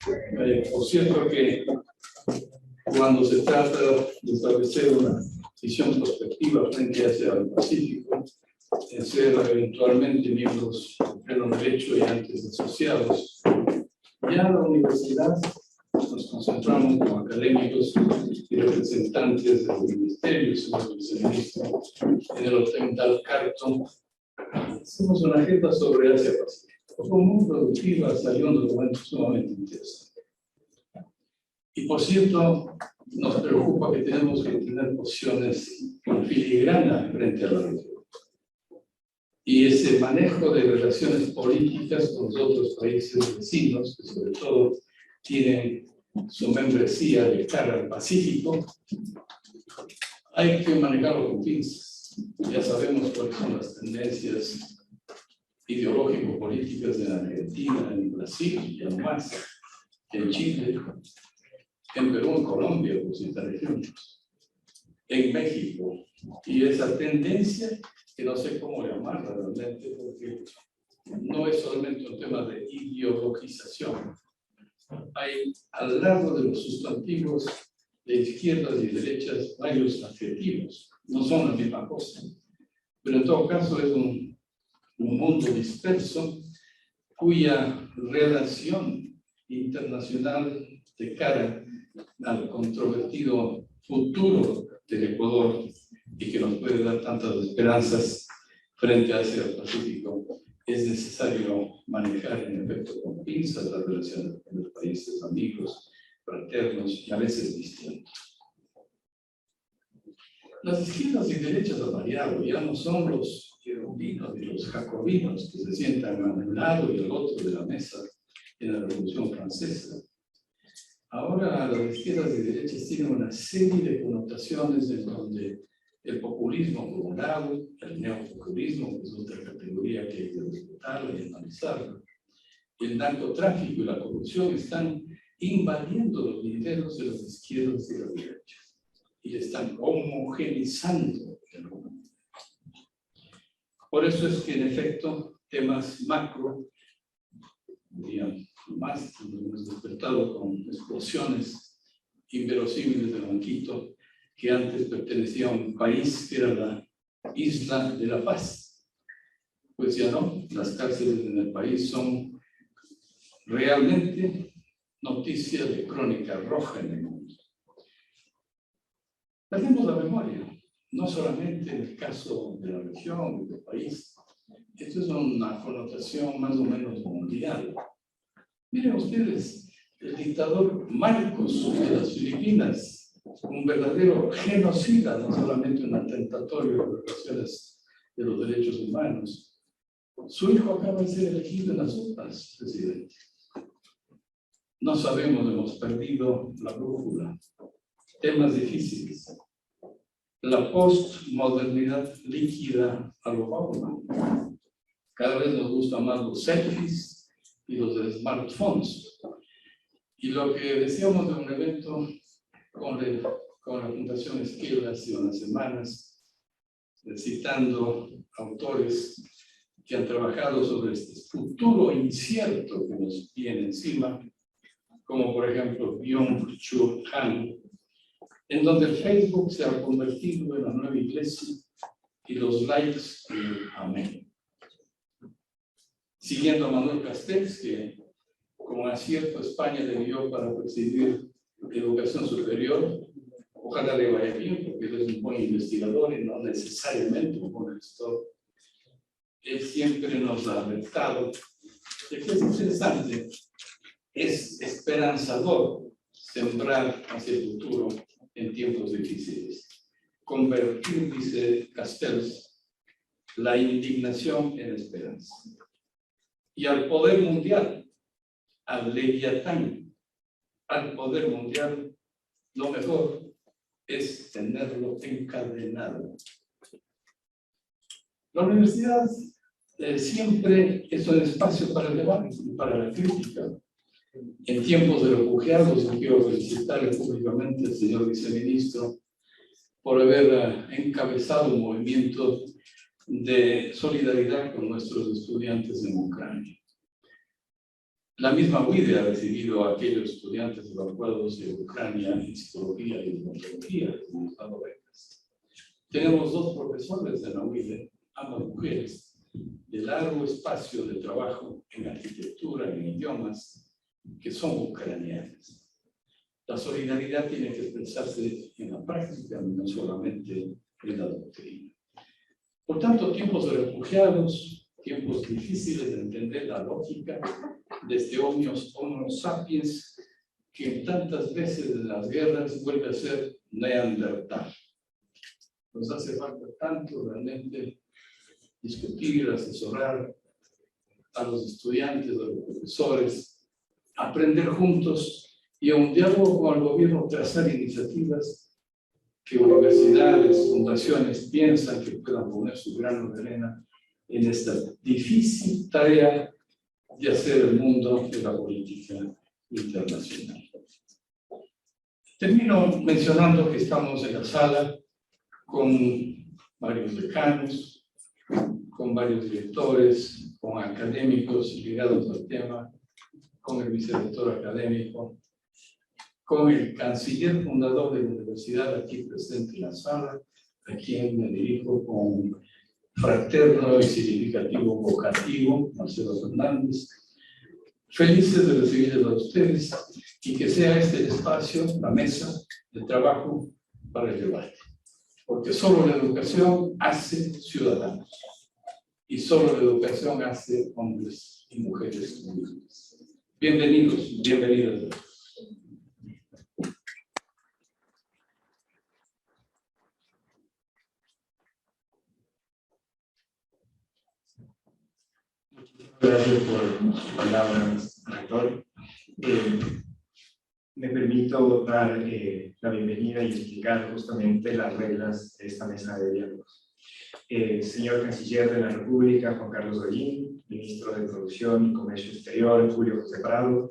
Por cierto que cuando se trata de establecer una visión prospectiva frente hacia el Pacífico, en ser eventualmente miembros de los derechos y antes asociados, ya en la universidad nos concentramos como académicos y representantes del Ministerio, señor viceministro, en el Hotel Carton. Hicimos una agenda sobre Asia-Pacífico. Fue muy productiva, salió un documento sumamente interesante. Y por cierto, nos preocupa que tenemos que tener posiciones en filigrana frente a la región. Y ese manejo de relaciones políticas con los otros países vecinos, que sobre todo tienen su membresía de cara al Pacífico, hay que manejarlo con pinzas. Ya sabemos cuáles son las tendencias ideológico-políticas en Argentina, en Brasil y aún más, en Chile, en Perú, en Colombia, por citar ejemplos, en México. Y esa tendencia, que no sé cómo llamarla realmente, porque no es solamente un tema de ideologización. Hay al lado de los sustantivos de izquierdas y derechas varios adjetivos. No son la misma cosa. Pero en todo caso es un mundo disperso cuya relación internacional de cara al controvertido futuro del Ecuador y que nos puede dar tantas esperanzas frente a ese Pacífico, es necesario manejar en efecto con pinzas las relaciones con los países amigos, fraternos y a veces distintos. Las izquierdas y derechas han variado, ya no son los girondinos y los jacobinos que se sientan a un lado y al otro de la mesa en la Revolución Francesa. Ahora las izquierdas y derechas tienen una serie de connotaciones en donde el populismo por un lado, el neopopulismo, que es otra categoría que hay que respetarla y analizarla, el narcotráfico y la corrupción están invadiendo los lideros de las izquierdas y las derechas y están homogenizando el mundo. Por eso es que en efecto temas macro, digamos, más nos hemos despertado con explosiones inverosímiles de Banquito, que antes pertenecía a un país que era la Isla de la Paz. Pues ya no, las cárceles en el país son realmente noticia de crónica roja en el mundo. Perdemos la memoria, no solamente en el caso de la región, del país. Esto es una connotación más o menos mundial. Miren ustedes, el dictador Marcos de las Filipinas, un verdadero genocida, no solamente un atentatorio de violaciones de los derechos humanos. Su hijo acaba de ser elegido en las urnas, presidente. No sabemos, hemos perdido la brújula. Temas difíciles. La postmodernidad líquida a lo Bauman. Cada vez nos gustan más los selfies y los smartphones. Y lo que decíamos de un evento con la Fundación Esquerra hace unas semanas, citando autores que han trabajado sobre este futuro incierto que nos viene encima, como por ejemplo Byung-Chul Han, en donde el Facebook se ha convertido en la nueva iglesia y los likes en amén. Siguiendo a Manuel Castells, que como acierto España le dio para presidir educación superior, ojalá le vaya bien, porque él es un buen investigador y no necesariamente un buen gestor. Él siempre nos ha alertado de que es interesante, es esperanzador sembrar hacia el futuro en tiempos difíciles. Convertir, dice Castells, la indignación en esperanza. Y al poder mundial, al Leviatán, al poder mundial, lo mejor es tenerlo encadenado. La universidad siempre es un espacio para el debate, para la crítica. En tiempos de refugiados, quiero felicitarle públicamente al señor viceministro por haber encabezado un movimiento de solidaridad con nuestros estudiantes en Ucrania. La misma UIDE ha recibido a aquellos estudiantes evacuados de Ucrania en psicología y odontología, como han dado becas. Tenemos 2 profesores de la UIDE, ambas mujeres, de largo espacio de trabajo en arquitectura, en idiomas, que son ucranianas. La solidaridad tiene que expresarse en la práctica, no solamente en la doctrina. Por tanto, tiempos de refugiados, tiempos difíciles de entender la lógica de este Homo sapiens, que tantas veces en las guerras vuelve a ser neandertal. Nos hace falta tanto realmente discutir, asesorar a los estudiantes, a los profesores, aprender juntos y a un diálogo con el gobierno trazar iniciativas que universidades, fundaciones piensan que puedan poner su grano de arena en esta difícil tarea de hacer el mundo de la política internacional. Termino mencionando que estamos en la sala con varios decanos, con varios directores, con académicos ligados al tema, con el vicerrector académico, con el canciller fundador de la universidad aquí presente en la sala, a quien me dirijo con fraterno y significativo vocativo, Marcelo Fernández. Felices de recibirles a ustedes y que sea este el espacio, la mesa de trabajo para el debate. Porque solo la educación hace ciudadanos y solo la educación hace hombres y mujeres libres. Bienvenidos, bienvenidas. Gracias por sus palabras, rector. Me permito dar la bienvenida y explicar justamente las reglas de esta mesa de diálogos. Señor Canciller de la República, Juan Carlos Gollín, Ministro de Producción y Comercio Exterior, Julio José Prado,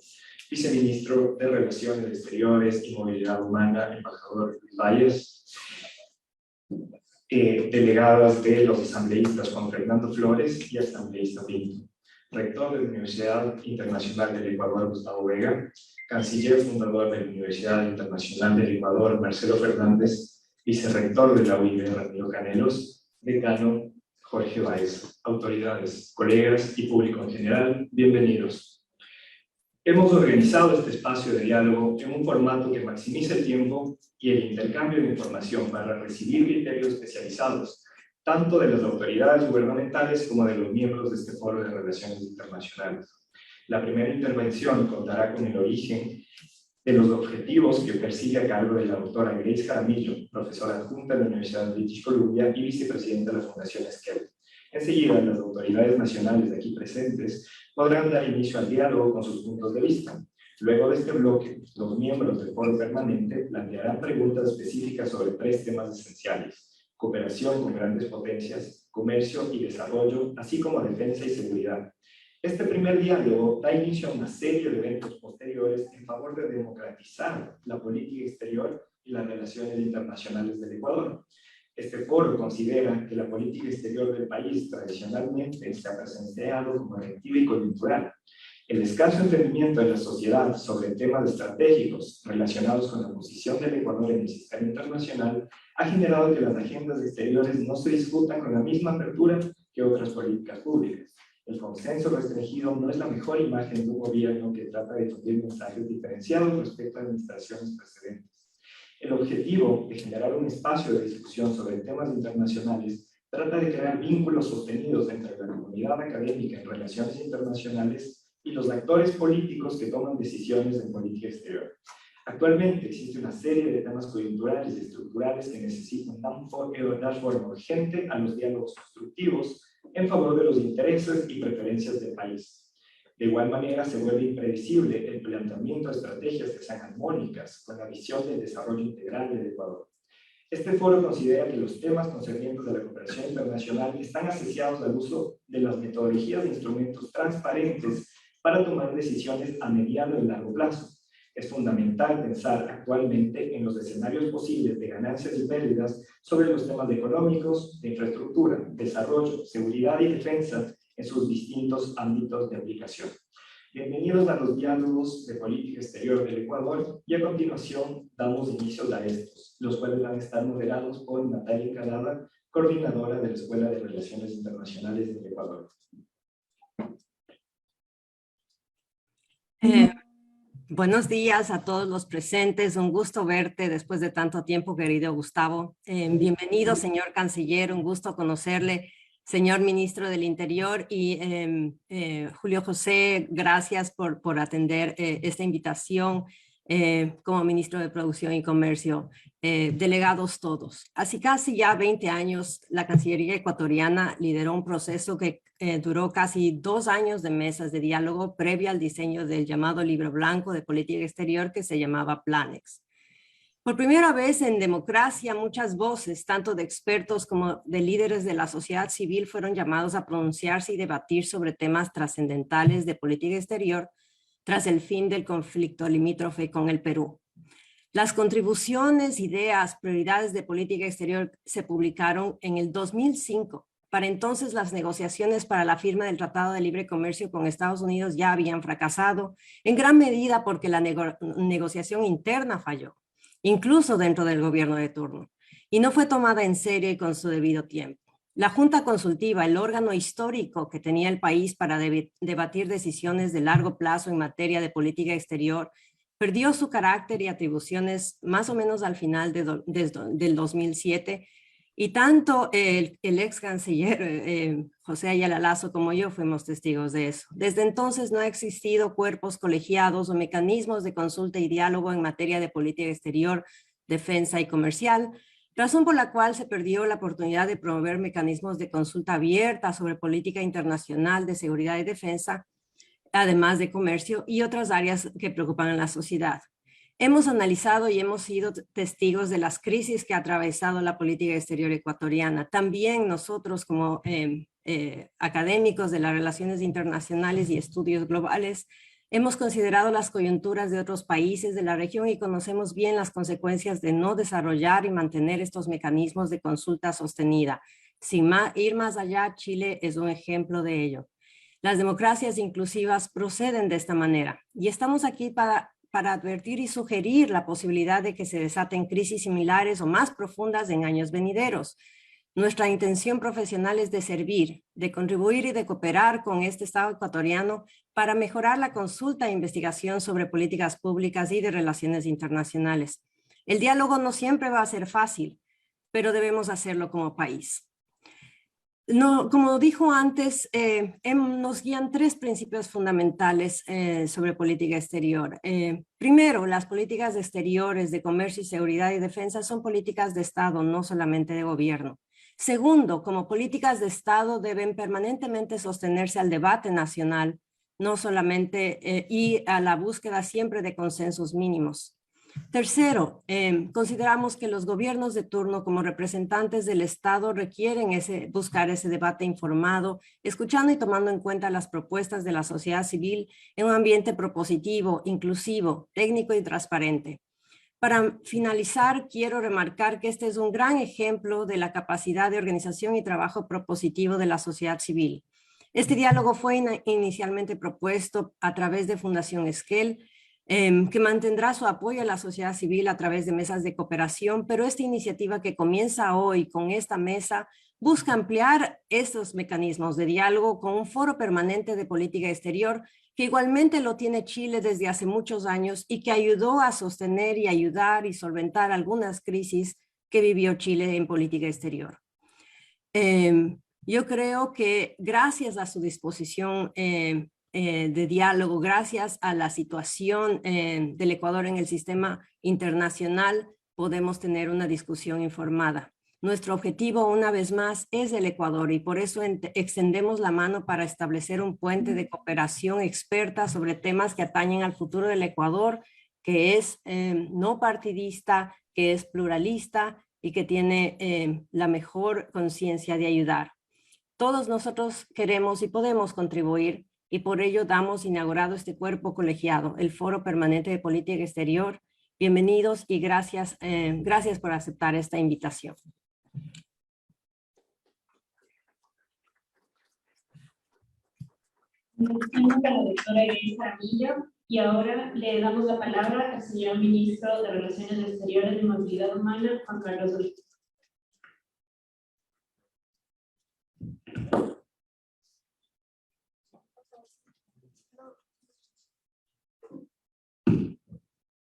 Viceministro de Relaciones Exteriores y Movilidad Humana, Embajador Luis Valles, delegadas de los asambleístas Juan Fernando Flores y asambleísta Pinto, rector de la Universidad Internacional del Ecuador, Gustavo Vega, canciller fundador de la Universidad Internacional del Ecuador, Marcelo Fernández, vicerrector de la UIB, Ramiro Canelos, decano Jorge Báez, autoridades, colegas y público en general, bienvenidos. Hemos organizado este espacio de diálogo en un formato que maximiza el tiempo y el intercambio de información para recibir criterios especializados, tanto de las autoridades gubernamentales como de los miembros de este foro de relaciones internacionales. La primera intervención contará con el origen de los objetivos que persigue a cargo de la doctora Grace Jaramillo, profesora adjunta de la Universidad de British Columbia y vicepresidenta de la Fundación Esquel. Enseguida, las autoridades nacionales de aquí presentes podrán dar inicio al diálogo con sus puntos de vista. Luego de este bloque, los miembros del foro permanente plantearán preguntas específicas sobre 3 temas esenciales: cooperación con grandes potencias, comercio y desarrollo, así como defensa y seguridad. Este primer diálogo da inicio a una serie de eventos posteriores en favor de democratizar la política exterior y las relaciones internacionales del Ecuador. Este foro considera que la política exterior del país tradicionalmente se ha presentado como reactiva y coyuntural. El escaso entendimiento de la sociedad sobre temas estratégicos relacionados con la posición del Ecuador en el sistema internacional ha generado que las agendas exteriores no se discutan con la misma apertura que otras políticas públicas. El consenso restringido no es la mejor imagen de un gobierno que trata de difundir mensajes diferenciados respecto a administraciones precedentes. El objetivo de generar un espacio de discusión sobre temas internacionales trata de crear vínculos sostenidos entre la comunidad académica en relaciones internacionales y los actores políticos que toman decisiones en política exterior. Actualmente existe una serie de temas coyunturales y estructurales que necesitan dar forma urgente a los diálogos constructivos en favor de los intereses y preferencias del país. De igual manera, se vuelve imprevisible el planteamiento de estrategias que sean armónicas con la visión del desarrollo integral del Ecuador. Este foro considera que los temas concernientes a la cooperación internacional están asociados al uso de las metodologías e instrumentos transparentes para tomar decisiones a mediano y largo plazo. Es fundamental pensar actualmente en los escenarios posibles de ganancias y pérdidas sobre los temas económicos, de infraestructura, desarrollo, seguridad y defensa en sus distintos ámbitos de aplicación. Bienvenidos a los diálogos de política exterior del Ecuador y a continuación damos inicio a estos, los cuales van a estar moderados por Natalia Calada, coordinadora de la Escuela de Relaciones Internacionales del Ecuador. Buenos días a todos los presentes, un gusto verte después de tanto tiempo, querido Gustavo. Bienvenido, señor canciller, un gusto conocerle, señor ministro del Interior, y Julio José, gracias por atender esta invitación como ministro de Producción y Comercio, delegados todos. Hace casi ya 20 años, la Cancillería ecuatoriana lideró un proceso que duró casi 2 años de mesas de diálogo previo al diseño del llamado Libro Blanco de Política Exterior que se llamaba Planex. Por primera vez en democracia, muchas voces, tanto de expertos como de líderes de la sociedad civil, fueron llamados a pronunciarse y debatir sobre temas trascendentales de política exterior tras el fin del conflicto limítrofe con el Perú. Las contribuciones, ideas, prioridades de política exterior se publicaron en el 2005. Para entonces, las negociaciones para la firma del Tratado de Libre Comercio con Estados Unidos ya habían fracasado, en gran medida porque la negociación interna falló, incluso dentro del gobierno de turno, y no fue tomada en serio y con su debido tiempo. La Junta Consultiva, el órgano histórico que tenía el país para debatir decisiones de largo plazo en materia de política exterior, perdió su carácter y atribuciones más o menos al final del 2007, y tanto el ex canciller José Ayala Lazo como yo fuimos testigos de eso. Desde entonces no ha existido cuerpos colegiados o mecanismos de consulta y diálogo en materia de política exterior, defensa y comercial, razón por la cual se perdió la oportunidad de promover mecanismos de consulta abierta sobre política internacional de seguridad y defensa, además de comercio y otras áreas que preocupan a la sociedad. Hemos analizado y hemos sido testigos de las crisis que ha atravesado la política exterior ecuatoriana. También nosotros como académicos de las relaciones internacionales y estudios globales hemos considerado las coyunturas de otros países de la región y conocemos bien las consecuencias de no desarrollar y mantener estos mecanismos de consulta sostenida. Sin ir más allá, Chile es un ejemplo de ello. Las democracias inclusivas proceden de esta manera y estamos aquí para advertir y sugerir la posibilidad de que se desaten crisis similares o más profundas en años venideros. Nuestra intención profesional es de servir, de contribuir y de cooperar con este Estado ecuatoriano para mejorar la consulta e investigación sobre políticas públicas y de relaciones internacionales. El diálogo no siempre va a ser fácil, pero debemos hacerlo como país. No, como dijo antes, nos guían 3 principios fundamentales sobre política exterior. Primero, las políticas exteriores de comercio y seguridad y defensa son políticas de Estado, no solamente de gobierno. Segundo, como políticas de Estado deben permanentemente sostenerse al debate nacional, no solamente y a la búsqueda siempre de consensos mínimos. Tercero, consideramos que los gobiernos de turno como representantes del Estado requieren buscar ese debate informado, escuchando y tomando en cuenta las propuestas de la sociedad civil en un ambiente propositivo, inclusivo, técnico y transparente. Para finalizar, quiero remarcar que este es un gran ejemplo de la capacidad de organización y trabajo propositivo de la sociedad civil. Este diálogo fue inicialmente propuesto a través de Fundación Esquel, que mantendrá su apoyo a la sociedad civil a través de mesas de cooperación, pero esta iniciativa que comienza hoy con esta mesa busca ampliar estos mecanismos de diálogo con un foro permanente de política exterior que igualmente lo tiene Chile desde hace muchos años y que ayudó a sostener y ayudar y solventar algunas crisis que vivió Chile en política exterior. Yo creo que gracias a su disposición de diálogo, gracias a la situación del Ecuador en el sistema internacional, podemos tener una discusión informada. Nuestro objetivo, una vez más, es el Ecuador y por eso extendemos la mano para establecer un puente de cooperación experta sobre temas que atañen al futuro del Ecuador, que es no partidista, que es pluralista y que tiene la mejor conciencia de ayudar. Todos nosotros queremos y podemos contribuir y por ello damos inaugurado este cuerpo colegiado, el Foro Permanente de Política Exterior. Bienvenidos y gracias por aceptar esta invitación. Agradecemos a la doctora Grace Jaramillo y ahora le damos la palabra al señor ministro de Relaciones Exteriores y Movilidad Humana, Juan Carlos Ruiz.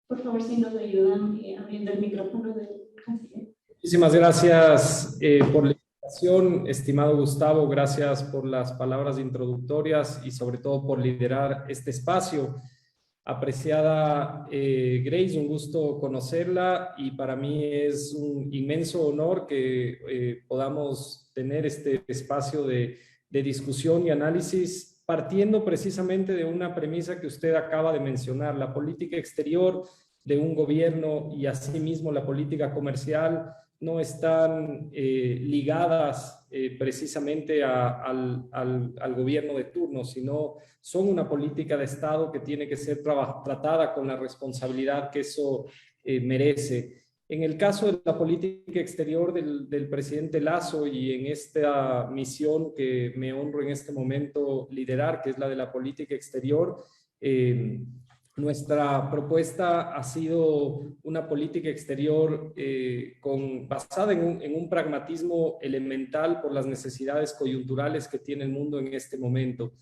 Por favor, si nos ayudan abriendo el micrófono del canciller. Muchísimas gracias por la invitación, estimado Gustavo. Gracias por las palabras introductorias y sobre todo por liderar este espacio. Apreciada Grace, un gusto conocerla y para mí es un inmenso honor que podamos tener este espacio de discusión y análisis partiendo precisamente de una premisa que usted acaba de mencionar, la política exterior de un gobierno y asimismo la política comercial no están ligadas precisamente al gobierno de turno, sino son una política de Estado que tiene que ser tratada con la responsabilidad que eso merece. En el caso de la política exterior del presidente Lasso y en esta misión que me honro en este momento liderar, que es la de la política exterior, nuestra propuesta ha sido una política exterior basada en un pragmatismo elemental por las necesidades coyunturales que tiene el mundo en este momento.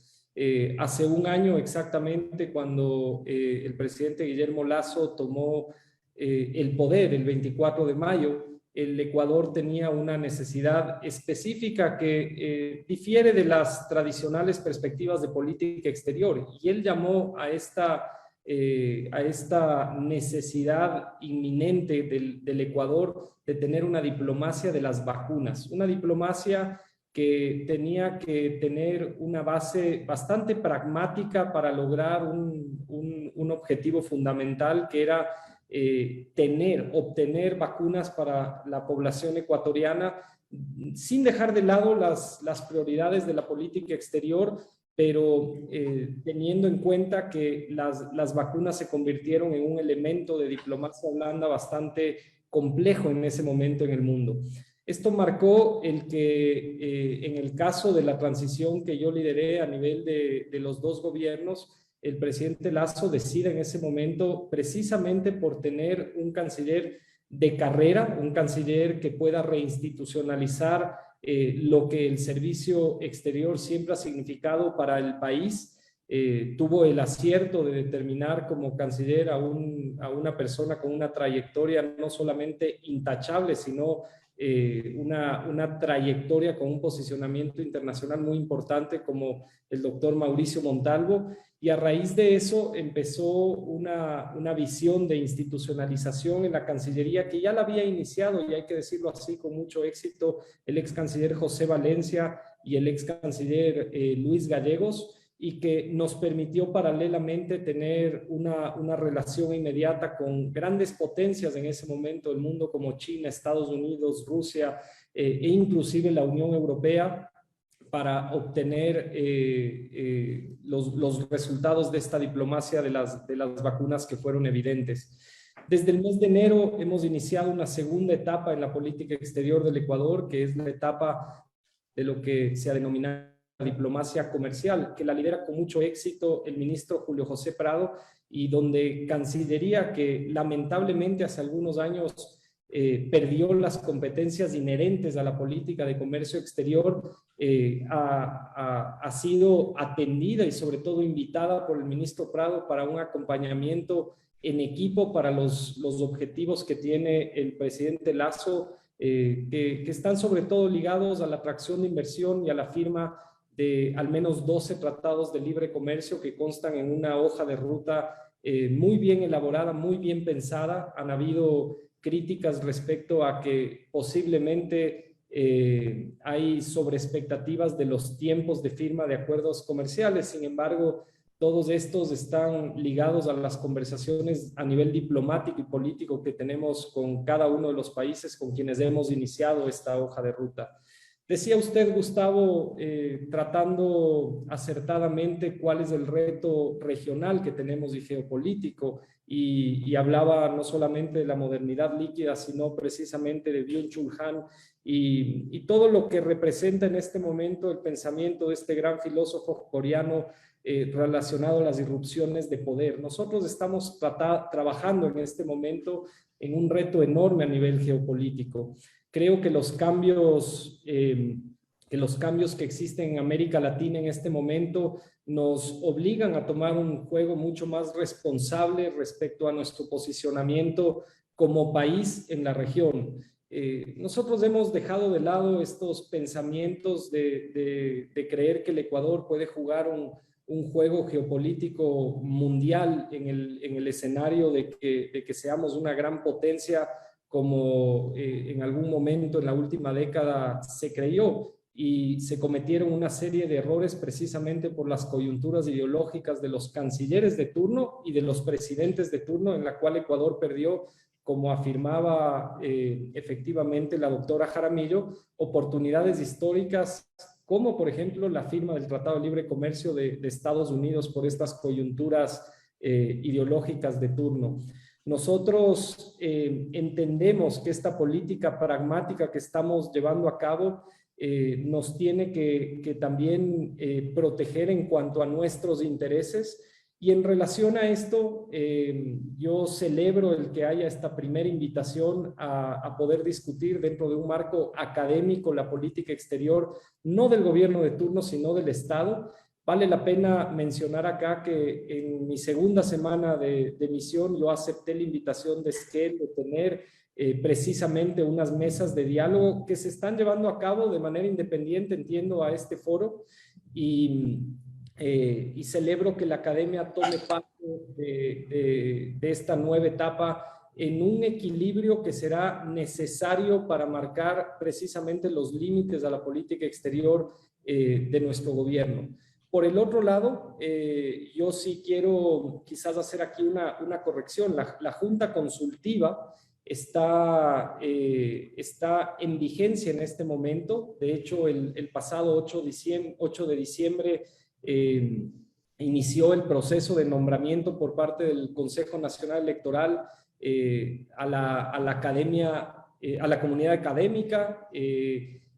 Hace un año exactamente, cuando el presidente Guillermo Lasso tomó el poder el 24 de mayo, el Ecuador tenía una necesidad específica que difiere de las tradicionales perspectivas de política exterior, y él llamó a esta necesidad inminente del Ecuador de tener una diplomacia de las vacunas, una diplomacia que tenía que tener una base bastante pragmática para lograr un objetivo fundamental, que era obtener vacunas para la población ecuatoriana, sin dejar de lado las prioridades de la política exterior, pero teniendo en cuenta que las vacunas se convirtieron en un elemento de diplomacia blanda bastante complejo en ese momento en el mundo. Esto marcó el que en el caso de la transición que yo lideré a nivel de los dos gobiernos, el presidente Lasso decide en ese momento, precisamente por tener un canciller de carrera, un canciller que pueda reinstitucionalizar lo que el servicio exterior siempre ha significado para el país, tuvo el acierto de determinar como canciller a una persona con una trayectoria no solamente intachable, sino una trayectoria con un posicionamiento internacional muy importante, como el doctor Mauricio Montalvo. Y a raíz de eso empezó una visión de institucionalización en la Cancillería que ya la había iniciado, y hay que decirlo así, con mucho éxito, el ex canciller José Valencia y el ex canciller Luis Gallegos, y que nos permitió paralelamente tener una relación inmediata con grandes potencias en ese momento del mundo, como China, Estados Unidos, Rusia e inclusive la Unión Europea, para obtener los resultados de esta diplomacia de las vacunas que fueron evidentes. Desde el mes de enero hemos iniciado una segunda etapa en la política exterior del Ecuador, que es la etapa de lo que se ha denominado diplomacia comercial, que la lidera con mucho éxito el ministro Julio José Prado, y donde Cancillería, que lamentablemente hace algunos años perdió las competencias inherentes a la política de comercio exterior, ha sido atendida y sobre todo invitada por el ministro Prado para un acompañamiento en equipo para los objetivos que tiene el presidente Lasso, que están sobre todo ligados a la atracción de inversión y a la firma de al menos 12 tratados de libre comercio que constan en una hoja de ruta muy bien elaborada, muy bien pensada. Han habido críticas respecto a que posiblemente hay sobreexpectativas de los tiempos de firma de acuerdos comerciales. Sin embargo, todos estos están ligados a las conversaciones a nivel diplomático y político que tenemos con cada uno de los países con quienes hemos iniciado esta hoja de ruta. Decía usted, Gustavo, tratando acertadamente cuál es el reto regional que tenemos y geopolítico, y hablaba no solamente de la modernidad líquida, sino precisamente de Byung-Chul Han y todo lo que representa en este momento el pensamiento de este gran filósofo coreano relacionado a las irrupciones de poder. Nosotros estamos trabajando en este momento en un reto enorme a nivel geopolítico. Creo que los cambios que existen en América Latina en este momento nos obligan a tomar un juego mucho más responsable respecto a nuestro posicionamiento como país en la región. Nosotros hemos dejado de lado estos pensamientos de creer que el Ecuador puede jugar un juego geopolítico mundial en el escenario de que seamos una gran potencia como en algún momento en la última década se creyó, y se cometieron una serie de errores precisamente por las coyunturas ideológicas de los cancilleres de turno y de los presidentes de turno, en la cual Ecuador perdió, como afirmaba efectivamente la doctora Jaramillo, oportunidades históricas como por ejemplo la firma del Tratado de Libre Comercio de Estados Unidos por estas coyunturas ideológicas de turno. Nosotros entendemos que esta política pragmática que estamos llevando a cabo nos tiene que también proteger en cuanto a nuestros intereses. Y en relación a esto, yo celebro el que haya esta primera invitación a poder discutir dentro de un marco académico la política exterior, no del gobierno de turno, sino del Estado. Vale la pena mencionar acá que en mi segunda semana de misión yo acepté la invitación de Esquel de tener precisamente unas mesas de diálogo que se están llevando a cabo de manera independiente, entiendo, a este foro, y celebro que la academia tome parte de esta nueva etapa en un equilibrio que será necesario para marcar precisamente los límites a la política exterior de nuestro gobierno. Por el otro lado, yo sí quiero quizás hacer aquí una corrección. La Junta Consultiva está en vigencia en este momento. De hecho, el pasado 8 de diciembre inició el proceso de nombramiento por parte del Consejo Nacional Electoral a la academia, a la comunidad académica,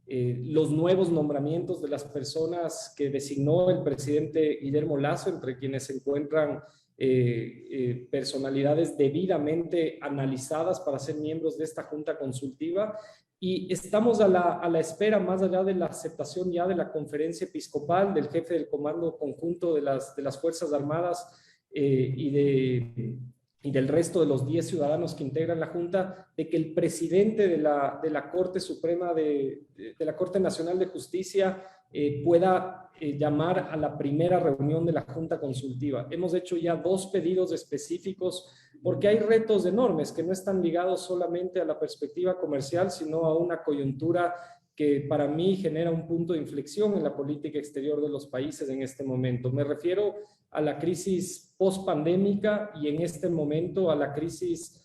los nuevos nombramientos de las personas que designó el presidente Guillermo Lasso, entre quienes se encuentran personalidades debidamente analizadas para ser miembros de esta junta consultiva, y estamos a la espera, más allá de la aceptación ya de la conferencia episcopal, del jefe del comando conjunto de las Fuerzas Armadas y del resto de los 10 ciudadanos que integran la Junta, de que el presidente de la Corte Suprema de la Corte Nacional de Justicia pueda llamar a la primera reunión de la Junta Consultiva. Hemos hecho ya 2 pedidos específicos porque hay retos enormes que no están ligados solamente a la perspectiva comercial, sino a una coyuntura que para mí genera un punto de inflexión en la política exterior de los países en este momento. Me refiero a la crisis post-pandémica y en este momento a la crisis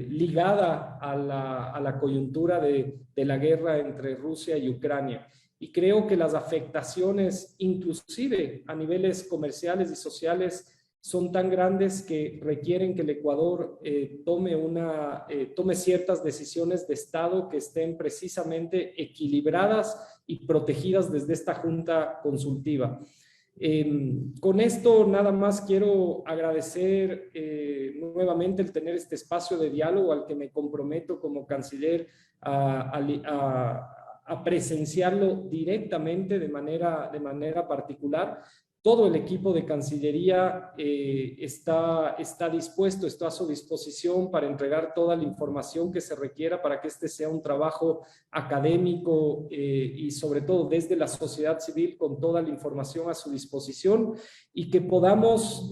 ligada a la coyuntura de la guerra entre Rusia y Ucrania. Y creo que las afectaciones, inclusive a niveles comerciales y sociales, son tan grandes que requieren que el Ecuador tome ciertas decisiones de Estado que estén precisamente equilibradas y protegidas desde esta Junta Consultiva. Con esto nada más quiero agradecer nuevamente el tener este espacio de diálogo al que me comprometo como canciller a presenciarlo directamente de manera particular. Todo el equipo de Cancillería está dispuesto, está a su disposición para entregar toda la información que se requiera para que este sea un trabajo académico y sobre todo desde la sociedad civil con toda la información a su disposición y que podamos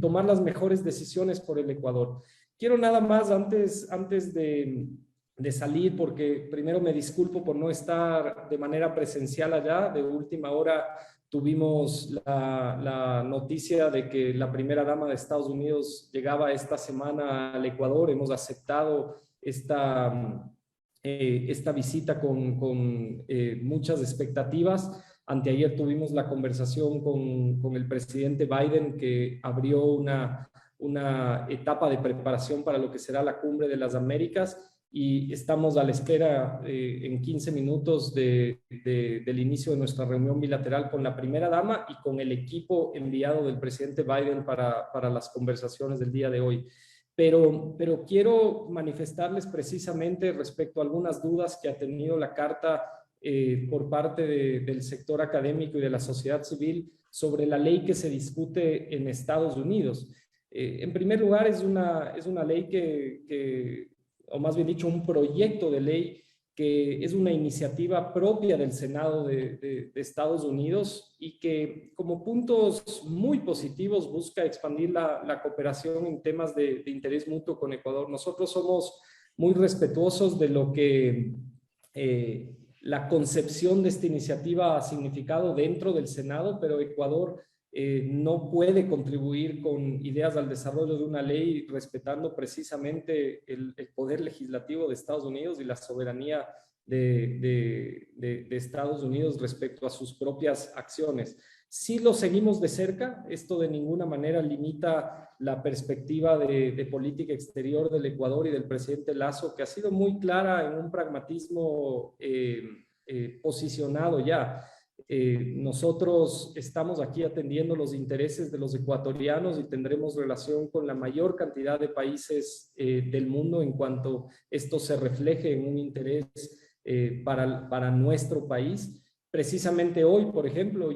tomar las mejores decisiones por el Ecuador. Quiero nada más antes de salir, porque primero me disculpo por no estar de manera presencial allá. De última hora tuvimos la noticia de que la primera dama de Estados Unidos llegaba esta semana al Ecuador. Hemos aceptado esta visita con muchas expectativas. Anteayer tuvimos la conversación con el presidente Biden, que abrió una etapa de preparación para lo que será la Cumbre de las Américas. y estamos a la espera en 15 minutos del inicio de nuestra reunión bilateral con la primera dama y con el equipo enviado del presidente Biden para las conversaciones del día de hoy. Pero quiero manifestarles precisamente respecto a algunas dudas que ha tenido la carta por parte del sector académico y de la sociedad civil sobre la ley que se discute en Estados Unidos. En primer lugar, es una ley o más bien dicho, un proyecto de ley que es una iniciativa propia del Senado de Estados Unidos y que como puntos muy positivos busca expandir la cooperación en temas de interés mutuo con Ecuador. Nosotros somos muy respetuosos de lo que la concepción de esta iniciativa ha significado dentro del Senado, pero Ecuador no puede contribuir con ideas al desarrollo de una ley respetando precisamente el poder legislativo de Estados Unidos y la soberanía de Estados Unidos respecto a sus propias acciones. Si lo seguimos de cerca, esto de ninguna manera limita la perspectiva de política exterior del Ecuador y del presidente Lasso, que ha sido muy clara en un pragmatismo posicionado ya. Nosotros estamos aquí atendiendo los intereses de los ecuatorianos y tendremos relación con la mayor cantidad de países del mundo en cuanto esto se refleje en un interés para nuestro país. Precisamente hoy, por ejemplo,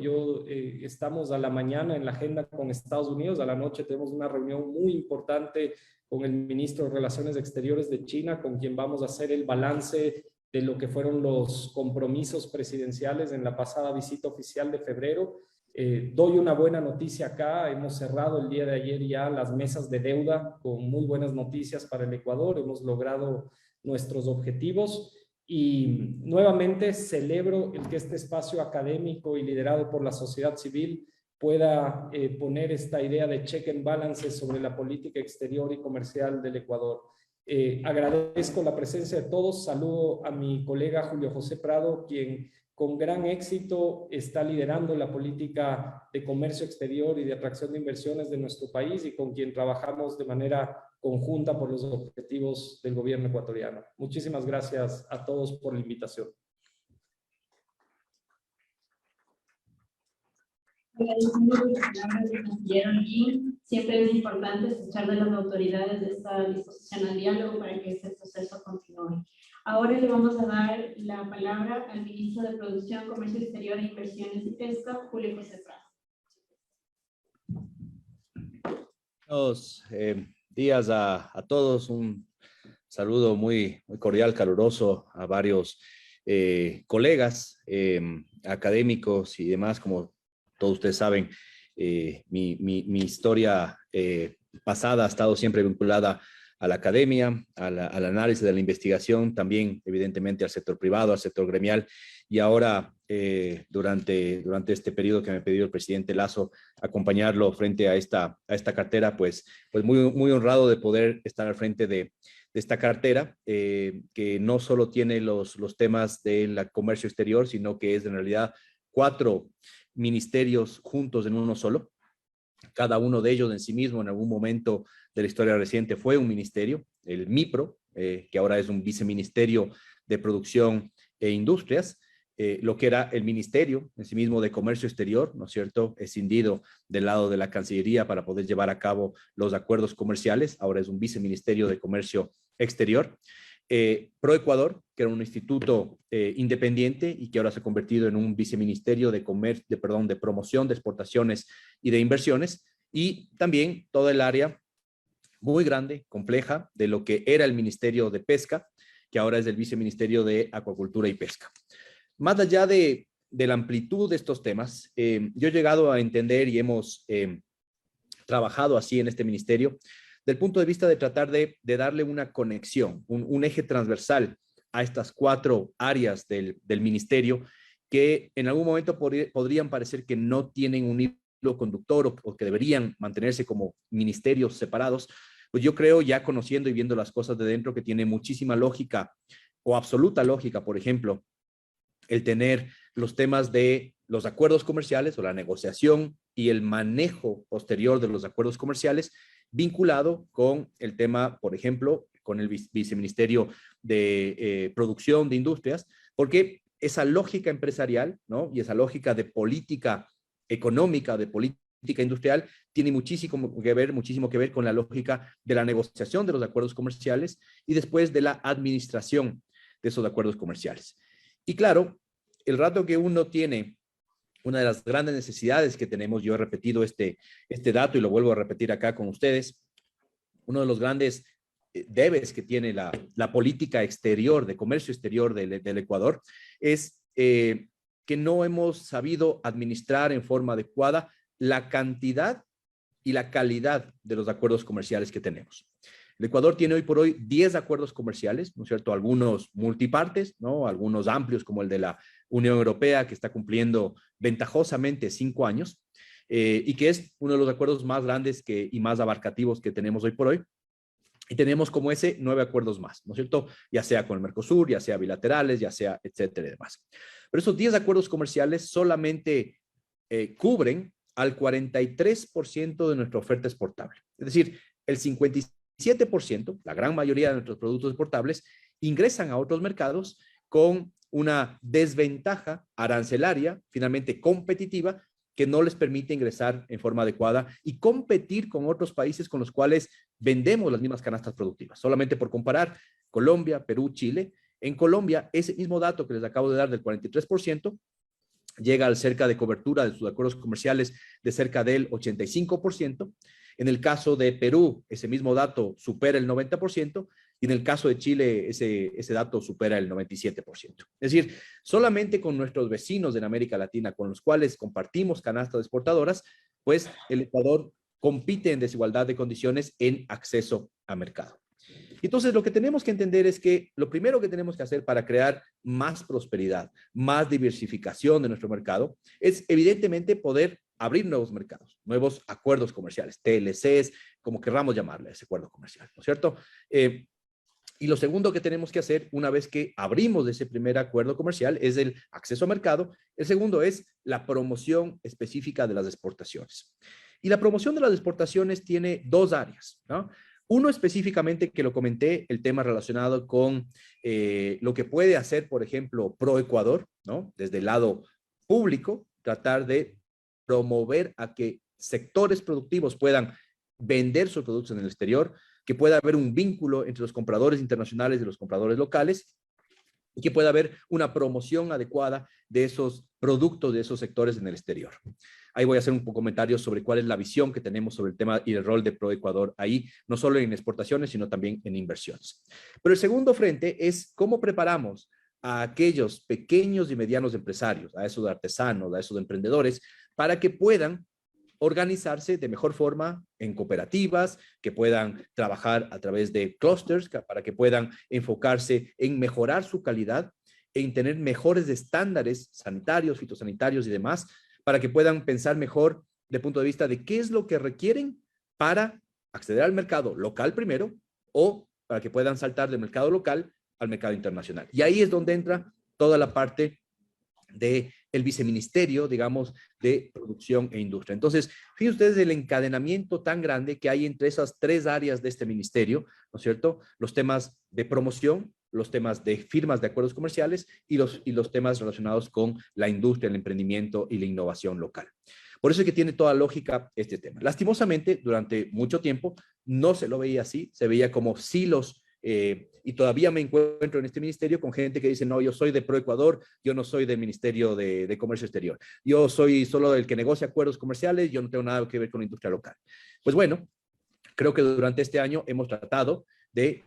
estamos a la mañana en la agenda con Estados Unidos, a la noche tenemos una reunión muy importante con el ministro de Relaciones Exteriores de China, con quien vamos a hacer el balance de lo que fueron los compromisos presidenciales en la pasada visita oficial de febrero. Doy una buena noticia acá, hemos cerrado el día de ayer ya las mesas de deuda con muy buenas noticias para el Ecuador, hemos logrado nuestros objetivos y nuevamente celebro el que este espacio académico y liderado por la sociedad civil pueda poner esta idea de check and balance sobre la política exterior y comercial del Ecuador. Agradezco la presencia de todos, saludo a mi colega Julio José Prado, quien con gran éxito está liderando la política de comercio exterior y de atracción de inversiones de nuestro país y con quien trabajamos de manera conjunta por los objetivos del gobierno ecuatoriano. Muchísimas gracias a todos por la invitación. Agradecemos las palabras del canciller Holguín. Siempre es importante escuchar de las autoridades de esta disposición al diálogo para que este proceso continúe. Ahora le vamos a dar la palabra al ministro de Producción, Comercio Exterior, Inversiones y Pesca, Julio José Prado. Buenos días a todos. Un saludo muy cordial, caluroso a varios colegas académicos y demás. Como todos ustedes saben, mi historia pasada ha estado siempre vinculada a la academia, al análisis de la investigación, también evidentemente al sector privado, al sector gremial, y ahora durante este periodo que me pidió el presidente Lasso acompañarlo frente a esta cartera, pues muy honrado de poder estar al frente de esta cartera, que no solo tiene los temas del comercio exterior, sino que es en realidad 4 ministerios juntos en uno solo. Cada uno de ellos en sí mismo en algún momento de la historia reciente fue un ministerio, el MIPRO, que ahora es un viceministerio de Producción e Industrias, lo que era el ministerio en sí mismo de Comercio Exterior, ¿no es cierto?, escindido del lado de la Cancillería para poder llevar a cabo los acuerdos comerciales, ahora es un viceministerio de Comercio Exterior. ProEcuador, que era un instituto independiente y que ahora se ha convertido en un viceministerio de promoción de exportaciones y de inversiones, y también toda el área muy grande, compleja, de lo que era el Ministerio de Pesca, que ahora es el Viceministerio de Acuacultura y Pesca. Más allá de la amplitud de estos temas, yo he llegado a entender y hemos trabajado así en este ministerio, del punto de vista de tratar de darle una conexión, un eje transversal a estas 4 áreas del ministerio que en algún momento podrían parecer que no tienen un hilo conductor o que deberían mantenerse como ministerios separados. Pues yo creo, ya conociendo y viendo las cosas de dentro, que tiene muchísima lógica o absoluta lógica, por ejemplo, el tener los temas de los acuerdos comerciales o la negociación y el manejo posterior de los acuerdos comerciales vinculado con el tema, por ejemplo, con el viceministerio de Producción de Industrias, porque esa lógica empresarial, ¿no? Y esa lógica de política económica, de política industrial, tiene muchísimo que ver con la lógica de la negociación de los acuerdos comerciales y después de la administración de esos acuerdos comerciales. Y claro, el rato que uno tiene una de las grandes necesidades que tenemos, yo he repetido este dato y lo vuelvo a repetir acá con ustedes, uno de los grandes debes que tiene la política exterior, de comercio exterior del Ecuador, es que no hemos sabido administrar en forma adecuada la cantidad y la calidad de los acuerdos comerciales que tenemos. El Ecuador tiene hoy por hoy 10 acuerdos comerciales, ¿no es cierto? Algunos multipartes, ¿no? Algunos amplios como el de la Unión Europea, que está cumpliendo ventajosamente 5 años, y que es uno de los acuerdos más grandes y más abarcativos que tenemos hoy por hoy. Y tenemos como ese 9 acuerdos más, ¿no es cierto? Ya sea con el Mercosur, ya sea bilaterales, ya sea etcétera y demás. Pero esos 10 acuerdos comerciales solamente cubren al 43% de nuestra oferta exportable. Es decir, el 57%, la gran mayoría de nuestros productos exportables, ingresan a otros mercados con una desventaja arancelaria, finalmente competitiva, que no les permite ingresar en forma adecuada y competir con otros países con los cuales vendemos las mismas canastas productivas. Solamente por comparar, Colombia, Perú, Chile. En Colombia, ese mismo dato que les acabo de dar del 43%, llega al cerca de cobertura de sus acuerdos comerciales de cerca del 85%. En el caso de Perú, ese mismo dato supera el 90%, y en el caso de Chile, ese dato supera el 97%. Es decir, solamente con nuestros vecinos en América Latina, con los cuales compartimos canastas exportadoras, pues el Ecuador compite en desigualdad de condiciones en acceso a mercado. Entonces, lo que tenemos que entender es que lo primero que tenemos que hacer para crear más prosperidad, más diversificación de nuestro mercado, es evidentemente poder abrir nuevos mercados, nuevos acuerdos comerciales, TLCs, como querramos llamarle a ese acuerdo comercial, ¿no es cierto? Y lo segundo que tenemos que hacer una vez que abrimos ese primer acuerdo comercial es el acceso a mercado. El segundo es la promoción específica de las exportaciones. Y la promoción de las exportaciones tiene 2 áreas, ¿no? Uno específicamente que lo comenté, el tema relacionado con lo que puede hacer, por ejemplo, ProEcuador, ¿no? Desde el lado público, tratar de promover a que sectores productivos puedan vender sus productos en el exterior, que pueda haber un vínculo entre los compradores internacionales y los compradores locales, y que pueda haber una promoción adecuada de esos productos, de esos sectores en el exterior. Ahí voy a hacer un comentario sobre cuál es la visión que tenemos sobre el tema y el rol de ProEcuador ahí, no solo en exportaciones, sino también en inversiones. Pero el segundo frente es cómo preparamos a aquellos pequeños y medianos empresarios, a esos artesanos, a esos emprendedores, para que puedan organizarse de mejor forma en cooperativas, que puedan trabajar a través de clusters, para que puedan enfocarse en mejorar su calidad, en tener mejores estándares sanitarios, fitosanitarios y demás, para que puedan pensar mejor desde el punto de vista de qué es lo que requieren para acceder al mercado local primero o para que puedan saltar del mercado local al mercado internacional. Y ahí es donde entra toda la parte del viceministerio, digamos, de producción e industria. Entonces, fíjense ustedes el encadenamiento tan grande que hay entre esas 3 áreas de este ministerio, ¿no es cierto? Los temas de promoción, los temas de firmas de acuerdos comerciales y los temas relacionados con la industria, el emprendimiento y la innovación local. Por eso es que tiene toda lógica este tema. Lastimosamente, durante mucho tiempo no se lo veía así, se veía como silos. Y todavía me encuentro en este ministerio con gente que dice, no, yo soy de ProEcuador, yo no soy del Ministerio de Comercio Exterior. Yo soy solo el que negocia acuerdos comerciales, yo no tengo nada que ver con la industria local. Pues bueno, creo que durante este año hemos tratado de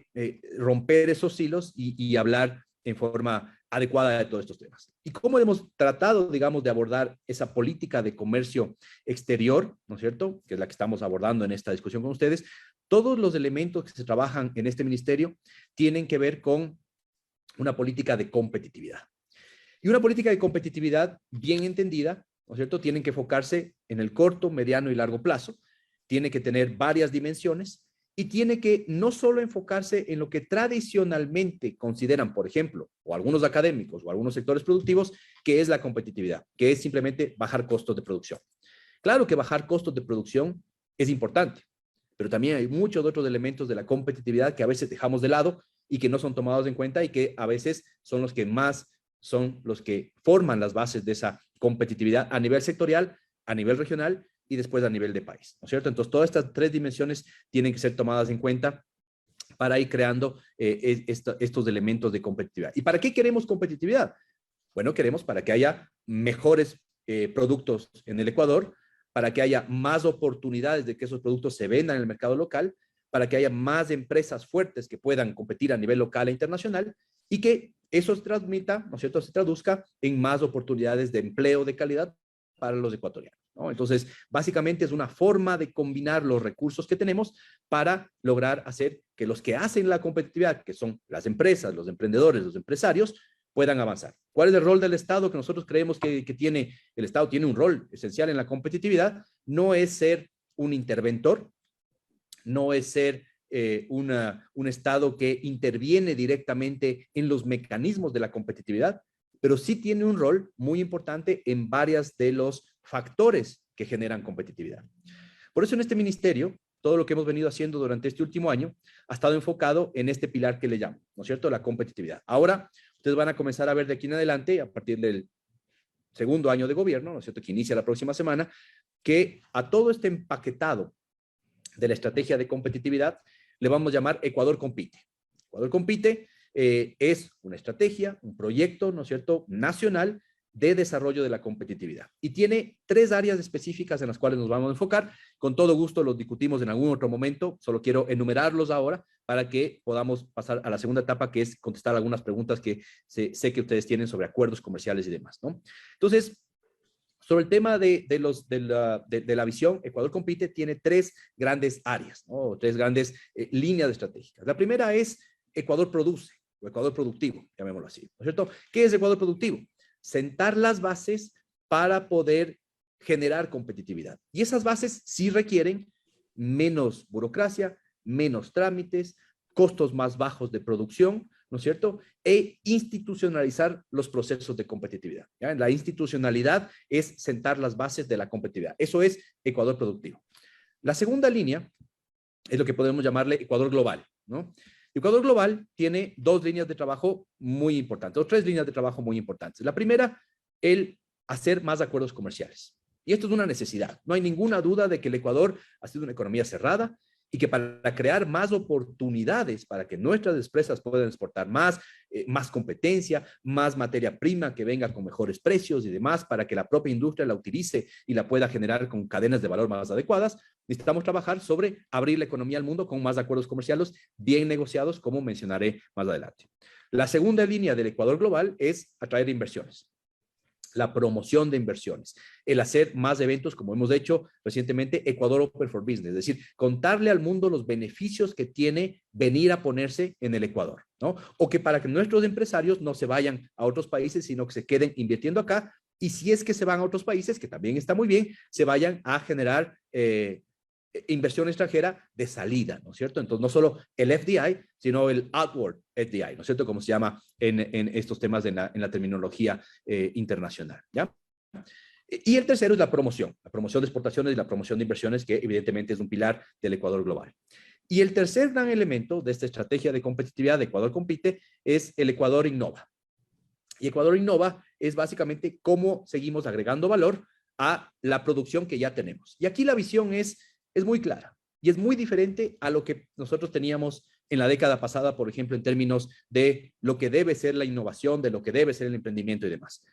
romper esos hilos y hablar en forma adecuada de todos estos temas. ¿Y cómo hemos tratado, digamos, de abordar esa política de comercio exterior, ¿no es cierto?, que es la que estamos abordando en esta discusión con ustedes? Todos los elementos que se trabajan en este ministerio tienen que ver con una política de competitividad. Y una política de competitividad bien entendida, ¿no es cierto?, tienen que enfocarse en el corto, mediano y largo plazo, tiene que tener varias dimensiones y tiene que no solo enfocarse en lo que tradicionalmente consideran, por ejemplo, o algunos académicos o algunos sectores productivos, que es la competitividad, que es simplemente bajar costos de producción. Claro que bajar costos de producción es importante, pero también hay muchos otros elementos de la competitividad que a veces dejamos de lado y que no son tomados en cuenta y que a veces son los que forman las bases de esa competitividad a nivel sectorial, a nivel regional y después a nivel de país, ¿no es cierto? Entonces, todas estas tres dimensiones tienen que ser tomadas en cuenta para ir creando estos elementos de competitividad. ¿Y para qué queremos competitividad? Bueno, queremos para que haya mejores productos en el Ecuador, para que haya más oportunidades de que esos productos se vendan en el mercado local, para que haya más empresas fuertes que puedan competir a nivel local e internacional y que eso se transmita, ¿no es cierto?, se traduzca en más oportunidades de empleo de calidad para los ecuatorianos, ¿no? Entonces, básicamente es una forma de combinar los recursos que tenemos para lograr hacer que los que hacen la competitividad, que son las empresas, los emprendedores, los empresarios, puedan avanzar. ¿Cuál es el rol del Estado que nosotros creemos que tiene? El Estado tiene un rol esencial en la competitividad. No es ser un interventor, no es ser un Estado que interviene directamente en los mecanismos de la competitividad, pero sí tiene un rol muy importante en varios de los factores que generan competitividad. Por eso en este ministerio, todo lo que hemos venido haciendo durante este último año ha estado enfocado en este pilar que le llamo, ¿no es cierto?, la competitividad. Ahora, ustedes van a comenzar a ver de aquí en adelante, a partir del segundo año de gobierno, ¿no es cierto?, que inicia la próxima semana, que a todo este empaquetado de la estrategia de competitividad le vamos a llamar Ecuador Compite. Ecuador Compite es una estrategia, un proyecto, ¿no es cierto?, nacional de desarrollo de la competitividad. Y tiene 3 áreas específicas en las cuales nos vamos a enfocar. Con todo gusto los discutimos en algún otro momento. Solo quiero enumerarlos ahora para que podamos pasar a la segunda etapa, que es contestar algunas preguntas que sé que ustedes tienen sobre acuerdos comerciales y demás, ¿no? Entonces, sobre el tema de la visión, Ecuador Compite tiene 3 grandes áreas, ¿no? 3 grandes líneas estratégicas. La primera es Ecuador Produce, o Ecuador Productivo, llamémoslo así, ¿no es cierto? ¿Qué es Ecuador Productivo? Sentar las bases para poder generar competitividad. Y esas bases sí requieren menos burocracia, menos trámites, costos más bajos de producción, ¿no es cierto? E institucionalizar los procesos de competitividad, ¿ya? La institucionalidad es sentar las bases de la competitividad. Eso es Ecuador Productivo. La segunda línea es lo que podemos llamarle Ecuador Global, ¿no? Ecuador Global tiene 2 líneas de trabajo muy importantes, o 3 líneas de trabajo muy importantes. La primera, el hacer más acuerdos comerciales. Y esto es una necesidad. No hay ninguna duda de que el Ecuador ha sido una economía cerrada y que para crear más oportunidades para que nuestras empresas puedan exportar más competencia, más materia prima que venga con mejores precios y demás, para que la propia industria la utilice y la pueda generar con cadenas de valor más adecuadas, necesitamos trabajar sobre abrir la economía al mundo con más acuerdos comerciales bien negociados, como mencionaré más adelante. La segunda línea del Ecuador Global es atraer inversiones. La promoción de inversiones, el hacer más eventos como hemos hecho recientemente, Ecuador Open for Business, es decir, contarle al mundo los beneficios que tiene venir a ponerse en el Ecuador, ¿no? O que para que nuestros empresarios no se vayan a otros países, sino que se queden invirtiendo acá, y si es que se van a otros países, que también está muy bien, se vayan a generar inversión extranjera de salida, ¿no es cierto? Entonces, no solo el FDI, sino el outward FDI, ¿no es cierto? Como se llama en estos temas en la terminología internacional, ¿ya? Y el tercero es la promoción de exportaciones y la promoción de inversiones, que evidentemente es un pilar del Ecuador Global. Y el tercer gran elemento de esta estrategia de competitividad de Ecuador Compite es el Ecuador Innova. Y Ecuador Innova es básicamente cómo seguimos agregando valor a la producción que ya tenemos. Y aquí la visión es muy clara y es muy diferente a lo que nosotros teníamos en la década pasada, por ejemplo, en términos de lo que debe ser la innovación, de lo que debe ser el emprendimiento y demás.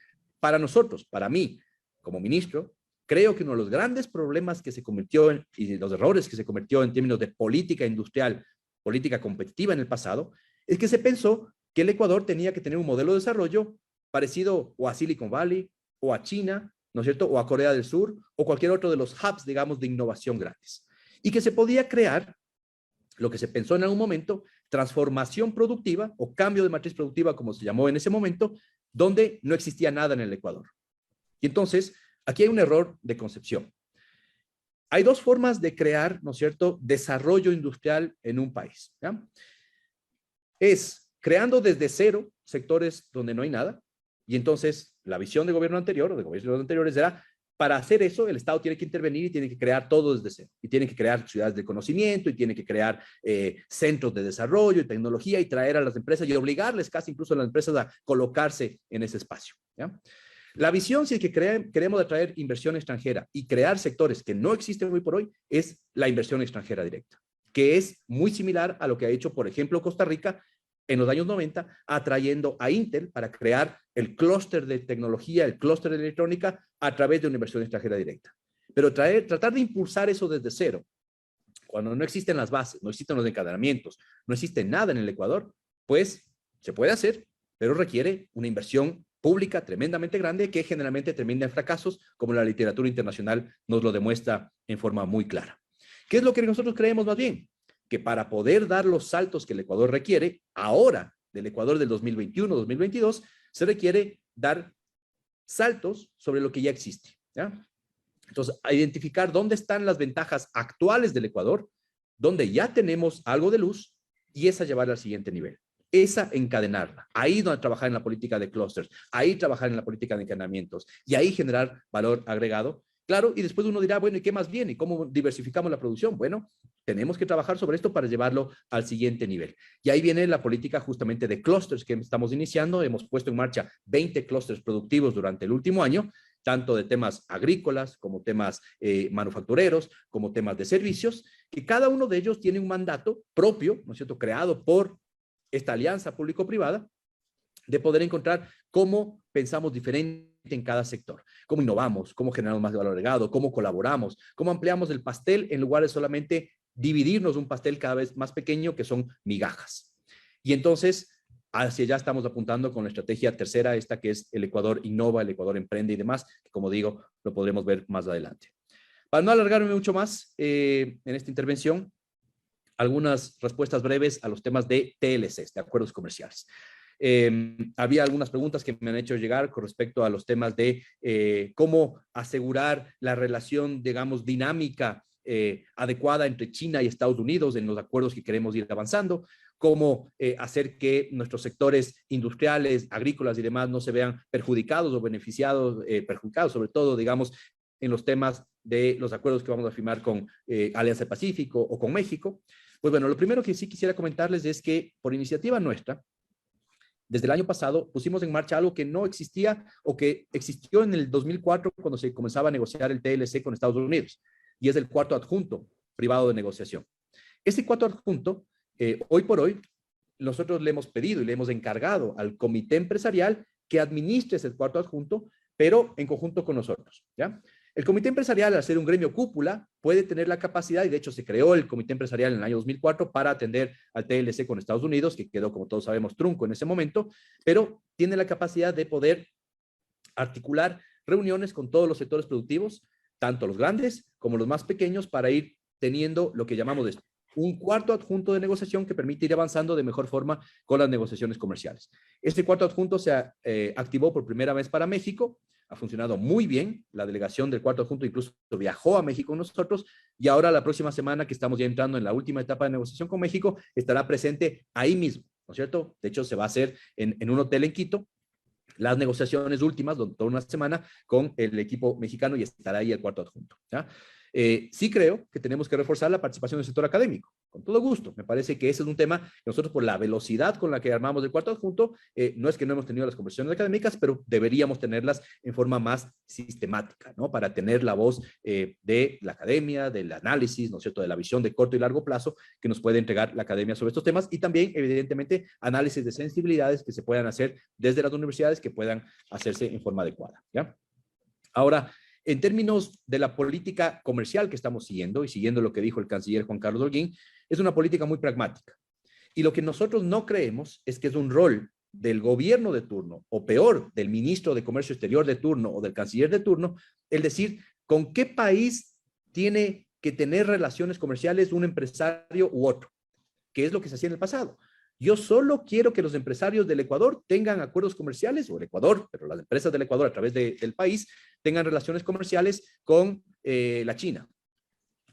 Para nosotros, para mí, como ministro, creo que uno de los grandes problemas que se convirtió y los errores que se cometió en términos de política industrial, política competitiva en el pasado, es que se pensó que el Ecuador tenía que tener un modelo de desarrollo parecido o a Silicon Valley o a China, ¿no es cierto?, o a Corea del Sur, o cualquier otro de los hubs, digamos, de innovación grandes. Y que se podía crear, lo que se pensó en algún momento, transformación productiva o cambio de matriz productiva, como se llamó en ese momento, donde no existía nada en el Ecuador. Y entonces, aquí hay un error de concepción. Hay 2 formas de crear, ¿no es cierto?, desarrollo industrial en un país, ¿ya? Es creando desde cero sectores donde no hay nada. Y entonces la visión del gobierno anterior o de gobiernos anteriores era para hacer eso, el Estado tiene que intervenir y tiene que crear todo desde cero. Y tiene que crear ciudades de conocimiento y tiene que crear centros de desarrollo y tecnología y traer a las empresas y obligarles casi incluso a las empresas a colocarse en ese espacio, ¿ya? La visión, si es que queremos atraer inversión extranjera y crear sectores que no existen hoy por hoy, es la inversión extranjera directa, que es muy similar a lo que ha hecho, por ejemplo, Costa Rica en los años 90, atrayendo a Intel para crear el clúster de tecnología, el clúster de electrónica, a través de una inversión extranjera directa. Pero tratar de impulsar eso desde cero, cuando no existen las bases, no existen los encadenamientos, no existe nada en el Ecuador, pues se puede hacer, pero requiere una inversión pública tremendamente grande que generalmente termina en fracasos, como la literatura internacional nos lo demuestra en forma muy clara. ¿Qué es lo que nosotros creemos más bien? Que para poder dar los saltos que el Ecuador requiere, ahora del Ecuador del 2021-2022, se requiere dar saltos sobre lo que ya existe, ¿ya? Entonces, a identificar dónde están las ventajas actuales del Ecuador, donde ya tenemos algo de luz, y esa llevarla al siguiente nivel. Esa encadenarla, ahí donde trabajar en la política de clústeres, ahí trabajar en la política de encadenamientos y ahí generar valor agregado. Claro, y después uno dirá, bueno, ¿y qué más viene? ¿Cómo diversificamos la producción? Bueno, tenemos que trabajar sobre esto para llevarlo al siguiente nivel. Y ahí viene la política justamente de clústeres que estamos iniciando. Hemos puesto en marcha 20 clústeres productivos durante el último año, tanto de temas agrícolas como temas manufactureros, como temas de servicios, que cada uno de ellos tiene un mandato propio, ¿no es cierto?, creado por esta alianza público-privada, de poder encontrar cómo pensamos diferente en cada sector, cómo innovamos, cómo generamos más valor agregado, cómo colaboramos, cómo ampliamos el pastel en lugar de solamente dividirnos un pastel cada vez más pequeño que son migajas. Y entonces, hacia allá estamos apuntando con la estrategia tercera, esta que es el Ecuador innova, el Ecuador emprende y demás, que como digo, lo podremos ver más adelante. Para no alargarme mucho más en esta intervención, algunas respuestas breves a los temas de TLCs, de acuerdos comerciales. Había algunas preguntas que me han hecho llegar con respecto a los temas de cómo asegurar la relación, digamos, dinámica adecuada entre China y Estados Unidos en los acuerdos que queremos ir avanzando, cómo hacer que nuestros sectores industriales, agrícolas y demás no se vean perjudicados o beneficiados, perjudicados sobre todo, digamos, en los temas de los acuerdos que vamos a firmar con Alianza Pacífico o con México. Pues bueno, lo primero que sí quisiera comentarles es que por iniciativa nuestra, desde el año pasado pusimos en marcha algo que no existía o que existió en el 2004 cuando se comenzaba a negociar el TLC con Estados Unidos, y es el cuarto adjunto privado de negociación. Este cuarto adjunto, hoy por hoy, nosotros le hemos pedido y le hemos encargado al comité empresarial que administre ese cuarto adjunto, pero en conjunto con nosotros, ¿ya? El comité empresarial, al ser un gremio cúpula, puede tener la capacidad, y de hecho se creó el comité empresarial en el año 2004 para atender al TLC con Estados Unidos, que quedó, como todos sabemos, trunco en ese momento, pero tiene la capacidad de poder articular reuniones con todos los sectores productivos, tanto los grandes como los más pequeños, para ir teniendo lo que llamamos un cuarto adjunto de negociación que permite ir avanzando de mejor forma con las negociaciones comerciales. Este cuarto adjunto se activó por primera vez para México, ha funcionado muy bien, la delegación del cuarto adjunto incluso viajó a México con nosotros, y ahora la próxima semana, que estamos ya entrando en la última etapa de negociación con México, estará presente ahí mismo, ¿no es cierto? De hecho, se va a hacer en un hotel en Quito, las negociaciones últimas, toda una semana, con el equipo mexicano, y estará ahí el cuarto adjunto, ¿ya? Sí creo que tenemos que reforzar la participación del sector académico, con todo gusto. Me parece que ese es un tema que nosotros, por la velocidad con la que armamos el cuarto adjunto, no es que no hemos tenido las conversaciones académicas, pero deberíamos tenerlas en forma más sistemática, ¿no? Para tener la voz de la academia, del análisis, ¿no es cierto?, de la visión de corto y largo plazo que nos puede entregar la academia sobre estos temas, y también, evidentemente, análisis de sensibilidades que se puedan hacer desde las universidades, que puedan hacerse en forma adecuada, ¿ya? Ahora, en términos de la política comercial que estamos siguiendo, y siguiendo lo que dijo el canciller Juan Carlos Holguín, es una política muy pragmática. Y lo que nosotros no creemos es que es un rol del gobierno de turno, o peor, del ministro de Comercio Exterior de turno o del canciller de turno, el decir con qué país tiene que tener relaciones comerciales un empresario u otro, que es lo que se hacía en el pasado. Yo solo quiero que los empresarios del Ecuador tengan acuerdos comerciales, o el Ecuador, pero las empresas del Ecuador a través del país tengan relaciones comerciales con la China.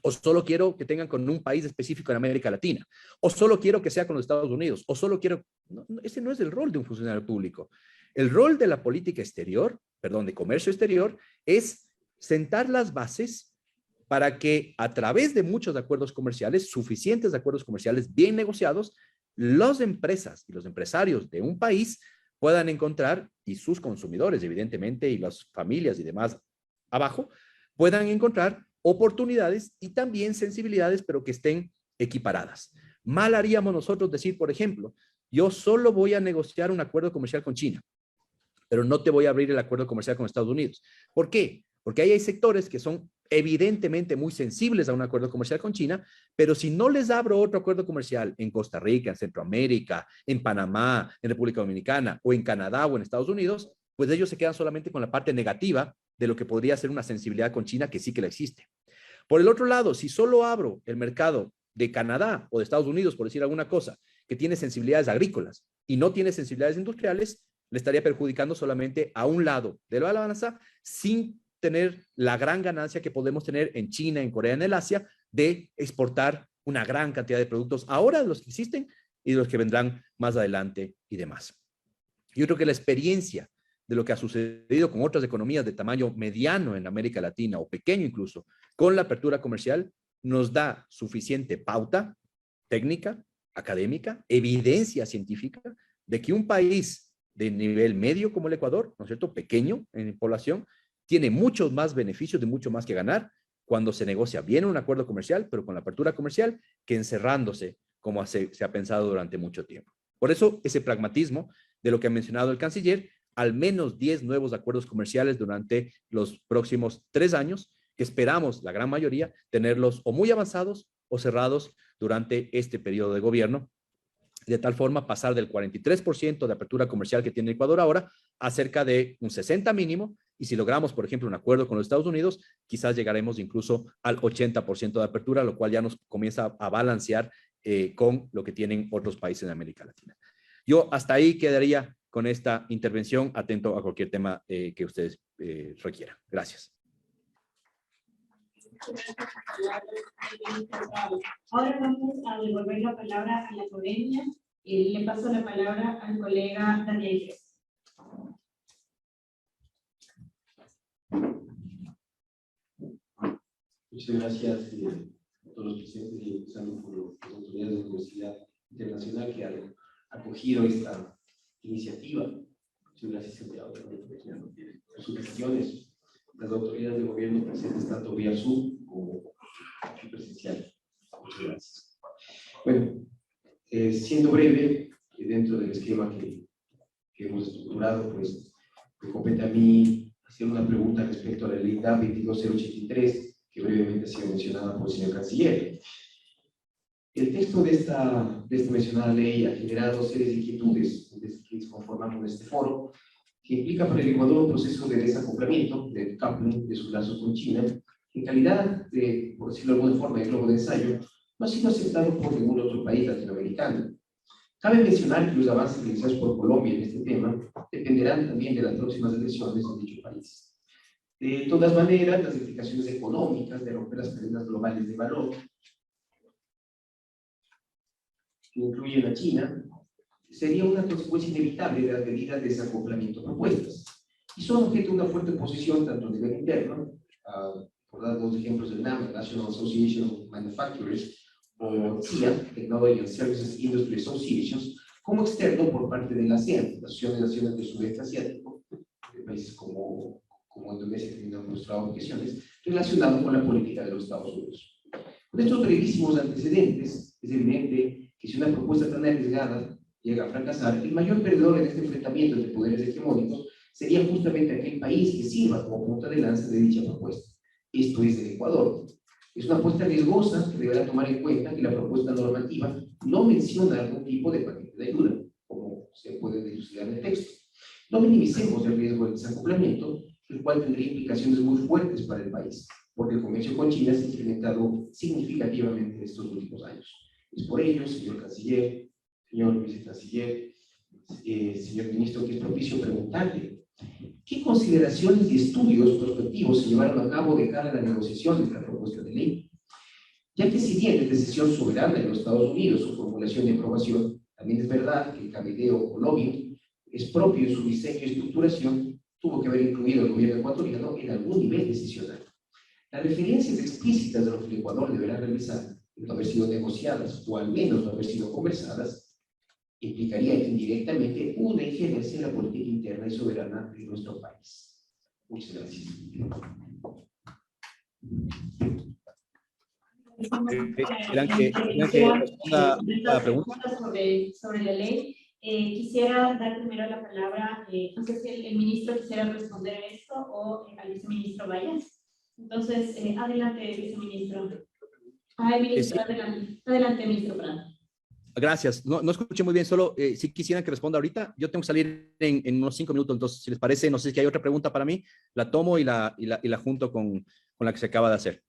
O solo quiero que tengan con un país específico en América Latina. O solo quiero que sea con los Estados Unidos. O solo quiero... No, ese no es el rol de un funcionario público. El rol de la política exterior, perdón, de comercio exterior, es sentar las bases para que a través de muchos acuerdos comerciales, suficientes acuerdos comerciales bien negociados, las empresas y los empresarios de un país puedan encontrar, y sus consumidores, evidentemente, y las familias y demás abajo, puedan encontrar oportunidades y también sensibilidades, pero que estén equiparadas. Mal haríamos nosotros decir, por ejemplo, yo solo voy a negociar un acuerdo comercial con China, pero no te voy a abrir el acuerdo comercial con Estados Unidos. ¿Por qué? Porque ahí hay sectores que son evidentemente muy sensibles a un acuerdo comercial con China, pero si no les abro otro acuerdo comercial en Costa Rica, en Centroamérica, en Panamá, en República Dominicana, o en Canadá o en Estados Unidos, pues ellos se quedan solamente con la parte negativa de lo que podría ser una sensibilidad con China, que sí que la existe. Por el otro lado, si solo abro el mercado de Canadá o de Estados Unidos, por decir alguna cosa, que tiene sensibilidades agrícolas y no tiene sensibilidades industriales, le estaría perjudicando solamente a un lado de la balanza, sin tener la gran ganancia que podemos tener en China, en Corea, en el Asia, de exportar una gran cantidad de productos ahora, de los que existen y de los que vendrán más adelante y demás. Yo creo que la experiencia de lo que ha sucedido con otras economías de tamaño mediano en América Latina, o pequeño incluso, con la apertura comercial, nos da suficiente pauta técnica, académica, evidencia científica de que un país de nivel medio como el Ecuador, ¿no es cierto?, pequeño en población, tiene muchos más beneficios, de mucho más que ganar cuando se negocia bien un acuerdo comercial, pero con la apertura comercial, que encerrándose como se ha pensado durante mucho tiempo. Por eso, ese pragmatismo de lo que ha mencionado el canciller, al menos 10 nuevos acuerdos comerciales durante los próximos 3 años, que esperamos, la gran mayoría, tenerlos o muy avanzados o cerrados durante este periodo de gobierno, de tal forma pasar del 43% de apertura comercial que tiene Ecuador ahora a cerca de un 60% mínimo, y si logramos, por ejemplo, un acuerdo con los Estados Unidos, quizás llegaremos incluso al 80% de apertura, lo cual ya nos comienza a balancear con lo que tienen otros países de América Latina. Yo hasta ahí quedaría con esta intervención, atento a cualquier tema que ustedes requieran. Gracias. Ahora vamos a devolver la palabra a la ponencia y le paso la palabra al colega Daniel Gess. Muchas gracias a todos los presentes y empezando por las autoridades de la Universidad Internacional que han acogido esta iniciativa. Muchas gracias, Santiago, por sus gestiones. Las autoridades de gobierno presentes tanto vía Zoom como aquí presencial. Muchas gracias. Bueno, siendo breve, dentro del esquema que hemos estructurado, pues me compete a mí hacer una pregunta respecto a la ley DAP 22083, que brevemente ha sido mencionada por el señor canciller. El texto de esta mencionada ley ha generado serias inquietudes desde que nos conformamos en este foro, que implica para el Ecuador un proceso de desacoplamiento, de decoupling de sus lazos con China, que en calidad de, por decirlo de alguna forma, de globo de ensayo, no ha sido aceptado por ningún otro país latinoamericano. Cabe mencionar que los avances realizados por Colombia en este tema dependerán también de las próximas elecciones en dicho país. De todas maneras, las implicaciones económicas de romper las cadenas globales de valor, que incluyen a China, sería una consecuencia inevitable de las medidas de desacoplamiento propuestas, y son objeto de una fuerte oposición tanto a nivel interno, por dar dos ejemplos del NAM, National Association of Manufacturers, o CIA, Technology and Services Industry Associations, como externo por parte de la ASEAN, la Asociación de Naciones del Sudeste Asiático, de países como Indonesia, que tienen mostrado objeciones, relacionado con la política de los Estados Unidos. Con estos brevísimos antecedentes, es evidente que si una propuesta tan arriesgada llega a fracasar, el mayor perdedor en este enfrentamiento entre poderes hegemónicos sería justamente aquel país que sirva como punta de lanza de dicha propuesta. Esto es el Ecuador. Es una apuesta riesgosa que deberá tomar en cuenta que la propuesta normativa no menciona algún tipo de paquete de ayuda, como se puede dilucidar en el texto. No minimicemos el riesgo del desacoplamiento, el cual tendría implicaciones muy fuertes para el país, porque el comercio con China se ha incrementado significativamente en estos últimos años. Es por ello, señor canciller, señor vicecanciller, señor ministro, que es propicio preguntarle ¿qué consideraciones y estudios prospectivos se llevaron a cabo de cara a la negociación de esta propuesta de ley? Ya que si bien es decisión soberana de los Estados Unidos su formulación y aprobación, también es verdad que el cabildeo o lobbying es propio en su diseño y estructuración tuvo que haber incluido el gobierno ecuatoriano en algún nivel decisional. Las referencias explícitas de lo que el Ecuador deberá realizar, no haber sido negociadas o al menos no haber sido conversadas, implicaría indirectamente una injerencia en la política interna y soberana de nuestro país. Muchas gracias. ¿Quieran que responda a la pregunta? Sobre la ley. Quisiera dar primero la palabra, no sé si el ministro quisiera responder a esto o al viceministro Vallas. Entonces, adelante, viceministro. El ministro, Sí. adelante, ministro Prado. Gracias. No escuché muy bien, solo si quisieran que responda ahorita. Yo tengo que salir en unos 5 minutos, entonces, si les parece, no sé si hay otra pregunta para mí, la tomo y la junto con la que se acaba de hacer.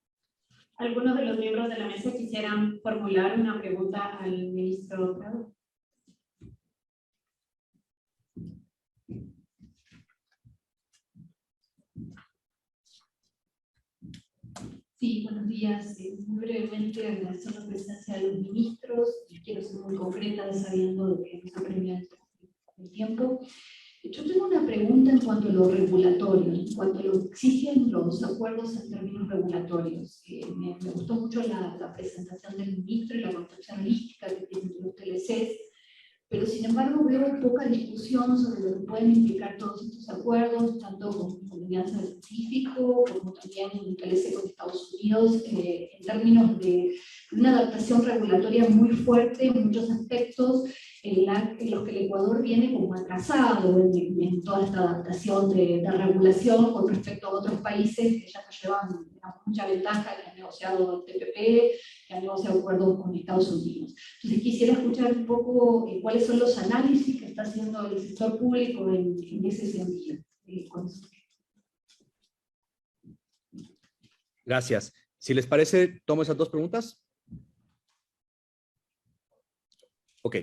¿Algunos de los miembros de la mesa quisieran formular una pregunta al ministro Prado? Sí, buenos días. Muy brevemente agradecer la presencia de los ministros. Quiero ser muy concreta, sabiendo que nos apremia el tiempo. Yo tengo una pregunta en cuanto a lo regulatorio, en cuanto a lo que exigen los acuerdos en términos regulatorios. Me gustó mucho la presentación del ministro y la concepción holística que tienen los TLCs, pero sin embargo veo poca discusión sobre lo que pueden implicar todos estos acuerdos, tanto con Alianza del Pacífico, como también en el TLC con Estados Unidos, en términos de una adaptación regulatoria muy fuerte en muchos aspectos, en los que el Ecuador viene como atrasado en toda esta adaptación de regulación con respecto a otros países que ya llevan mucha ventaja, que han negociado el TPP, que han negociado acuerdos con Estados Unidos. Entonces quisiera escuchar un poco cuáles son los análisis que está haciendo el sector público en ese sentido. Gracias. Si les parece, tomo esas dos preguntas. Ok.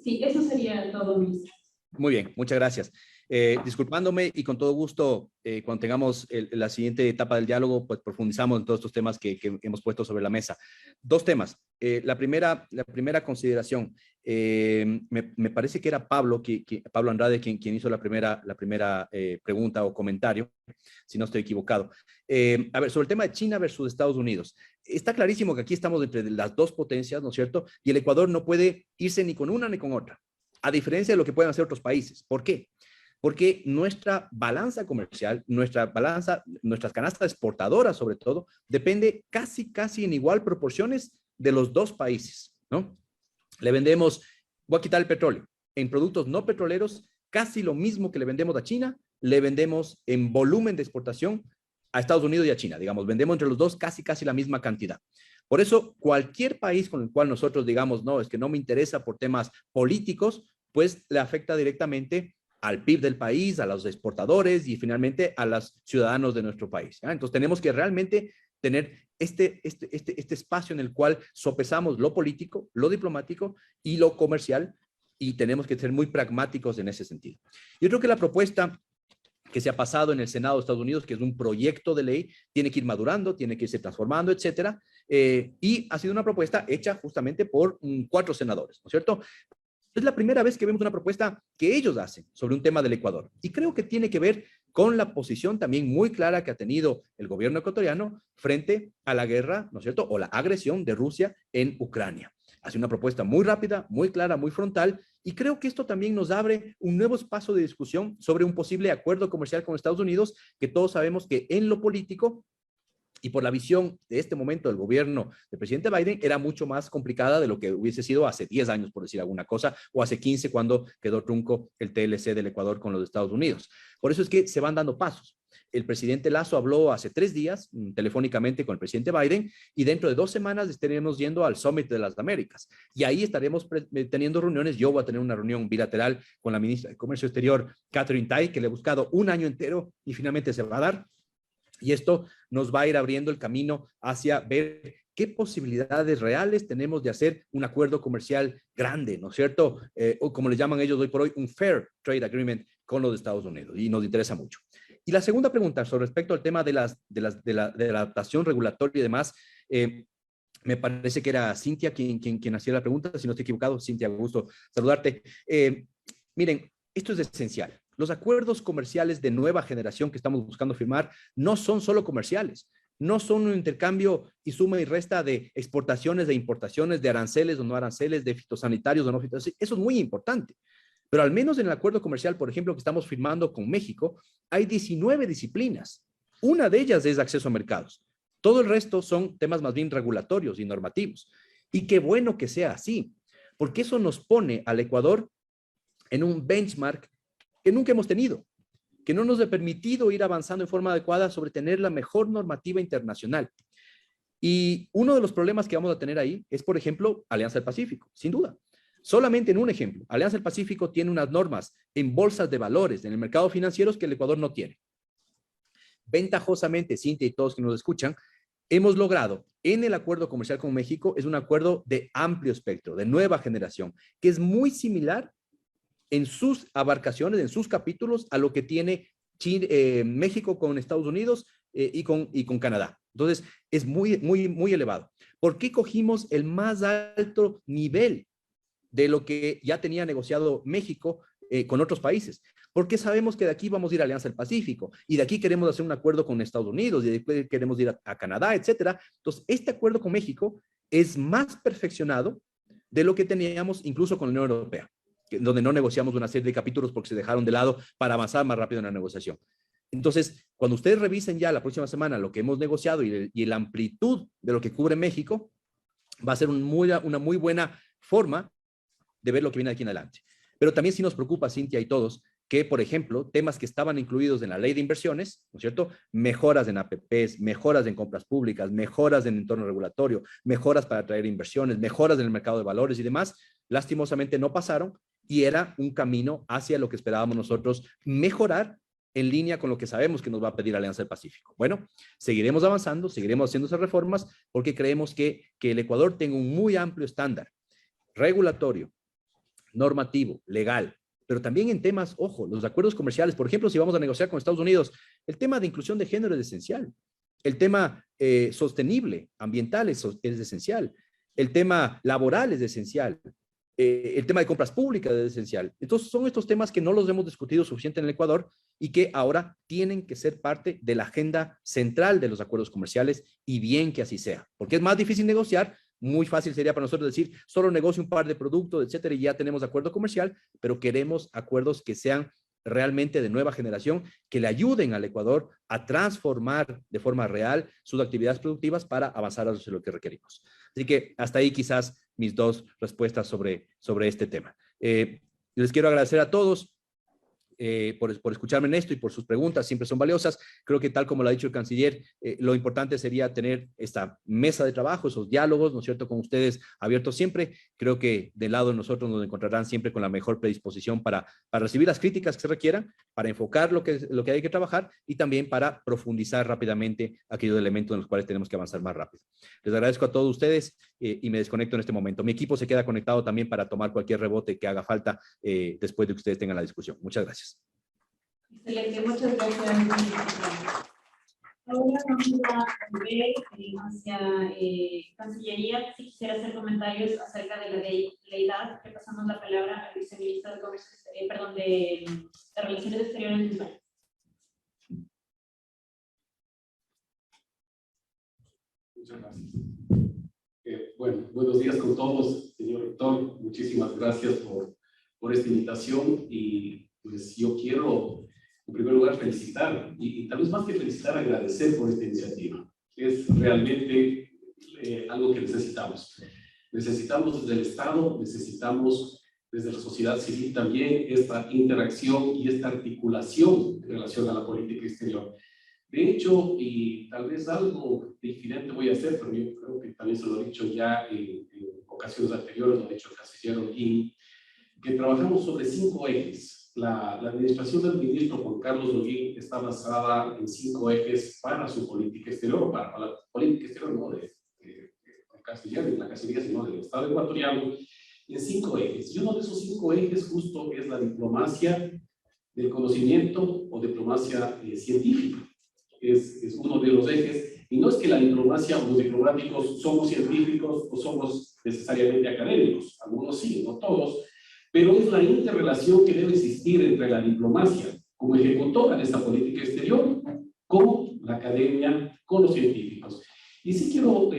Sí, eso sería todo, ministro. Muy bien, muchas gracias. Disculpándome y con todo gusto, cuando tengamos la siguiente etapa del diálogo, pues profundizamos en todos estos temas que hemos puesto sobre la mesa. Dos temas. La primera consideración, me parece que era Pablo Andrade quien hizo la primera pregunta o comentario, si no estoy equivocado. A ver, sobre el tema de China versus Estados Unidos. Está clarísimo que aquí estamos entre las dos potencias, ¿no es cierto? Y el Ecuador no puede irse ni con una ni con otra, a diferencia de lo que pueden hacer otros países. ¿Por qué? Porque nuestra balanza comercial, nuestras canastas exportadoras sobre todo, depende casi en igual proporciones de los dos países, ¿no? Le vendemos, voy a quitar el petróleo, en productos no petroleros, casi lo mismo que le vendemos a China, le vendemos en volumen de exportación a Estados Unidos y a China, digamos, vendemos entre los dos casi la misma cantidad. Por eso, cualquier país con el cual nosotros digamos, no, es que no me interesa por temas políticos, pues le afecta directamente al PIB del país, a los exportadores y finalmente a los ciudadanos de nuestro país. ¿Ya? Entonces tenemos que realmente tener este espacio en el cual sopesamos lo político, lo diplomático y lo comercial, y tenemos que ser muy pragmáticos en ese sentido. Yo creo que la propuesta que se ha pasado en el Senado de Estados Unidos, que es un proyecto de ley, tiene que ir madurando, tiene que irse transformando, etcétera, y ha sido una propuesta hecha justamente por 4 senadores, ¿no es cierto? Es la primera vez que vemos una propuesta que ellos hacen sobre un tema del Ecuador. Y creo que tiene que ver con la posición también muy clara que ha tenido el gobierno ecuatoriano frente a la guerra, ¿no es cierto?, o la agresión de Rusia en Ucrania. Hace una propuesta muy rápida, muy clara, muy frontal, y creo que esto también nos abre un nuevo espacio de discusión sobre un posible acuerdo comercial con Estados Unidos, que todos sabemos que en lo político y por la visión de este momento del gobierno del presidente Biden, era mucho más complicada de lo que hubiese sido hace 10 años, por decir alguna cosa, o hace 15 cuando quedó trunco el TLC del Ecuador con los Estados Unidos. Por eso es que se van dando pasos. El presidente Lasso habló hace 3 días telefónicamente con el presidente Biden y dentro de 2 semanas estaremos yendo al Summit de las Américas. Y ahí estaremos teniendo reuniones. Yo voy a tener una reunión bilateral con la ministra de Comercio Exterior, Catherine Tai, que le he buscado un año entero y finalmente se va a dar. Y esto nos va a ir abriendo el camino hacia ver qué posibilidades reales tenemos de hacer un acuerdo comercial grande, ¿no es cierto? O como le llaman ellos hoy por hoy, un Fair Trade Agreement con los Estados Unidos. Y nos interesa mucho. Y la segunda pregunta, sobre respecto al tema de la adaptación regulatoria y demás, me parece que era Cintia quien hacía la pregunta, si no estoy equivocado. Cintia, gusto saludarte. Miren, esto es esencial. los acuerdos comerciales de nueva generación que estamos buscando firmar no son solo comerciales, no son un intercambio y suma y resta de exportaciones, de importaciones, de aranceles o no aranceles, de fitosanitarios o no fitosanitarios. Eso es muy importante. Pero al menos en el acuerdo comercial, por ejemplo, que estamos firmando con México, hay 19 disciplinas. Una de ellas es acceso a mercados. Todo el resto son temas más bien regulatorios y normativos. Y qué bueno que sea así, porque eso nos pone al Ecuador en un benchmark que nunca hemos tenido, que no nos ha permitido ir avanzando en forma adecuada sobre tener la mejor normativa internacional. Y uno de los problemas que vamos a tener ahí es, por ejemplo, Alianza del Pacífico, sin duda. Solamente en un ejemplo, Alianza del Pacífico tiene unas normas en bolsas de valores, en el mercado financiero que el Ecuador no tiene. Ventajosamente, Cintia y todos que nos escuchan, hemos logrado en el acuerdo comercial con México, es un acuerdo de amplio espectro, de nueva generación, que es muy similar en sus abarcaciones, en sus capítulos, a lo que tiene México con Estados Unidos y con Canadá. Entonces, es muy elevado. ¿Por qué cogimos el más alto nivel de lo que ya tenía negociado México con otros países? Porque sabemos que de aquí vamos a ir a Alianza del Pacífico y de aquí queremos hacer un acuerdo con Estados Unidos y después queremos ir a Canadá, etcétera. Entonces, este acuerdo con México es más perfeccionado de lo que teníamos incluso con la Unión Europea, donde no negociamos una serie de capítulos porque se dejaron de lado para avanzar más rápido en la negociación. Entonces, cuando ustedes revisen ya la próxima semana lo que hemos negociado y la amplitud de lo que cubre México, va a ser una muy buena forma de ver lo que viene de aquí en adelante. Pero también sí nos preocupa, Cintia y todos, que, por ejemplo, temas que estaban incluidos en la ley de inversiones, ¿no es cierto? Mejoras en APPs, mejoras en compras públicas, mejoras en entorno regulatorio, mejoras para atraer inversiones, mejoras en el mercado de valores y demás, lastimosamente no pasaron y era un camino hacia lo que esperábamos nosotros mejorar en línea con lo que sabemos que nos va a pedir Alianza del Pacífico. Bueno, seguiremos avanzando, seguiremos haciendo esas reformas porque creemos que el Ecuador tenga un muy amplio estándar regulatorio, normativo, legal, pero también en temas, ojo, los acuerdos comerciales, por ejemplo, si vamos a negociar con Estados Unidos, el tema de inclusión de género es esencial, el tema sostenible, ambiental es esencial, el tema laboral es esencial, el tema de compras públicas es esencial. Entonces son estos temas que no los hemos discutido suficiente en el Ecuador y que ahora tienen que ser parte de la agenda central de los acuerdos comerciales y bien que así sea, porque es más difícil negociar. Muy fácil sería para nosotros decir, solo negocio un par de productos, etcétera, y ya tenemos acuerdo comercial, pero queremos acuerdos que sean realmente de nueva generación, que le ayuden al Ecuador a transformar de forma real sus actividades productivas para avanzar hacia lo que requerimos. Así que hasta ahí quizás mis dos respuestas sobre este tema. Les quiero agradecer a todos por escucharme en esto y por sus preguntas, siempre son valiosas. Creo que tal como lo ha dicho el canciller, lo importante sería tener esta mesa de trabajo, esos diálogos, ¿no es cierto?, con ustedes abiertos siempre. Creo que del lado de nosotros nos encontrarán siempre con la mejor predisposición para recibir las críticas que se requieran, para enfocar lo que hay que trabajar y también para profundizar rápidamente aquellos elementos en los cuales tenemos que avanzar más rápido. Les agradezco a todos ustedes y me desconecto en este momento. Mi equipo se queda conectado también para tomar cualquier rebote que haga falta después de que ustedes tengan la discusión. Muchas gracias. Excelente, muchas gracias. Ahora vamos a volver hacia Cancillería. Si quisiera hacer comentarios acerca de la ley-edad, le pasamos la palabra al viceministro de Comercio, de Relaciones Exteriores del país. Muchas gracias. Bueno, buenos días con todos, señor rector. Muchísimas gracias por esta invitación y pues yo quiero en primer lugar felicitar y tal vez más que felicitar, agradecer por esta iniciativa. Es realmente algo que necesitamos. Necesitamos desde el Estado, necesitamos desde la sociedad civil también esta interacción y esta articulación en relación a la política exterior. De hecho, y tal vez algo diferente voy a hacer, pero yo creo que también se lo he dicho ya en ocasiones anteriores, lo ha dicho el canciller Holguín, que trabajamos sobre 5 ejes. La administración del ministro Juan Carlos Holguín está basada en 5 ejes para su política exterior, para la política exterior no del canciller, de la Cancillería, sino del Estado ecuatoriano, en 5 ejes. Y uno de esos 5 ejes justo es la diplomacia del conocimiento o diplomacia científica. Es uno de los ejes, y no es que la diplomacia o los diplomáticos somos científicos o somos necesariamente académicos, algunos sí, no todos, pero es la interrelación que debe existir entre la diplomacia como ejecutora de esta política exterior, con la academia, con los científicos. Y sí quiero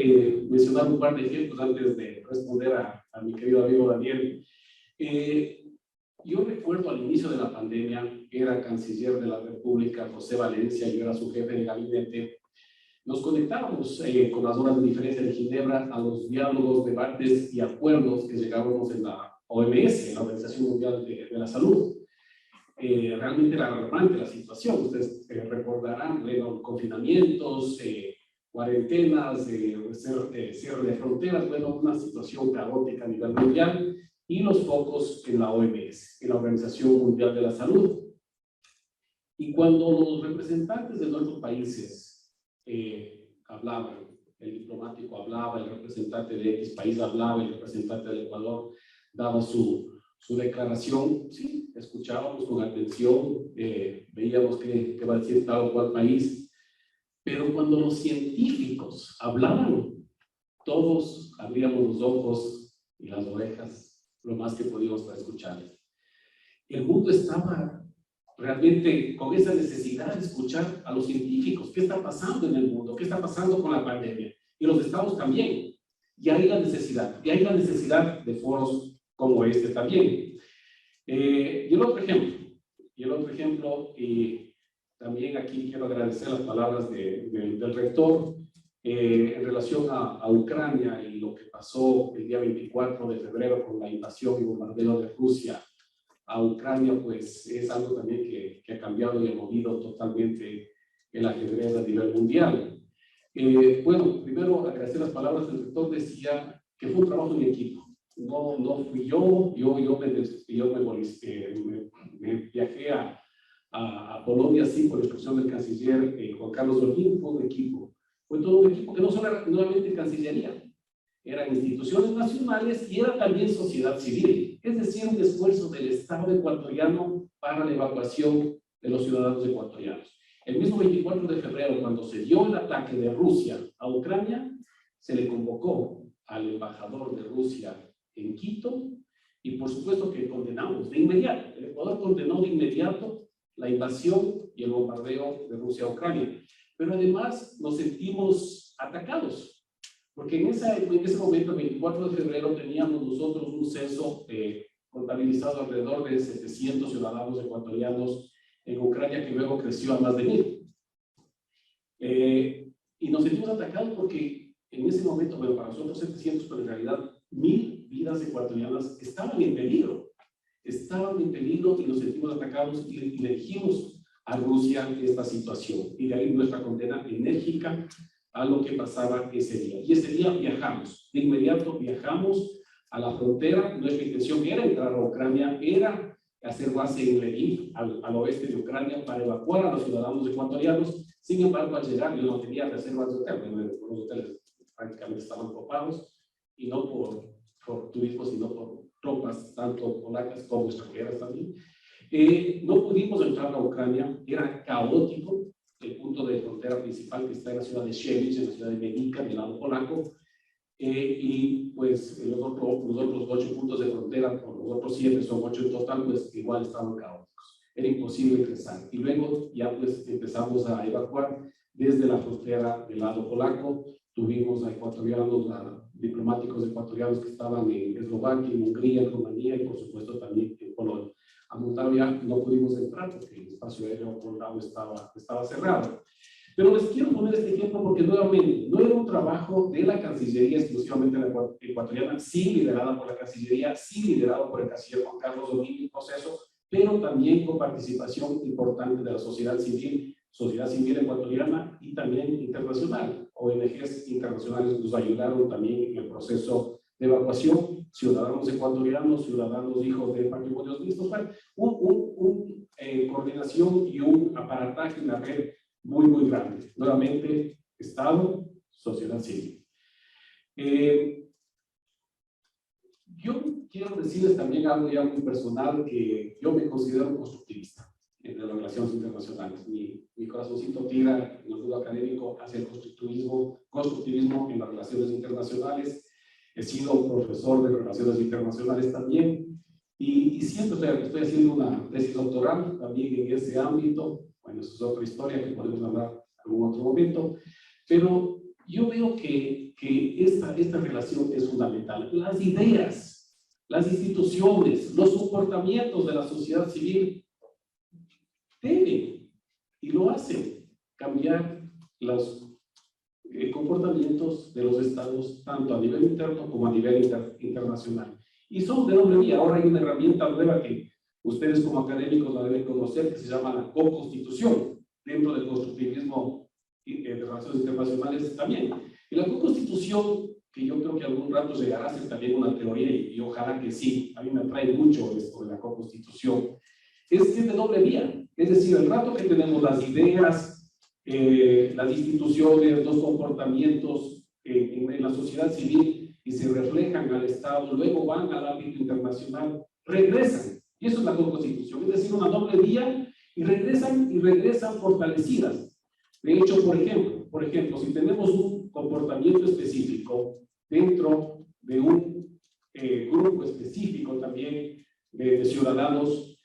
mencionar un par de ejemplos antes de responder a mi querido amigo Daniel. Yo recuerdo al inicio de la pandemia, era canciller de la República, José Valencia, yo era su jefe de gabinete. Nos conectábamos con las horas de diferencia de Ginebra a los diálogos, debates y acuerdos que llegábamos en la OMS, en la Organización Mundial de la Salud. Realmente era alarmante la situación. Ustedes recordarán, bueno, confinamientos, cuarentenas, cierre de fronteras, bueno, una situación caótica a nivel mundial, y los focos en la OMS, en la Organización Mundial de la Salud. Y cuando los representantes de nuestros países hablaban, el diplomático hablaba, el representante de X país hablaba, el representante del Ecuador daba su declaración, sí, escuchábamos con atención, veíamos que va a decir tal o cual país, pero cuando los científicos hablaban, todos abríamos los ojos y las orejas lo más que podíamos para escuchar. El mundo estaba realmente con esa necesidad de escuchar a los científicos, qué está pasando en el mundo, qué está pasando con la pandemia, y los estados también. Y hay la necesidad de foros como este también. Y el otro ejemplo, también aquí quiero agradecer las palabras del rector en relación a Ucrania y lo que pasó el día 24 de febrero con la invasión y bombardeo de Rusia a Ucrania, pues es algo también que ha cambiado y ha movido totalmente el ajedrez a nivel mundial. Bueno, primero agradecer las palabras del rector, decía que fue un trabajo en equipo. No fui yo me viajé a Polonia, sí, por instrucción del canciller Juan Carlos Holguín, fue un equipo. Fue todo un equipo que no solo era nuevamente Cancillería, eran instituciones nacionales y era también sociedad civil, es decir, un esfuerzo del Estado ecuatoriano para la evacuación de los ciudadanos ecuatorianos. El mismo 24 de febrero, cuando se dio el ataque de Rusia a Ucrania, se le convocó al embajador de Rusia en Quito y por supuesto que condenamos de inmediato, el Ecuador condenó de inmediato la invasión y el bombardeo de Rusia a Ucrania. Pero además nos sentimos atacados, porque en ese momento, el 24 de febrero, teníamos nosotros un censo contabilizado alrededor de 700 ciudadanos ecuatorianos en Ucrania, que luego creció a más de 1000. Y nos sentimos atacados porque en ese momento, bueno, para nosotros 700, pero en realidad 1000 vidas ecuatorianas estaban en peligro y nos sentimos atacados y le dijimos a Rusia esta situación, y de ahí nuestra condena enérgica a lo que pasaba ese día. Y ese día viajamos, de inmediato viajamos a la frontera. Nuestra intención era entrar a Ucrania, era hacer base en Lviv, al oeste de Ucrania, para evacuar a los ciudadanos ecuatorianos. Sin embargo, al llegar yo no tenía reservas de hotel, los hoteles prácticamente estaban copados, y no por turismo, sino por tropas, tanto polacas como extranjeras también. No pudimos entrar a Ucrania, era caótico. El punto de frontera principal que está en la ciudad de Siewierz, en la ciudad de Menica, del lado polaco, y pues los otros 8 puntos de frontera, o los otros 7, son 8 en total, pues igual estaban caóticos. Era imposible ingresar. Y luego ya pues empezamos a evacuar desde la frontera del lado polaco. Tuvimos a ecuatorianos, a diplomáticos ecuatorianos que estaban en Eslovaquia, en Hungría, en Rumanía y por supuesto también en Polonia. A Moldavia no pudimos entrar porque el espacio aéreo moldavo estaba cerrado. Pero les quiero poner este ejemplo porque nuevamente no era un trabajo de la Cancillería exclusivamente ecuatoriana, sí liderada por la Cancillería, sí liderado por el canciller Juan Carlos Holguín, proceso, pero también con participación importante de la sociedad civil ecuatoriana y también internacional. ONGs internacionales nos ayudaron también en el proceso de evacuación, ciudadanos ecuatorianos, ciudadanos hijos de patrimonios mixtos, coordinación y un aparataje, una red muy grande. Nuevamente, Estado, sociedad civil. Yo quiero decirles también algo ya muy personal, que yo me considero constructivista en las relaciones internacionales. Mi corazoncito tira en el mundo académico hacia el constructivismo en las relaciones internacionales. He sido profesor de relaciones internacionales también, Y siempre estoy haciendo una tesis doctoral también en ese ámbito. Bueno, eso es otra historia que podemos hablar en algún otro momento. Pero yo veo que esta relación es fundamental. Las ideas, las instituciones, los comportamientos de la sociedad civil deben, y lo hacen, cambiar los comportamientos de los estados, tanto a nivel interno como a nivel internacional. Y son de doble vía. Ahora hay una herramienta nueva que ustedes como académicos la deben conocer, que se llama la co-constitución, dentro del constructivismo de relaciones internacionales también. Y la co-constitución, que yo creo que algún rato llegará a ser también una teoría, y ojalá que sí, a mí me atrae mucho esto de la co-constitución, es de doble vía. Es decir, el rato que tenemos las ideas, las instituciones, los comportamientos en la sociedad civil y se reflejan al Estado, luego van al ámbito internacional, regresan. Y eso es la co-constitución, es decir, una doble vía, y regresan fortalecidas. De hecho, por ejemplo, si tenemos un comportamiento específico dentro de un grupo específico también de ciudadanos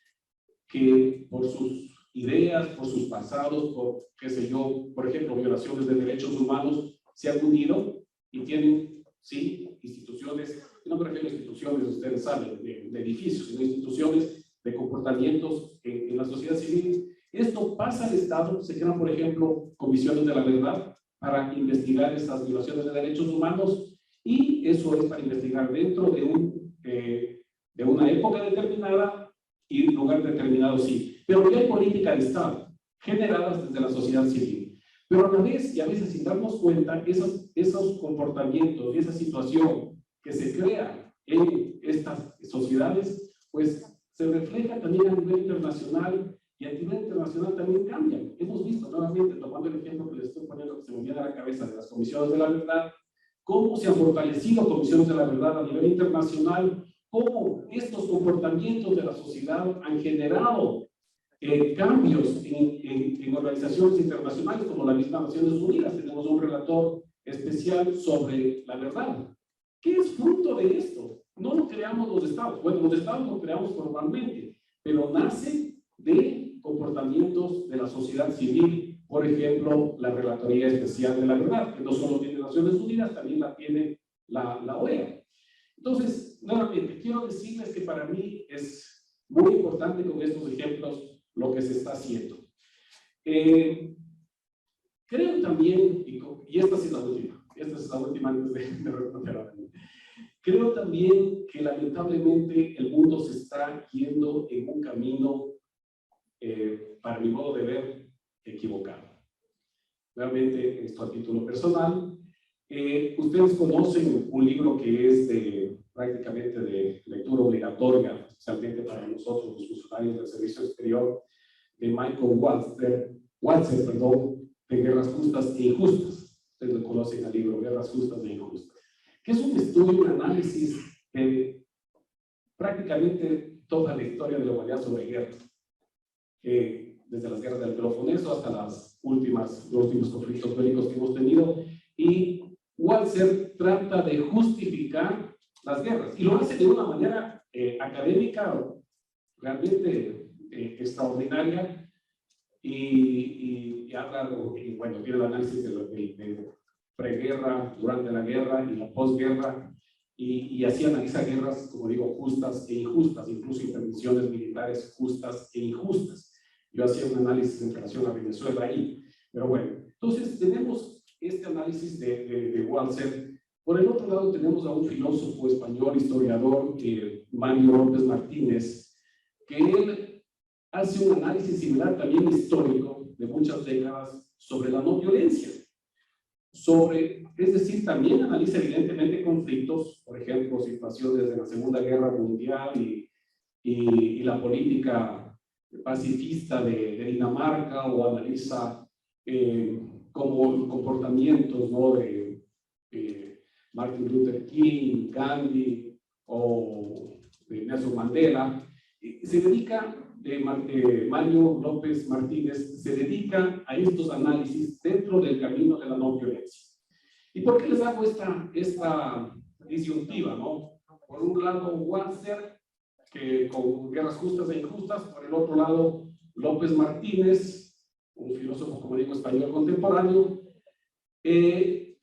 que por sus ideas, por sus pasados, por, qué sé yo, por ejemplo, violaciones de derechos humanos, se han unido y tienen, sí, instituciones, no me refiero a instituciones, ustedes saben, de edificios, sino instituciones de comportamientos en la sociedad civil. Esto pasa al Estado, se crean, por ejemplo, comisiones de la verdad para investigar estas violaciones de derechos humanos, y eso es para investigar dentro de una época determinada y lugar determinado, sí. Pero ya hay política de Estado, generadas desde la sociedad civil. Pero a la vez, y a veces sin darnos cuenta, esos comportamientos y esa situación que se crea en estas sociedades, pues se refleja también a nivel internacional, y a nivel internacional también cambian. Hemos visto nuevamente, tomando el ejemplo que les estoy poniendo, que se me viene a la cabeza de las comisiones de la verdad, cómo se han fortalecido comisiones de la verdad a nivel internacional, cómo estos comportamientos de la sociedad han generado cambios en organizaciones internacionales como la misma Naciones Unidas. Tenemos un relator especial sobre la verdad. ¿Qué es fruto de esto? No lo creamos los estados. Bueno, los estados lo creamos formalmente, pero nace de comportamientos de la sociedad civil. Por ejemplo, la Relatoría Especial de la Verdad, que no solo tiene Naciones Unidas, también la tiene la OEA. Entonces, nuevamente, quiero decirles que para mí es muy importante con estos ejemplos lo que se está haciendo. Creo también, y esta sí es la última antes de responder a la pregunta. Creo también que lamentablemente el mundo se está yendo en un camino, para mi modo de ver, equivocado. Realmente, esto a título personal, ustedes conocen un libro que es prácticamente de lectura obligatoria, especialmente para nosotros, los funcionarios del Servicio Exterior, de Michael Walzer, de Guerras Justas e Injustas. Ustedes lo conocen al libro Guerras Justas e Injustas, que es un estudio, un análisis de prácticamente toda la historia de la humanidad sobre guerras, desde las guerras del Peloponeso hasta los últimos conflictos bélicos que hemos tenido. Y Walzer trata de justificar las guerras, y lo hace de una manera académica realmente extraordinaria, y habla, bueno, tiene el análisis de preguerra, durante la guerra y la posguerra, y así analiza guerras, como digo, justas e injustas, incluso intervenciones militares justas e injustas. Yo hacía un análisis en relación a Venezuela ahí, pero bueno, entonces tenemos este análisis de Walzer. Por el otro lado tenemos a un filósofo español, historiador, Mario López Martínez, que él hace un análisis similar también histórico de muchas décadas sobre la no violencia. Es decir, también analiza evidentemente conflictos, por ejemplo, situaciones de la Segunda Guerra Mundial y la política pacifista de Dinamarca, o analiza como comportamientos, ¿no?, de Martin Luther King, Gandhi o de Nelson Mandela. Se dedica, Mario López Martínez se dedica a estos análisis dentro del camino de la no violencia. ¿Y por qué les hago esta disyuntiva, no? Por un lado, Walzer que con guerras justas e injustas. Por el otro lado, López Martínez, un filósofo, como digo, español contemporáneo,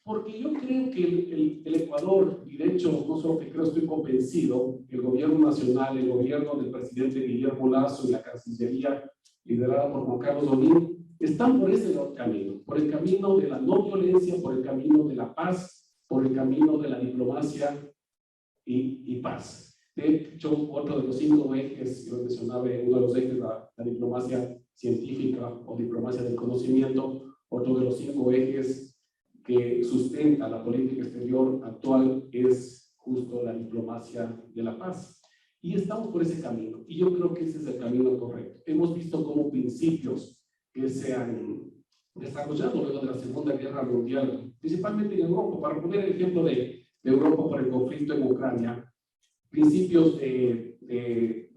porque yo creo que el Ecuador, y de hecho no solo que creo, estoy convencido, que el gobierno nacional, el gobierno del presidente Guillermo Lasso y la Cancillería liderada por Juan Carlos Olid, están por ese camino, por el camino de la no violencia, por el camino de la paz, por el camino de la diplomacia y paz. De hecho, otro de los 5 ejes, yo mencionaba uno de los ejes, la diplomacia científica o diplomacia del conocimiento, otro de los 5 ejes que sustenta la política exterior actual es justo la diplomacia de la paz. Y estamos por ese camino, y yo creo que ese es el camino correcto. Hemos visto cómo principios que se han desarrollado luego de la Segunda Guerra Mundial, principalmente en Europa, para poner el ejemplo de Europa por el conflicto en Ucrania, principios de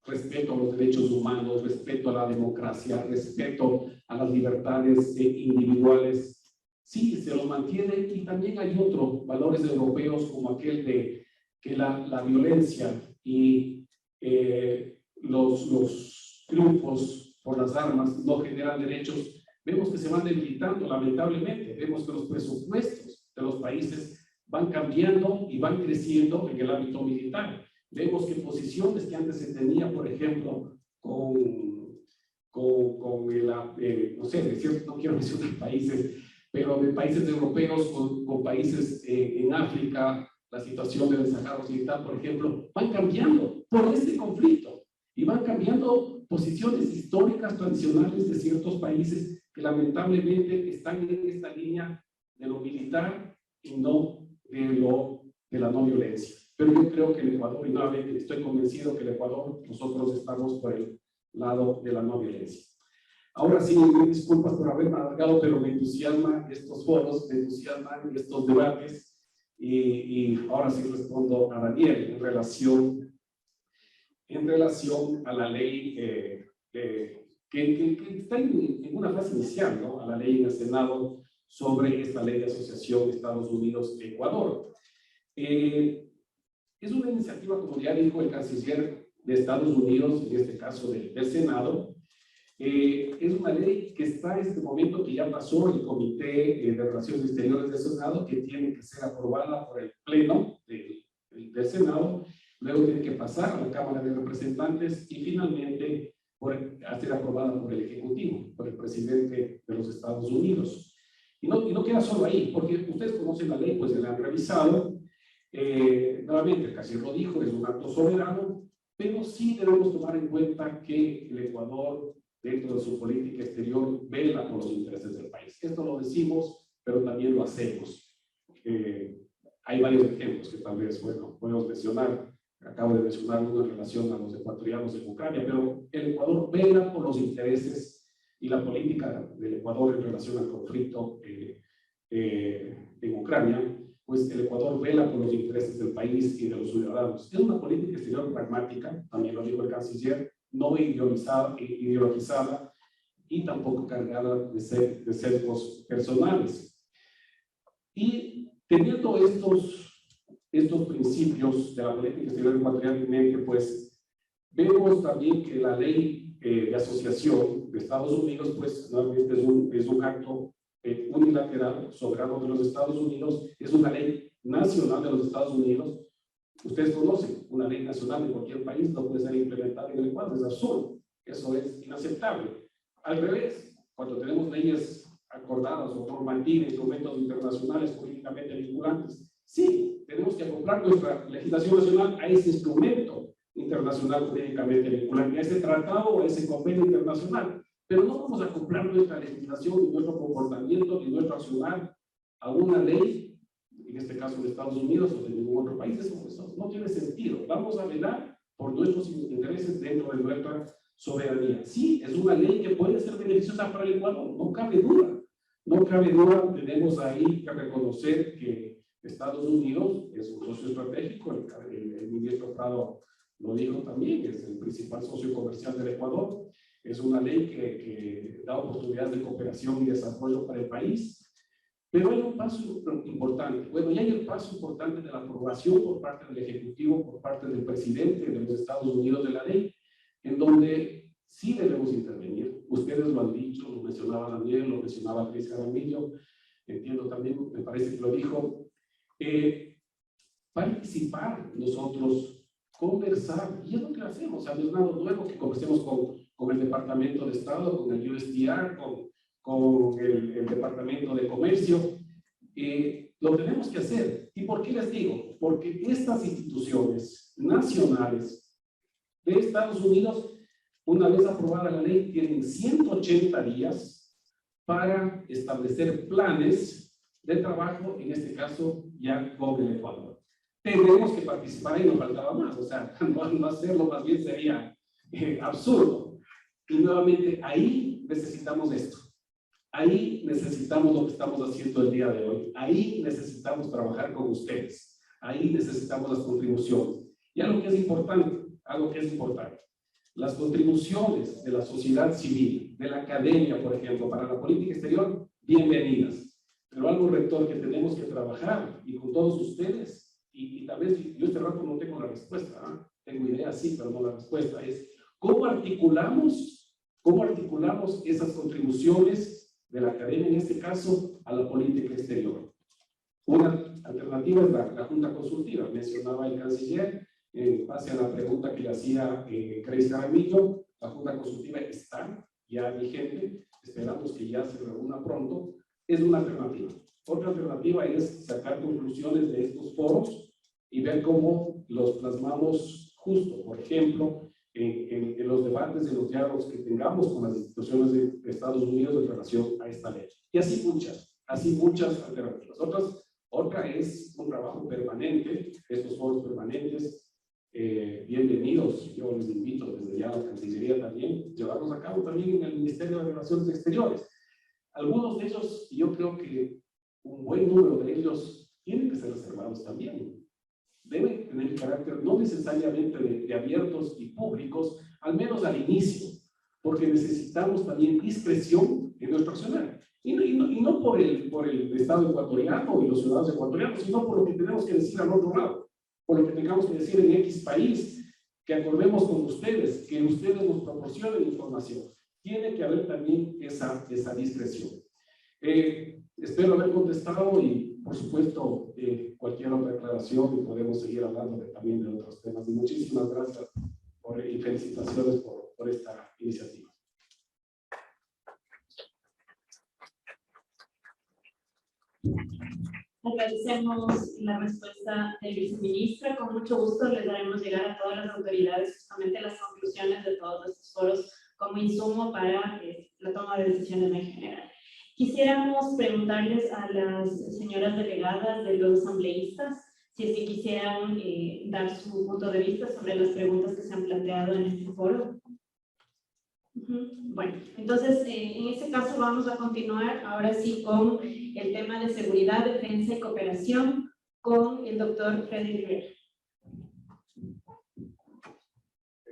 respeto a los derechos humanos, respeto a la democracia, respeto a las libertades individuales, sí, se los mantiene. Y también hay otros valores europeos como aquel de que la violencia y los triunfos por las armas no generan derechos. Vemos que se van debilitando, lamentablemente. Vemos que los presupuestos de los países van cambiando y van creciendo en el ámbito militar. Vemos que posiciones que antes se tenía, por ejemplo, con no sé, de cierto, no quiero mencionar países, pero de países europeos con países en África, la situación del Sahara Occidental, por ejemplo, van cambiando por este conflicto y van cambiando posiciones históricas tradicionales de ciertos países que lamentablemente están en esta línea de lo militar y no de la no violencia. Pero yo creo que el Ecuador, y nuevamente estoy convencido que el Ecuador, nosotros estamos por el lado de la no violencia. Ahora sí, me disculpas por haberme alargado, pero me entusiasman estos foros, me entusiasman estos debates, y ahora sí respondo a Daniel en relación a la ley que está en una fase inicial, ¿no? A la ley en el Senado sobre esta ley de asociación Estados Unidos-Ecuador. Es una iniciativa, como ya dijo el canciller de Estados Unidos, en este caso del Senado. Es una ley que está en este momento, que ya pasó el Comité de Relaciones Exteriores del Senado, que tiene que ser aprobada por el Pleno del Senado, luego tiene que pasar a la Cámara de Representantes y finalmente a ser aprobada por el Ejecutivo, por el presidente de los Estados Unidos. Y no queda solo ahí, porque ustedes conocen la ley, pues la han revisado. Nuevamente, el canciller lo dijo, es un acto soberano, pero sí debemos tomar en cuenta que el Ecuador, dentro de su política exterior, vela por los intereses del país. Esto lo decimos, pero también lo hacemos. Hay varios ejemplos que tal vez, bueno, podemos mencionar. Acabo de mencionar uno en relación a los ecuatorianos en Ucrania, pero el Ecuador vela por los intereses y la política del Ecuador en relación al conflicto en Ucrania. Pues el Ecuador vela por los intereses del país y de los ciudadanos. Es una política exterior pragmática, también lo dijo el canciller, no ideologizada y tampoco cargada de sesgos personales. Y teniendo estos principios de la política exterior ecuatoriana en mente, pues vemos también que la ley de asociación de Estados Unidos, pues nuevamente es un acto unilateral, soberano de los Estados Unidos, es una ley nacional de los Estados Unidos. Ustedes conocen, una ley nacional de cualquier país no puede ser implementada en el Ecuador, es absurdo, eso es inaceptable. Al revés, cuando tenemos leyes acordadas o normativas, instrumentos internacionales políticamente vinculantes, sí, tenemos que acoplar nuestra legislación nacional a ese instrumento internacional políticamente vinculante, a ese tratado o a ese convenio internacional. Pero no vamos a acoplar nuestra legislación, ni nuestro comportamiento, ni nuestro accionar a una ley, en este caso de Estados Unidos o de ningún otro país. Eso no tiene sentido. Vamos a velar por nuestros intereses dentro de nuestra soberanía. Sí, es una ley que puede ser beneficiosa para el Ecuador, no cabe duda. No cabe duda, tenemos ahí que reconocer que Estados Unidos es un socio estratégico, el ministro Prado lo dijo también, es el principal socio comercial del Ecuador. Es una ley que da oportunidades de cooperación y desarrollo para el país. Pero hay un paso importante. Bueno, ya hay el paso importante de la aprobación por parte del Ejecutivo, por parte del presidente de los Estados Unidos de la ley, en donde sí debemos intervenir. Ustedes lo han dicho, lo mencionaba Daniel, lo mencionaba Cris Jaramillo, entiendo también, me parece que lo dijo. Participar nosotros, conversar, y es lo que hacemos. O sea, no es nada nuevo que conversemos con el Departamento de Estado, con el USTR, con el Departamento de Comercio. Lo tenemos que hacer. ¿Y por qué les digo? Porque estas instituciones nacionales de Estados Unidos, una vez aprobada la ley, tienen 180 días para establecer planes de trabajo, en este caso ya con el Ecuador. Tenemos que participar y nos faltaba más, o sea, no hacerlo más bien sería absurdo. Y nuevamente ahí necesitamos esto. Ahí necesitamos lo que estamos haciendo el día de hoy. Ahí necesitamos trabajar con ustedes. Ahí necesitamos las contribuciones. Y algo que es importante, las contribuciones de la sociedad civil, de la academia, por ejemplo, para la política exterior, bienvenidas. Pero algo, rector, que tenemos que trabajar, y con todos ustedes, y tal vez yo este rato no tengo la respuesta, tengo ideas, sí, pero no la respuesta, es ¿cómo articulamos esas contribuciones de la academia, en este caso, a la política exterior? Una alternativa es la Junta Consultiva. Mencionaba el canciller, en base a la pregunta que le hacía Cris Jaramillo, la Junta Consultiva está ya vigente, esperamos que ya se reúna pronto. Es una alternativa. Otra alternativa es sacar conclusiones de estos foros y ver cómo los plasmamos justo, por ejemplo, en los debates, en los diálogos que tengamos con las instituciones de Estados Unidos en relación a esta ley. Y así muchas alternativas. Otra es un trabajo permanente, estos foros permanentes, bienvenidos. Yo les invito desde ya a la Cancillería también, llevarlos a cabo también en el Ministerio de Relaciones Exteriores. Algunos de ellos, yo creo que un buen número de ellos tienen que ser reservados también. Deben tener carácter no necesariamente de abiertos y públicos, al menos al inicio, porque necesitamos también discreción en nuestro accionar. Y no por el Estado ecuatoriano y los ciudadanos ecuatorianos, sino por lo que tenemos que decir al otro lado, por lo que tengamos que decir en X país, que acordemos con ustedes, que ustedes nos proporcionen información. Tiene que haber también esa discreción. Espero haber contestado y, por supuesto, cualquier otra aclaración y podemos seguir hablando también de otros temas. Y muchísimas gracias y felicitaciones por esta iniciativa. Agradecemos la respuesta del viceministro. Con mucho gusto les daremos llegar a todas las autoridades justamente las conclusiones de todos estos foros como insumo para la toma de decisiones en general. Quisiéramos preguntarles a las señoras delegadas de los asambleístas si es que quisieran dar su punto de vista sobre las preguntas que se han planteado en este foro. Bueno, entonces en este caso vamos a continuar ahora sí con el tema de seguridad, defensa y cooperación con el doctor Freddy Rivera.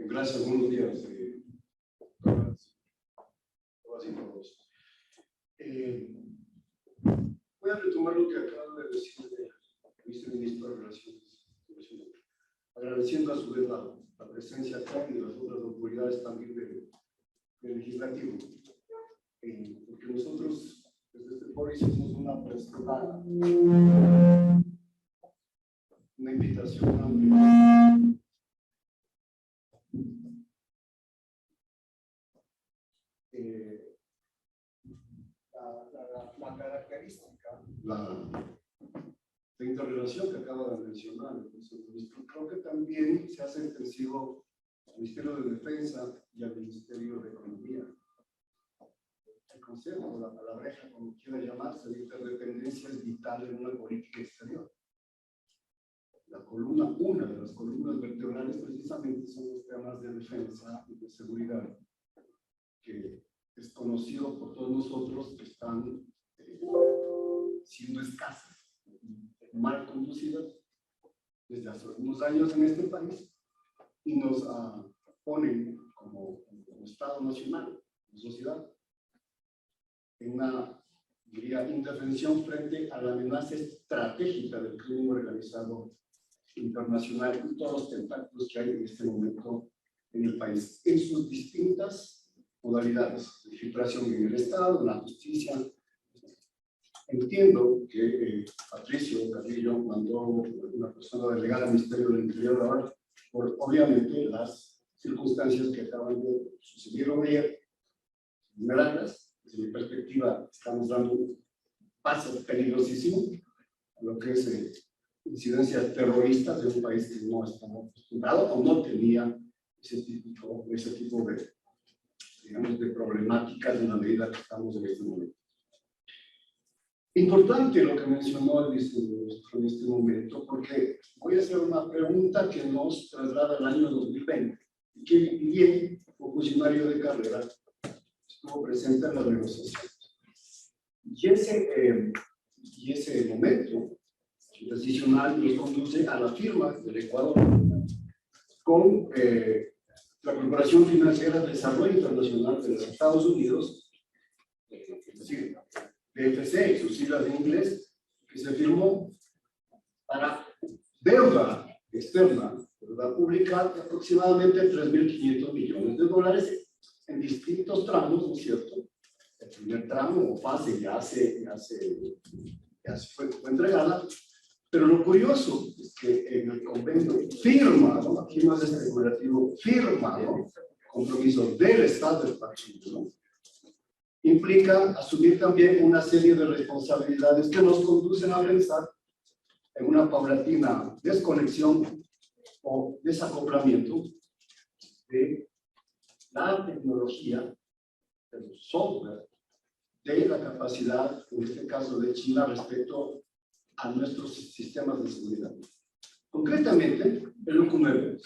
Gracias, buenos días. Todas y todos. Voy a retomar lo que acaba de decir el viceministro de Relaciones Internacionales, agradeciendo a su vez la presencia acá y de las otras autoridades también del legislativo, porque nosotros desde este foro hicimos una invitación amplia. La característica, la interrelación que acaba de mencionar el viceministro, creo que también se hace extensivo al Ministerio de Defensa y al Ministerio de Economía. El concepto, la palabreja, como quiera llamarse, de interdependencia es vital en una política exterior. Una de las columnas vertebrales precisamente son los temas de defensa y de seguridad, que es conocido por todos nosotros que están siendo escasas, mal conducidas desde hace algunos años en este país y nos ponen como Estado nacional, como sociedad, en una diría, intervención frente a la amenaza estratégica del crimen organizado internacional y todos los tentáculos que hay en este momento en el país, en sus distintas modalidades, de infiltración en el Estado, en la justicia. Entiendo que Patricio Carrillo mandó una persona delegada al Ministerio del Interior ahora, por obviamente las circunstancias que acaban de suceder ayer, vulnerarlas. Desde mi perspectiva, estamos dando un paso peligrosísimo a lo que es incidencias terroristas de un país que no estaba acostumbrado o no tenía ese tipo de, digamos, de problemáticas en la medida que estamos en este momento. Importante lo que mencionó el viceministro en este momento, porque voy a hacer una pregunta que nos traslada al año 2020, y que bien, como funcionario de carrera, estuvo presente en las negociaciones. Y ese momento decisional nos conduce a la firma del Ecuador con la Corporación Financiera de Desarrollo Internacional de los Estados Unidos, es decir, DFC, sus siglas en inglés, que se firmó para deuda externa, deuda pública, de aproximadamente 3.500 millones de dólares en distintos tramos, ¿no es cierto? El primer tramo o fase ya fue entregada, pero lo curioso es que en el convenio firmado, aquí no es especulativo, firmado, compromiso del Estado del partido, implica asumir también una serie de responsabilidades que nos conducen a pensar en una paulatina desconexión o desacoplamiento de la tecnología, del software, de la capacidad, en este caso de China, respecto a nuestros sistemas de seguridad. Concretamente, el EQ9.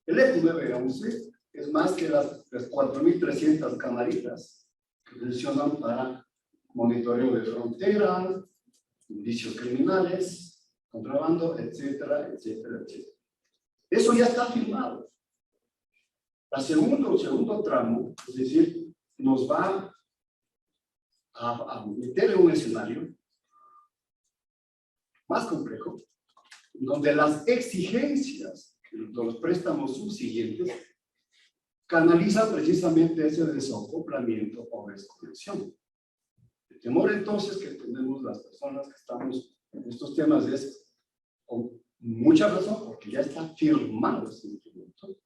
El EQ911 es más que las 4.300 camaritas que funcionan para monitoreo de frontera, indicios criminales, contrabando, etcétera, etcétera, etcétera. Eso ya está firmado. El segundo tramo, es decir, nos va a meter en un escenario más complejo, donde las exigencias de los préstamos subsiguientes canalizan precisamente ese desacoplamiento o desconexión. El temor entonces que tenemos las personas que estamos en estos temas es, con mucha razón, porque ya está firmado ese instrumento,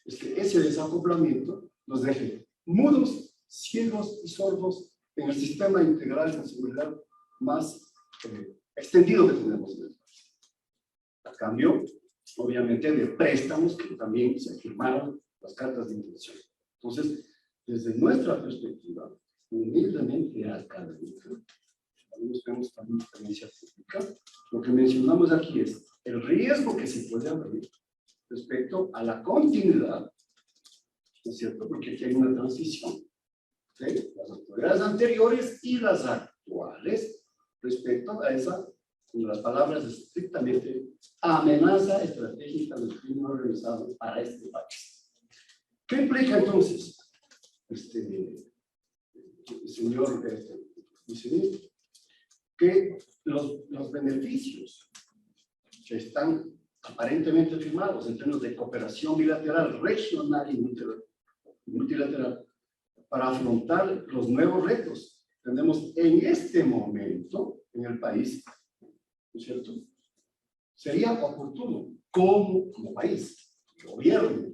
es que ese desacoplamiento nos deje mudos, ciegos y sordos en el sistema integral de seguridad más extendido que tenemos en el país. A cambio, obviamente, de préstamos que también se firmaron las cartas de intención. Entonces, desde nuestra perspectiva, humildemente académica, algunos vemos también experiencia pública, lo que mencionamos aquí es el riesgo que se puede abrir respecto a la continuidad, ¿no es cierto? Porque aquí hay una transición de las autoridades anteriores y las actuales respecto a esa, con las palabras estrictamente, amenaza estratégica del crimen organizado para este país. ¿Qué implica entonces, señor viceministro? Que los beneficios que están aparentemente firmados en términos de cooperación bilateral, regional y multilateral, para afrontar los nuevos retos que tenemos en este momento en el país, ¿no es cierto? Sería oportuno, como país, gobierno,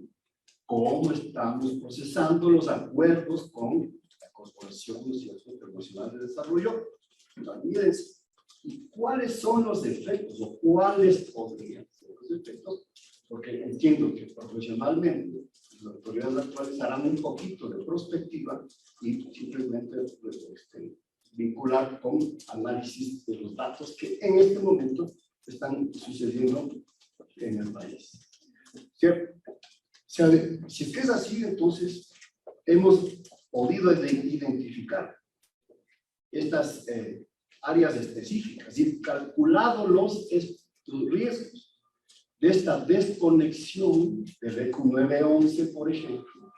cómo estamos procesando los acuerdos con la Corporación Internacional de Desarrollo, también, y cuáles son los efectos, o cuáles podrían ser los efectos, porque entiendo que profesionalmente las autoridades actuales harán un poquito de prospectiva y simplemente vincular con análisis de los datos que en este momento están sucediendo en el país. ¿Cierto? Si es que es así, entonces hemos podido identificar estas áreas específicas y calculado los riesgos de esta desconexión del EQ911, por ejemplo,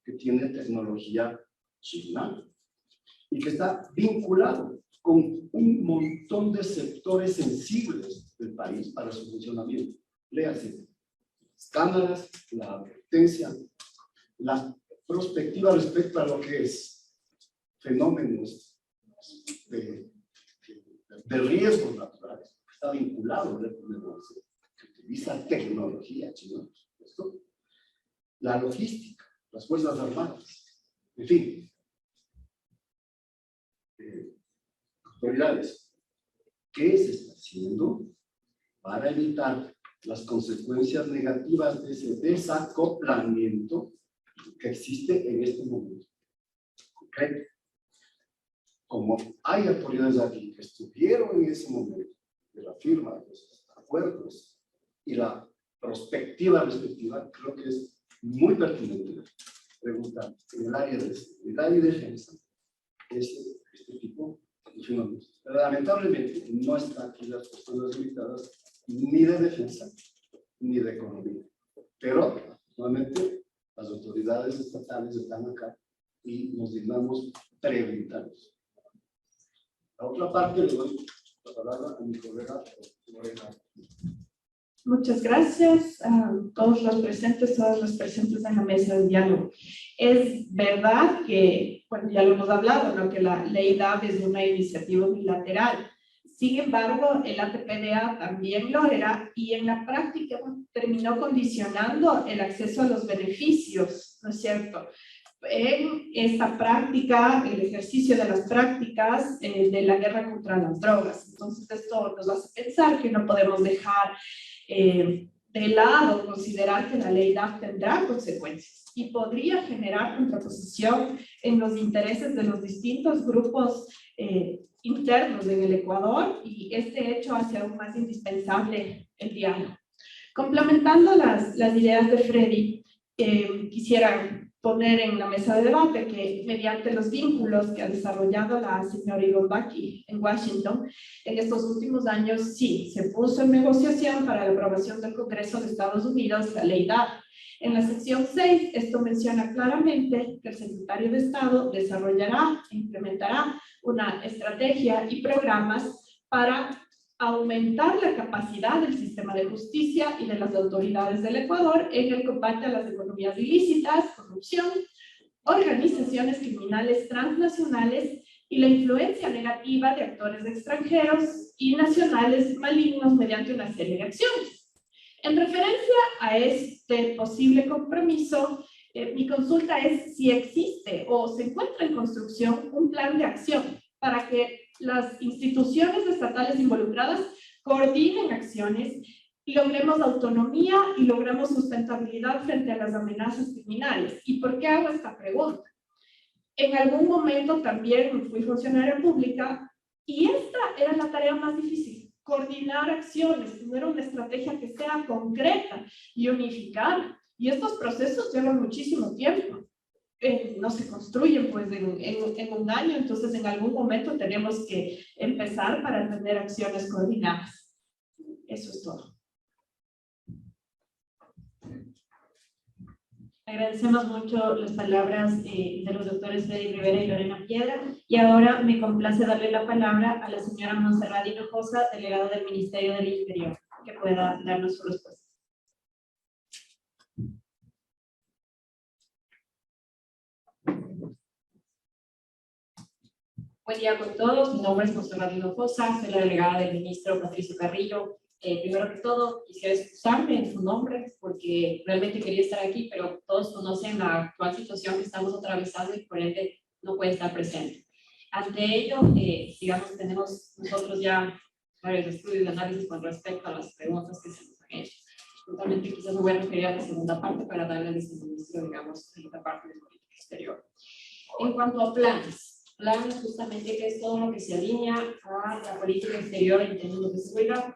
que tiene tecnología china y que está vinculado con un montón de sectores sensibles del país para su funcionamiento. Léase, las cámaras, la advertencia, la prospectiva respecto a lo que es fenómenos de riesgos naturales, está vinculado al negocio, que utiliza tecnología, chino, la logística, las Fuerzas Armadas, en fin. Autoridades, ¿qué se está haciendo para evitar las consecuencias negativas de ese desacoplamiento que existe en este momento concreto? Como hay autoridades aquí que estuvieron en ese momento de la firma de los acuerdos y la perspectiva respectiva, creo que es muy pertinente preguntar en el área de seguridad y defensa este tipo de fenómenos. Pero lamentablemente no están aquí las personas invitadas ni de defensa ni de economía. Pero, nuevamente, las autoridades estatales están acá y nos dignamos preguntarlos. La otra parte le doy la palabra a mi colega Lorena. Muchas gracias a todos los presentes, todas las presentes en la mesa de diálogo. Es verdad que, bueno, ya lo hemos hablado, ¿no?, que la ley DAB es una iniciativa unilateral. Sin embargo, el ATPDA también lo era y en la práctica terminó condicionando el acceso a los beneficios, ¿no es cierto? En esta práctica, el ejercicio de las prácticas de la guerra contra las drogas. Entonces, esto nos hace pensar que no podemos dejar de lado, considerar que la ley DAF tendrá consecuencias y podría generar contraposición en los intereses de los distintos grupos internos en el Ecuador, y este hecho hace aún más indispensable el diálogo. Complementando las ideas de Freddy, quisiera poner en la mesa de debate que mediante los vínculos que ha desarrollado la señora Igombaki en Washington, en estos últimos años sí, se puso en negociación para la aprobación del Congreso de Estados Unidos la ley DAB. En la sección 6, esto menciona claramente que el secretario de Estado desarrollará e implementará una estrategia y programas para aumentar la capacidad del sistema de justicia y de las autoridades del Ecuador en el combate a las economías ilícitas, corrupción, organizaciones criminales transnacionales y la influencia negativa de actores extranjeros y nacionales malignos mediante una serie de acciones. En referencia a este posible compromiso, mi consulta es si existe o se encuentra en construcción un plan de acción para que las instituciones estatales involucradas coordinen acciones y logremos autonomía y logremos sustentabilidad frente a las amenazas criminales. ¿Y por qué hago esta pregunta? En algún momento también fui funcionaria pública y esta era la tarea más difícil, coordinar acciones, tener una estrategia que sea concreta y unificada. Y estos procesos llevan muchísimo tiempo. No se construyen pues en un año, entonces en algún momento tenemos que empezar para tener acciones coordinadas. Eso es todo. Agradecemos mucho las palabras de los doctores Freddy Rivera y Lorena Piedra, y ahora me complace darle la palabra a la señora Montserrat Hinojosa, delegada del Ministerio del Interior, que pueda darnos su respuesta. Buen día con todos, mi nombre es Montserrat Hinojosa, soy la delegada del ministro Patricio Carrillo. Primero que todo, quisiera excusarme en su nombre porque realmente quería estar aquí, pero todos conocen la actual situación que estamos atravesando y por ende no puede estar presente. Ante ello, digamos, tenemos nosotros ya varios estudios de análisis con respecto a las preguntas que se nos han hecho. Totalmente quizás me voy a referir a la segunda parte para darle al viceministro, digamos, la parte de política exterior. En cuanto a planes justamente que es todo lo que se alinea a la política exterior en términos de seguridad.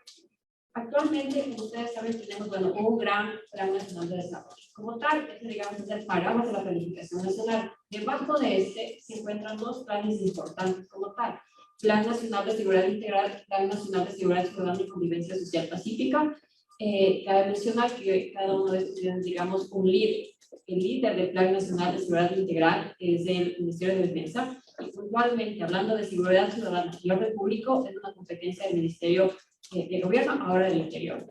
Actualmente, como ustedes saben, tenemos un gran Plan Nacional de Desarrollo. Como tal, este, digamos, es el paraguas de la planificación nacional. Debajo de este se encuentran dos planes importantes como tal. Plan Nacional de Seguridad Integral, Plan Nacional de Seguridad Ciudadana y Convivencia Social Pacífica. Cabe mencionar que cada uno de estos tiene, digamos, un líder. El líder del Plan Nacional de Seguridad Integral es el Ministerio de Defensa. y puntualmente hablando de seguridad ciudadana y orden público, es una competencia del Ministerio de Gobierno, ahora del Interior.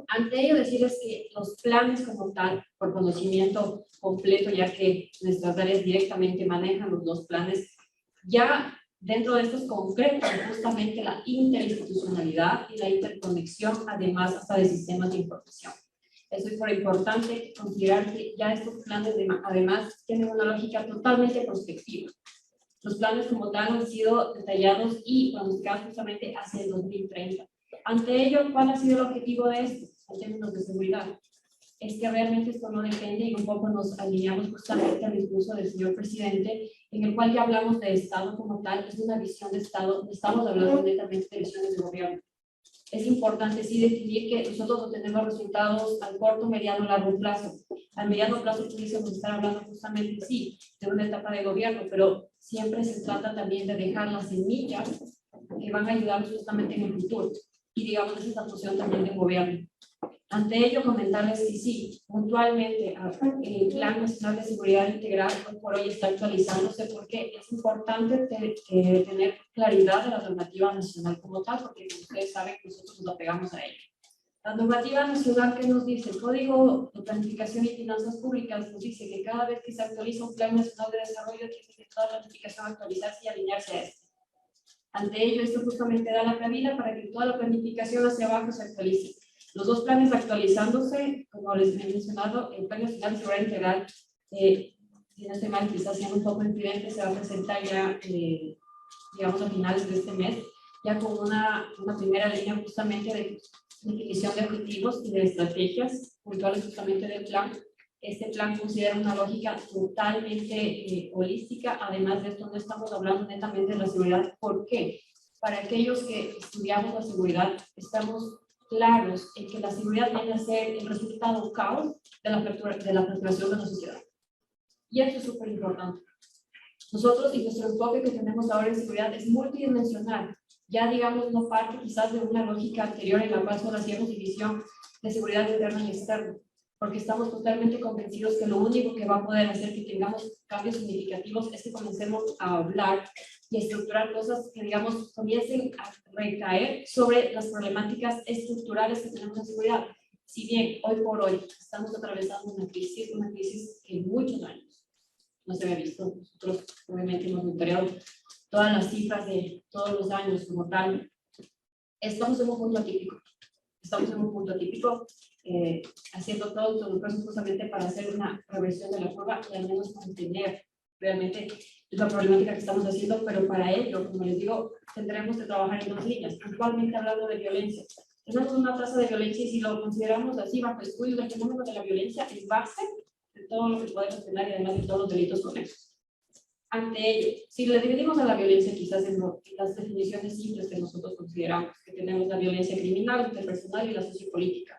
Ante ello, decirles que los planes como tal, por conocimiento completo, ya que nuestras áreas directamente manejan los dos planes, ya dentro de estos concretan justamente la interinstitucionalidad y la interconexión, además hasta de sistemas de información. Eso es por importante considerar que ya estos planes además tienen una lógica totalmente prospectiva. Los planes como tal han sido detallados y pronosticados justamente hacia el 2030. Ante ello, ¿cuál ha sido el objetivo de esto en términos de seguridad? Es que realmente esto no depende y un poco nos alineamos justamente al discurso del señor presidente, en el cual ya hablamos de Estado como tal, es una visión de Estado, no estamos hablando netamente de visiones de gobierno. Es importante sí definir que nosotros obtenemos resultados al corto, mediano, largo plazo. Al mediano plazo pudiésemos estar hablando justamente, sí, de una etapa de gobierno, pero siempre se trata también de dejar las semillas que van a ayudar justamente en el futuro. Y digamos, esa es la función también del gobierno. Ante ello, comentarles que sí, puntualmente el Plan Nacional de Seguridad Integral hoy por hoy está actualizándose porque es importante tener claridad de la normativa nacional como tal, porque como ustedes saben, nosotros nos apegamos a ella. La normativa nacional que nos dice, el Código de Planificación y Finanzas Públicas nos dice que cada vez que se actualiza un Plan Nacional de Desarrollo, tiene que toda la planificación actualizarse y alinearse a este. Ante ello, esto justamente da la cabida para que toda la planificación hacia abajo se actualice. Los dos planes actualizándose, como les he mencionado, el Plan Nacional de Seguridad Integral, si no estoy mal, quizás siendo un poco imprudente, se va a presentar ya, digamos, a finales de este mes, ya con una primera línea justamente de definición de objetivos y de estrategias puntuales justamente del plan. Este plan considera una lógica totalmente holística. Además de esto, no estamos hablando netamente de la seguridad. ¿Por qué? Para aquellos que estudiamos la seguridad, estamos claros en que la seguridad viene a ser el resultado caos de la perturbación de la sociedad. Y esto es súper importante. Nosotros, y nuestro enfoque que tenemos ahora en seguridad es multidimensional. Ya, digamos, no parte quizás de una lógica anterior en la cual solo hacíamos división de seguridad interna y externa, porque estamos totalmente convencidos que lo único que va a poder hacer que tengamos cambios significativos es que comencemos a hablar y a estructurar cosas que, digamos, comiencen a recaer sobre las problemáticas estructurales que tenemos en seguridad. Si bien hoy por hoy estamos atravesando una crisis que en muchos años no se había visto. Nosotros obviamente hemos monitoreado todas las cifras de todos los años como tal. Estamos en un punto atípico. Haciendo todo el proceso justamente para hacer una reversión de la curva y al menos mantener realmente la problemática que estamos haciendo, pero para ello, como les digo, tendremos que trabajar en dos líneas. Actualmente hablando de violencia, tenemos una tasa de violencia y si lo consideramos así bajo estudio del fenómeno de la violencia es base de todo lo que podemos tener y además de todos los delitos conexos. Ante ello, si le dividimos a la violencia quizás en las definiciones simples que nosotros consideramos, que tenemos la violencia criminal, interpersonal y la sociopolítica.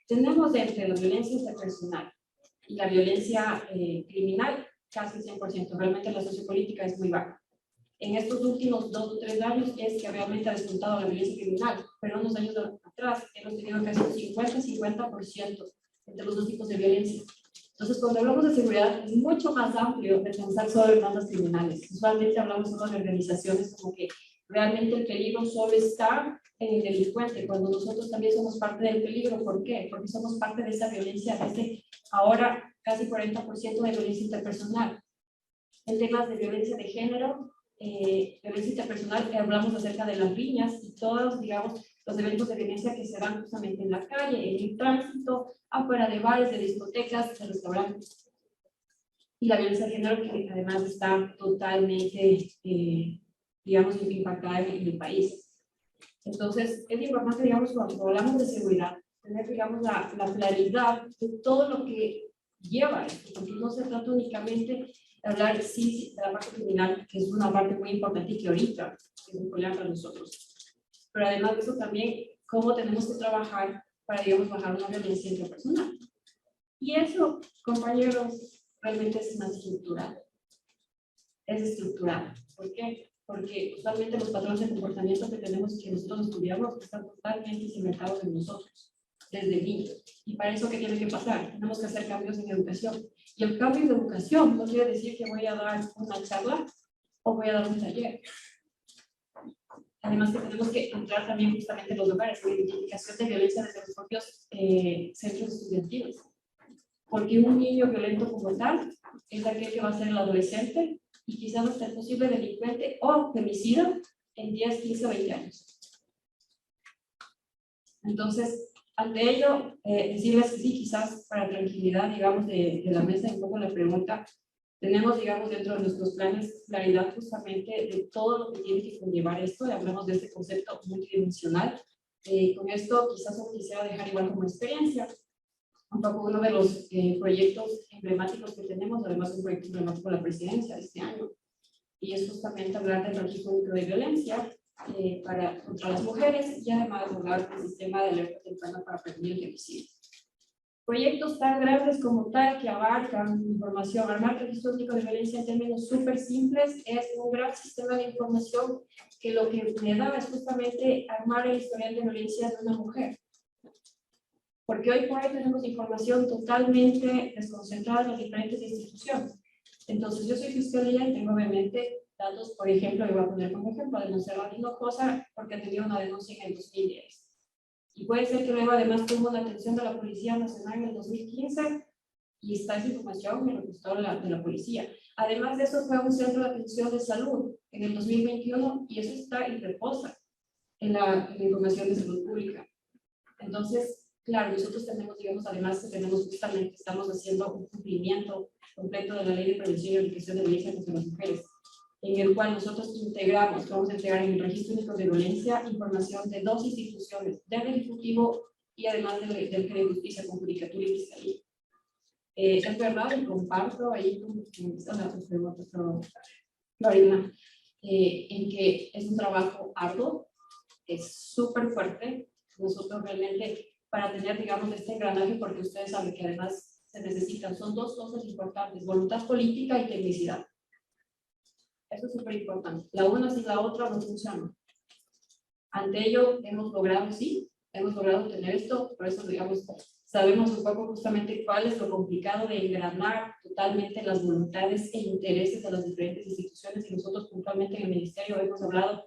Tenemos entre la violencia interpersonal y la violencia criminal casi 100%, realmente la sociopolítica es muy baja. En estos últimos 2 o 3 años es que realmente ha despuntado la violencia criminal, pero unos años atrás hemos tenido casi un 50-50% entre los dos tipos de violencia. Entonces, cuando hablamos de seguridad, es mucho más amplio de pensar solo en bandas criminales. Usualmente hablamos solo de organizaciones como que realmente el peligro solo está en el delincuente, cuando nosotros también somos parte del peligro. ¿Por qué? Porque somos parte de esa violencia, desde ahora casi 40% de violencia interpersonal. En temas de violencia de género, violencia interpersonal, hablamos acerca de las riñas y todos, digamos, los eventos de violencia que se dan justamente en la calle, en el tránsito, afuera de bares, de discotecas, de restaurantes. Y la violencia de género que además está totalmente, digamos, impactada en el país. Entonces, es importante, digamos, cuando hablamos de seguridad, tener, digamos, la claridad de todo lo que lleva esto, porque no se trata únicamente de hablar, sí, de la parte criminal, que es una parte muy importante y que ahorita es un problema para nosotros. Pero además de eso también, cómo tenemos que trabajar para, digamos, bajar una violencia interpersonal. Y eso, compañeros, realmente es más estructural. Es estructural. ¿Por qué? Porque usualmente los patrones de comportamiento que tenemos y que nosotros estudiamos están totalmente cimentados en nosotros, desde niños. Y para eso, ¿qué tiene que pasar? Tenemos que hacer cambios en educación. Y el cambio en educación no quiere decir que voy a dar una charla o voy a dar un taller. Además que tenemos que entrar también justamente en los lugares de identificación de violencia desde los propios centros estudiantiles. Porque un niño violento como tal es aquel que va a ser el adolescente y quizás hasta el posible delincuente o femicida en 10, 15 o 20 años. Entonces, ante ello, decirles que sí, quizás para tranquilidad, digamos, de la mesa, un poco la pregunta, tenemos, digamos, dentro de nuestros planes claridad justamente de todo lo que tiene que conllevar esto, y hablamos de este concepto multidimensional. Con esto quizás solo quisiera dejar igual como experiencia un poco uno de los proyectos emblemáticos que tenemos, además un proyecto emblemático de la presidencia de este año, y es justamente hablar del registro único de violencia contra las mujeres y además hablar del sistema de alerta temprana para prevenir el femicidio. Proyectos tan grandes como tal que abarcan información, armar registro único de violencia en términos súper simples es un gran sistema de información que lo que me da es justamente armar el historial de violencia de una mujer. Porque hoy por hoy tenemos información totalmente desconcentrada en las diferentes instituciones. Entonces yo soy fiscalía y tengo obviamente datos, por ejemplo, le voy a poner como ejemplo de Montserrat Hinojosa porque tenía una denuncia en el 2010. Y puede ser que luego además tuvo una atención de la Policía Nacional en el 2015 y está esa información en el registro de la policía. Además de eso fue un centro de atención de salud en el 2021 y eso está y reposa en la información de salud pública. Entonces, claro, nosotros tenemos, digamos, además que tenemos justamente, estamos haciendo un cumplimiento completo de la Ley de Prevención y Erradicación de Violencia contra las Mujeres, en el cual nosotros integramos, vamos a entregar en el Registro Único de Violencia información de 2 instituciones, del Ejecutivo y además del Ministerio de Justicia con Judicatura y Fiscalía. Es verdad, y comparto ahí con Florina, en que es un trabajo arduo, es súper fuerte. Nosotros realmente, para tener, digamos, este engranaje, porque ustedes saben que además se necesitan, son 2 cosas importantes, voluntad política y tecnicidad. Eso es súper importante. La una sin la otra no funciona. Ante ello, hemos logrado, sí, hemos logrado tener esto, por eso, digamos, sabemos un poco justamente cuál es lo complicado de engranar totalmente las voluntades e intereses de las diferentes instituciones, y nosotros puntualmente en el Ministerio hemos hablado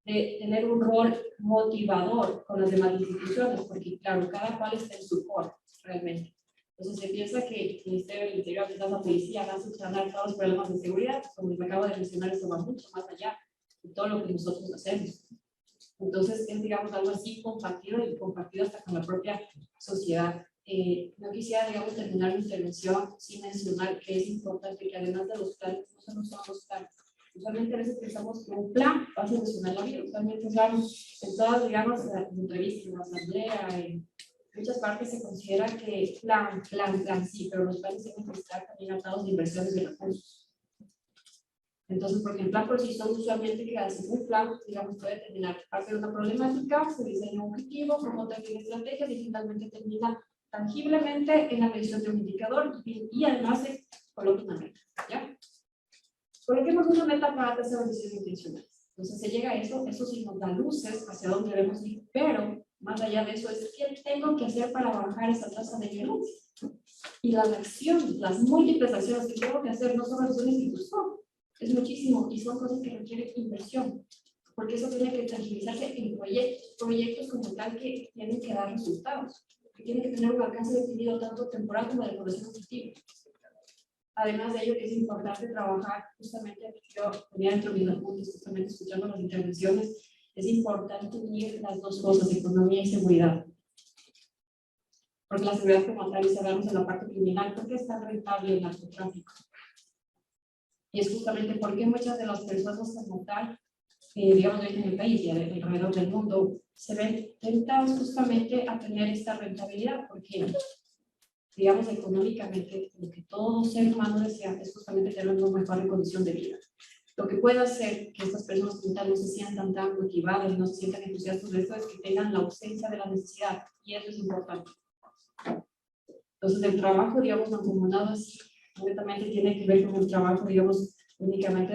de tener un rol motivador con las demás instituciones, porque claro, cada cual está en su core, realmente. Entonces se piensa que el Ministerio del Interior, quizás la policía, va a solucionar todos los problemas de seguridad, como les acabo de mencionar, eso va mucho más allá de todo lo que nosotros hacemos. Entonces es, digamos, algo así compartido y compartido hasta con la propia sociedad. No quisiera, digamos, terminar mi intervención sin mencionar que es importante que además de los planes, no solo son los planes. Usualmente a veces pensamos que un plan va a solucionar la vida. Usualmente, claro, en todas, digamos, en las entrevistas, en la asamblea, en muchas partes se considera que plan, sí, pero los planes tienen que estar también atados de inversiones de recursos. Entonces, porque el plan por sí solo usualmente que hace un plan, digamos, puede terminar parte de una problemática, se diseña un objetivo, como también estrategias y finalmente termina tangiblemente en la medición de un indicador y además se coloca una meta, ¿ya? Coloquemos una meta para tasa de emisiones intencionales. Entonces se llega a eso sí nos da luces hacia dónde debemos ir, pero más allá de eso es qué tengo que hacer para bajar esa tasa de violencia. Y las acciones, las múltiples acciones que tengo que hacer no son acciones que son, es muchísimo y son cosas que requieren inversión, porque eso tiene que tangibilizarse en proyectos como tal que tienen que dar resultados, que tienen que tener un alcance definido tanto temporal como de evaluación objetiva. Además de ello, que es importante trabajar justamente, yo tenía dentro de mis apuntes, justamente escuchando las intervenciones, es importante unir las 2 cosas, economía y seguridad. Porque la seguridad como tal, y sabemos en la parte criminal, ¿por qué es tan rentable el narcotráfico? Y es justamente porque muchas de las personas como tal, digamos en el país y alrededor del mundo, se ven tentados justamente a tener esta rentabilidad, porque digamos, económicamente, lo que todo ser humano desea es justamente tener una mejor condición de vida. Lo que puede hacer que estas personas como tal no se sientan tan motivadas y no se sientan entusiastas de esto es que tengan la ausencia de la necesidad, y eso es importante. Entonces, el trabajo, digamos, mancomunado así, completamente tiene que ver con el trabajo, digamos, únicamente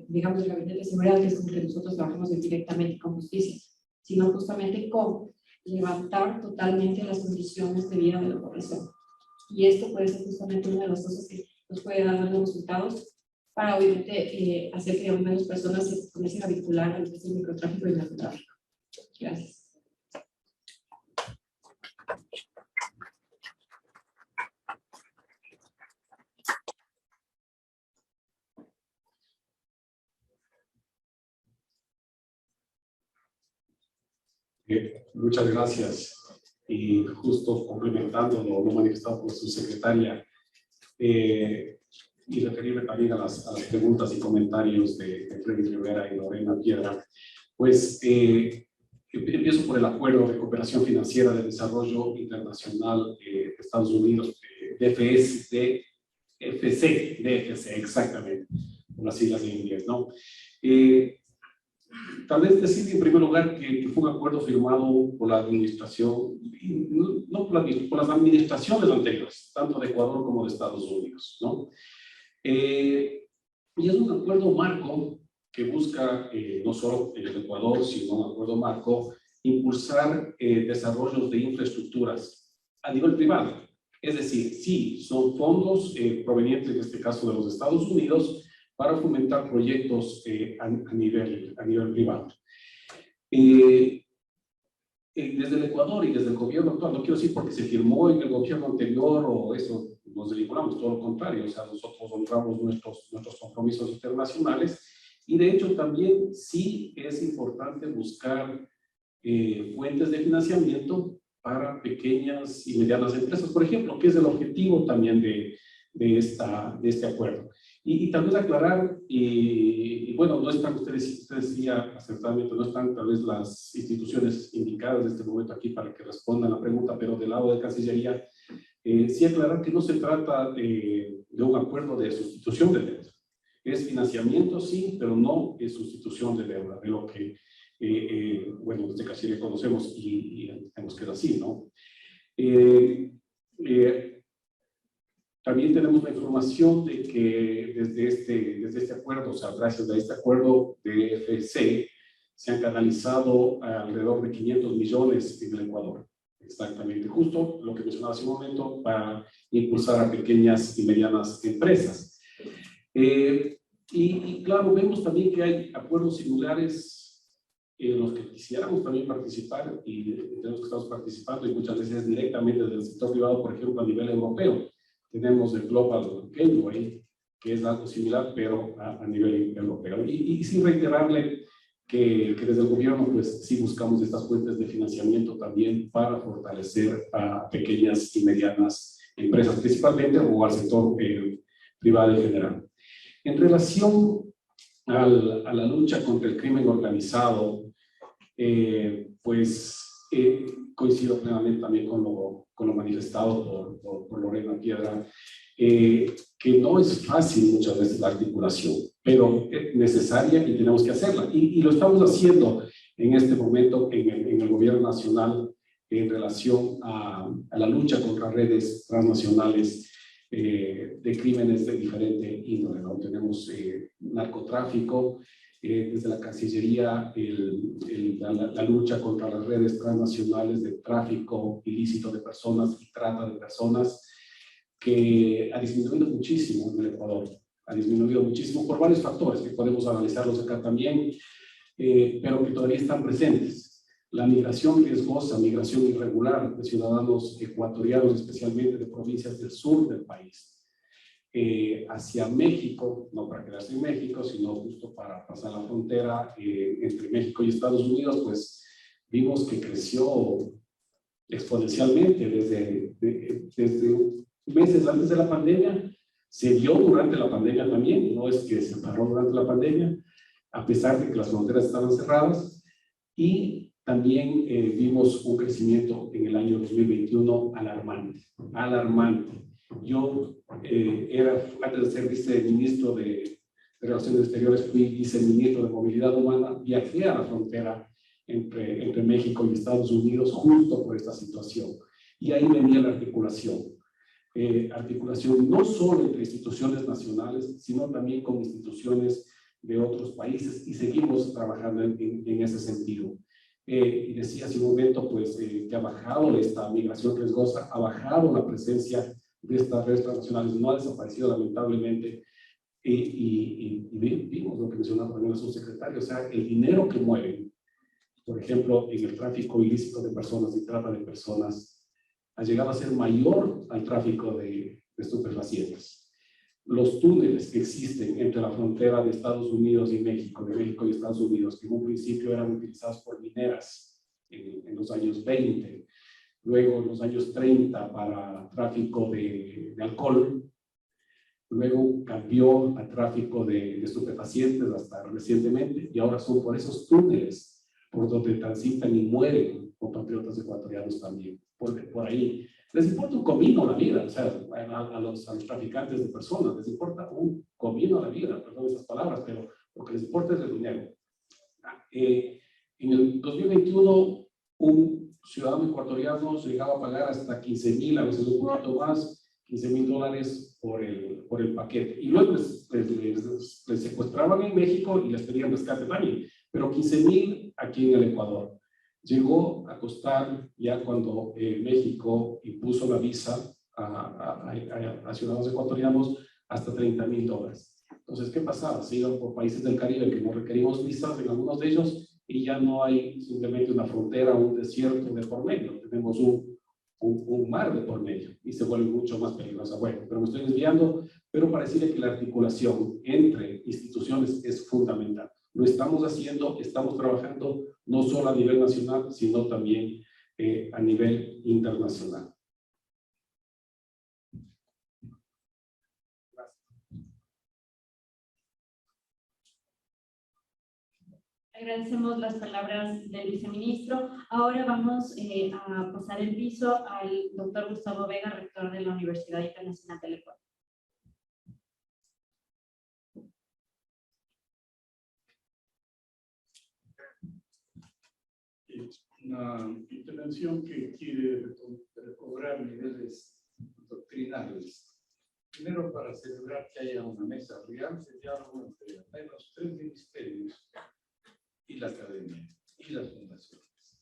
digamos, del Gabinete de Seguridad, que es con que nosotros trabajamos directamente con justicia, sino justamente con levantar totalmente las condiciones de vida de la población. Y esto puede ser justamente una de las cosas que nos puede dar buenos resultados para obviamente hacer que menos personas se comiencen a vincular al microtráfico y narcotráfico. Gracias. Muchas gracias. Y justo complementando lo manifestado por su secretaria, y referirme también a las preguntas y comentarios de Freddy Rivera y Lorena Piedra, pues empiezo por el Acuerdo de Cooperación Financiera de Desarrollo Internacional de Estados Unidos, DFC, exactamente, por las siglas en inglés, ¿no? Tal vez decir en primer lugar que fue un acuerdo firmado por la administración, no por las administraciones anteriores, tanto de Ecuador como de Estados Unidos, ¿no? Y es un acuerdo marco que busca, no solo en el Ecuador, sino un acuerdo marco, impulsar desarrollos de infraestructuras a nivel privado. Es decir, sí, son fondos provenientes, en este caso, de los Estados Unidos, para fomentar proyectos a nivel privado. Desde el Ecuador y desde el gobierno actual, no quiero decir porque se firmó en el gobierno anterior o eso nos vinculamos, todo lo contrario, o sea, nosotros honramos nuestros compromisos internacionales y de hecho también sí es importante buscar fuentes de financiamiento para pequeñas y medianas empresas, por ejemplo, que es el objetivo también de este acuerdo. Y tal vez aclarar, y bueno, no están, usted decía acertadamente, no están tal vez las instituciones indicadas en este momento aquí para que respondan la pregunta, pero del lado de Cancillería, sí aclarar que no se trata de un acuerdo de sustitución de deuda. Es financiamiento, sí, pero no es sustitución de deuda, de lo que, bueno, desde Cancillería conocemos y tenemos que ser así, ¿no? También tenemos la información de que desde este acuerdo, o sea, gracias a este acuerdo de FC, se han canalizado alrededor de 500 millones en el Ecuador. Exactamente, justo lo que mencionaba hace un momento, para impulsar a pequeñas y medianas empresas. Y claro, vemos también que hay acuerdos similares en los que quisiéramos también participar y tenemos que estamos participando y muchas veces directamente desde el sector privado, por ejemplo, a nivel europeo. Tenemos el Global Gateway, que es algo similar, pero a nivel europeo. Y sí reiterarle que desde el gobierno, pues sí buscamos estas fuentes de financiamiento también para fortalecer a pequeñas y medianas empresas, principalmente, o al sector privado en general. En relación a la lucha contra el crimen organizado, pues coincido plenamente también con lo manifestado por Lorena Piedra, que no es fácil muchas veces la articulación, pero es necesaria y tenemos que hacerla. Y lo estamos haciendo en este momento en el gobierno nacional en relación a la lucha contra redes transnacionales de crímenes de diferente índole, ¿no? Tenemos narcotráfico, desde la Cancillería, la lucha contra las redes transnacionales de tráfico ilícito de personas y trata de personas, que ha disminuido muchísimo en el Ecuador. Ha disminuido muchísimo por varios factores que podemos analizarlos acá también, pero que todavía están presentes. La migración riesgosa, migración irregular de ciudadanos ecuatorianos, especialmente de provincias del sur del país, hacia México, no para quedarse en México, sino justo para pasar la frontera entre México y Estados Unidos, pues vimos que creció exponencialmente desde meses antes de la pandemia, se dio durante la pandemia también, no es que se paró durante la pandemia, a pesar de que las fronteras estaban cerradas, y también vimos un crecimiento en el año 2021 alarmante. Yo antes de ser viceministro de Relaciones Exteriores, fui viceministro de Movilidad Humana, viajé a la frontera entre México y Estados Unidos justo por esta situación. Y ahí venía la articulación. Articulación no solo entre instituciones nacionales, sino también con instituciones de otros países, y seguimos trabajando en ese sentido. Y decía hace un momento, pues, que ha bajado esta migración riesgosa, ha bajado la presencia de estas redes transnacionales, no ha desaparecido lamentablemente, Y vimos lo que mencionaba también el subsecretario, o sea, el dinero que mueven, por ejemplo, en el tráfico ilícito de personas y trata de personas, ha llegado a ser mayor al tráfico de estupefacientes. Los túneles que existen entre la frontera de Estados Unidos y México, de México y Estados Unidos, que en un principio eran utilizados por mineras en los años 20, luego en los años 30 para tráfico de alcohol, luego cambió a tráfico de estupefacientes hasta recientemente, y ahora son por esos túneles por donde transitan y mueren compatriotas ecuatorianos también, por ahí. Les importa un comino la vida, o sea, a los traficantes de personas les importa un comino la vida, perdón esas palabras, pero lo que les importa es el dinero. En el 2021, un ciudadano ecuatoriano llegaba a pagar hasta 15,000, a veces un poquito más, $15,000 por el paquete. Y luego les secuestraban en México y les pedían rescate también, pero 15,000 aquí en el Ecuador. Llegó a costar, ya cuando México impuso la visa a ciudadanos ecuatorianos, hasta $30,000. Entonces, ¿qué pasaba? Se iban por países del Caribe que no requerimos visas en algunos de ellos y ya no hay simplemente una frontera, un desierto de por medio. Tenemos un mar de por medio y se vuelve mucho más peligrosa. Bueno, pero me estoy desviando, pero pareciera que la articulación entre instituciones es fundamental. Lo estamos haciendo, estamos trabajando no solo a nivel nacional, sino también a nivel internacional. Agradecemos las palabras del viceministro. Ahora vamos a pasar el piso al doctor Gustavo Vega, rector de la Universidad Internacional del Ecuador. Una intervención que quiere recobrar niveles doctrinales. Primero, para celebrar que haya una mesa real de diálogo entre al menos 3 ministerios y la academia y las fundaciones.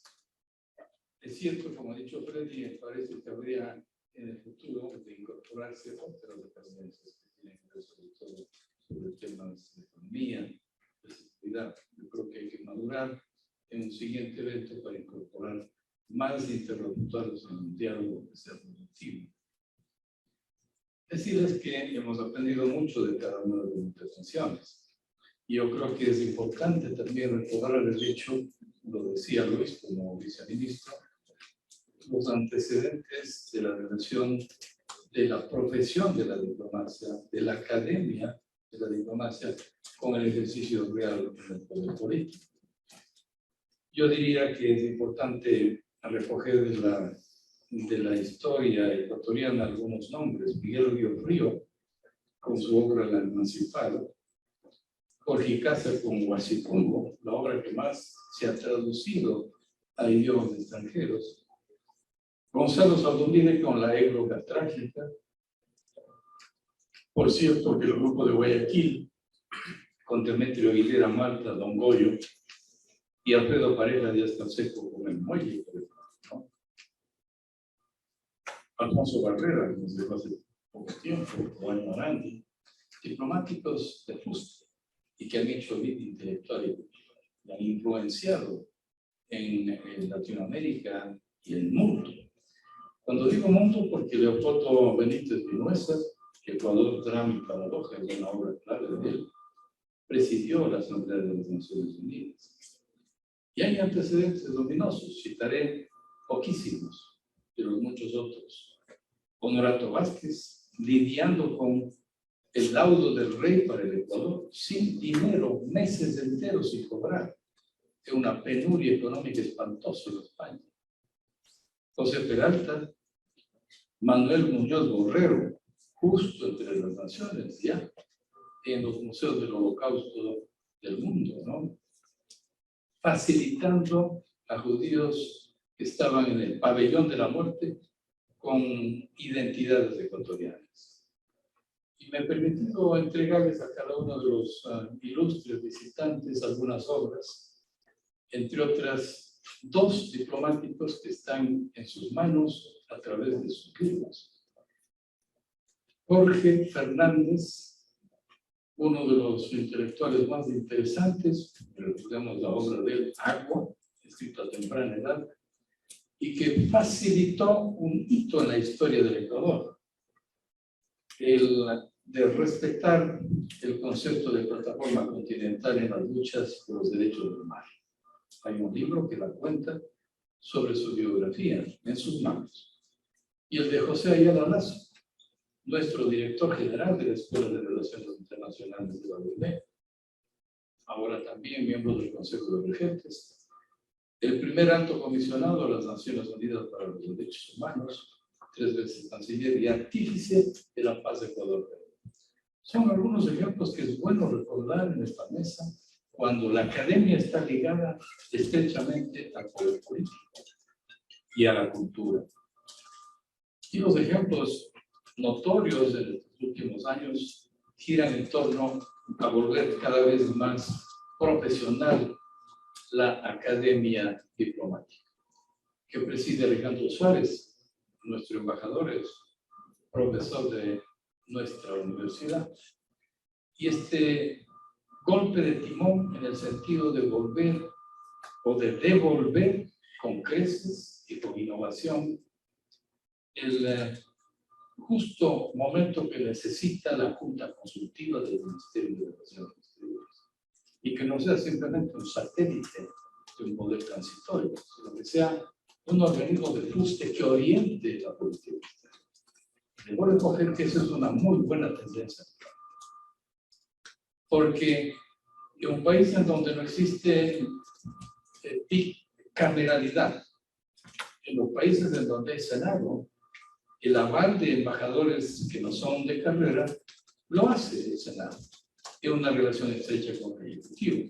Es cierto, como ha dicho Freddy, me parece que habría en el futuro de incorporarse otras dependencias que tienen que ver sobre todo sobre temas de economía, de seguridad. Yo creo que hay que madurar en un siguiente evento para incorporar más interlocutores en un diálogo que sea productivo. Decirles que hemos aprendido mucho de cada una de las intervenciones. Y yo creo que es importante también recordar el hecho, lo decía Luis como viceministro, los antecedentes de la relación de la profesión de la diplomacia, de la academia de la diplomacia, con el ejercicio real del poder político. Yo diría que es importante recoger de la historia ecuatoriana algunos nombres. Miguel Río Frío, con su obra La Emancipada, Jorge Icaza con Huasipungo, la obra que más se ha traducido a idiomas extranjeros, Gonzalo Saldovine con La Época Trágica, por cierto que el grupo de Guayaquil, con Demetrio Aguilera Malta, Don Goyo, y Alfredo Pareja Díaz Canseco con El Muelle, ¿no? Alfonso Barrera, que nos dejó hace poco tiempo, Juan Morandi, diplomáticos de fuste y que han hecho vida intelectual y cultural, y han influenciado en Latinoamérica y el mundo. Cuando digo mundo, porque Leopoldo Benítez Vinuesa, Ecuador, Drama y Paradoja, es una obra clave de él, presidió la Asamblea de las Naciones Unidas. Y hay antecedentes luminosos, citaré poquísimos, de los muchos otros. Honorato Vázquez, lidiando con el laudo del rey para el Ecuador, sin dinero, meses enteros sin cobrar, de una penuria económica espantosa en España. José Peralta, Manuel Muñoz Borrero, justo entre las naciones, ya, en los museos del Holocausto del mundo, ¿no? Facilitando a judíos que estaban en el pabellón de la muerte con identidades ecuatorianas. Y me he permitido entregarles a cada uno de los ilustres visitantes algunas obras, entre otras 2 diplomáticos que están en sus manos a través de sus libros. Jorge Fernández, uno de los intelectuales más interesantes, recordemos la obra de Agua, escrita a temprana edad, y que facilitó un hito en la historia del Ecuador, el de respetar el concepto de plataforma continental en las luchas por los derechos del mar. Hay un libro que la cuenta sobre su biografía en sus manos. Y el de José Ayala Lazo, nuestro director general de la Escuela de Relaciones Internacionales de la UNED, ahora también miembro del Consejo de Regentes, el primer alto comisionado de las Naciones Unidas para los Derechos Humanos, 3 veces canciller y artífice de la paz de Ecuador. Son algunos ejemplos que es bueno recordar en esta mesa cuando la academia está ligada estrechamente al poder político y a la cultura. Y los ejemplos notorios de los últimos años giran en torno a volver cada vez más profesional la academia diplomática, que preside Alejandro Suárez, nuestro embajador, es profesor de nuestra universidad. Y este golpe de timón en el sentido de volver o de devolver con creces y con innovación el justo momento que necesita la Junta Consultiva del Ministerio de Relaciones Exteriores y que no sea simplemente un satélite de un poder transitorio, sino que sea un organismo de fuste que oriente la política exterior. Debo recoger que esa es una muy buena tendencia, porque en un país en donde no existe bicameralidad, en los países en donde hay Senado, el aval de embajadores que no son de carrera lo hace el Senado en una relación estrecha con el Ejecutivo.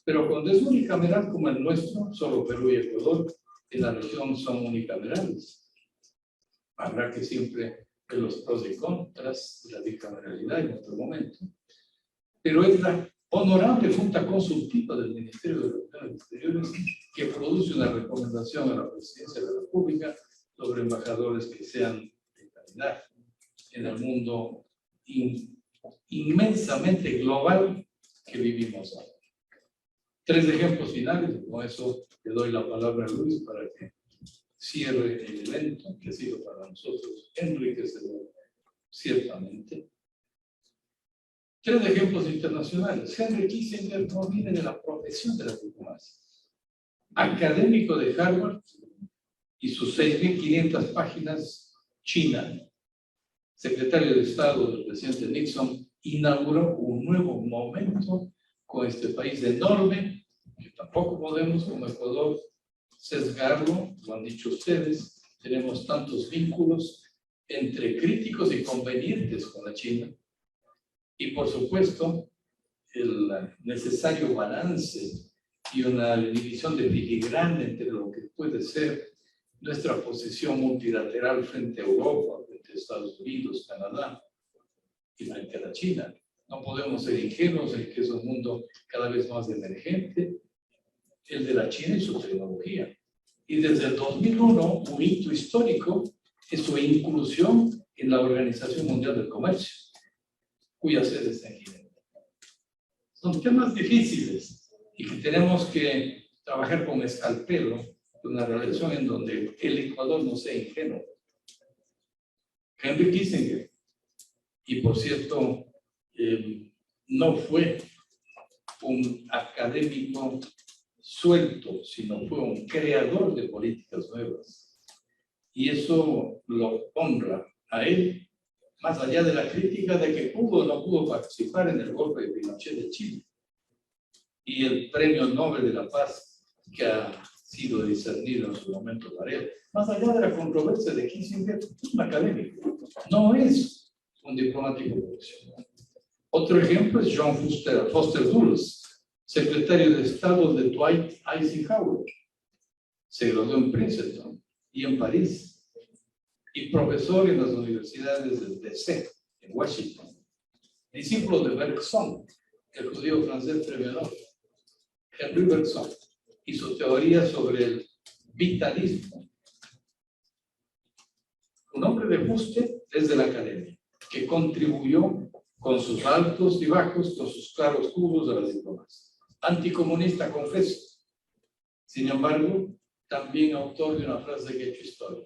Pero cuando es unicameral como el nuestro, solo Perú y Ecuador en la región son unicamerales. Habrá que siempre ver los pros y contras de la bicameralidad en otro momento. Pero es la honorable Junta Consultiva del Ministerio de Relaciones Exteriores que produce una recomendación a la Presidencia de la República sobre embajadores que sean de calidad en el mundo inmensamente global que vivimos ahora. 3 ejemplos finales, con eso le doy la palabra a Luis para que cierre el evento, que ha sido para nosotros enriquecedor, ciertamente. 3 ejemplos internacionales. Henry Kissinger no viene de la profesión de la diplomacia. Académico de Harvard y sus 6.500 páginas, China, secretario de Estado del presidente Nixon, inauguró un nuevo momento con este país enorme, que tampoco podemos, como Ecuador, sesgarlo, lo han dicho ustedes, tenemos tantos vínculos entre críticos y convenientes con la China, y por supuesto, el necesario balance y una división de filigrana entre lo que puede ser nuestra posición multilateral frente a Europa, frente a Estados Unidos, Canadá y frente a la China. No podemos ser ingenuos en que es un mundo cada vez más emergente, el de la China y su tecnología. Y desde el 2001, un hito histórico es su inclusión en la Organización Mundial del Comercio, cuya sede está en Ginebra. Son temas difíciles y que tenemos que trabajar con escalpelo, una relación en donde el Ecuador no sea ingenuo. Henry Kissinger, y por cierto, no fue un académico suelto, sino fue un creador de políticas nuevas. Y eso lo honra a él, más allá de la crítica de que pudo o no pudo participar en el golpe de Pinochet de Chile. Y el Premio Nobel de la Paz, que ha sido discernido en su momento para él. Más allá de la controversia de Kissinger, es un académico, no es un diplomático profesional. Otro ejemplo es John Foster Dulles, secretario de Estado de Dwight Eisenhower. Se graduó en Princeton y en París, y profesor en las universidades del DC, en Washington. Discípulo de Bergson, el judío francés premio Nobel. Henry Bergson y su teoría sobre el vitalismo. Un hombre de fuste desde la academia, que contribuyó con sus altos y bajos, con sus claroscuros de la diplomacia. Anticomunista, confeso. Sin embargo, también autor de una frase que ha hecho historia.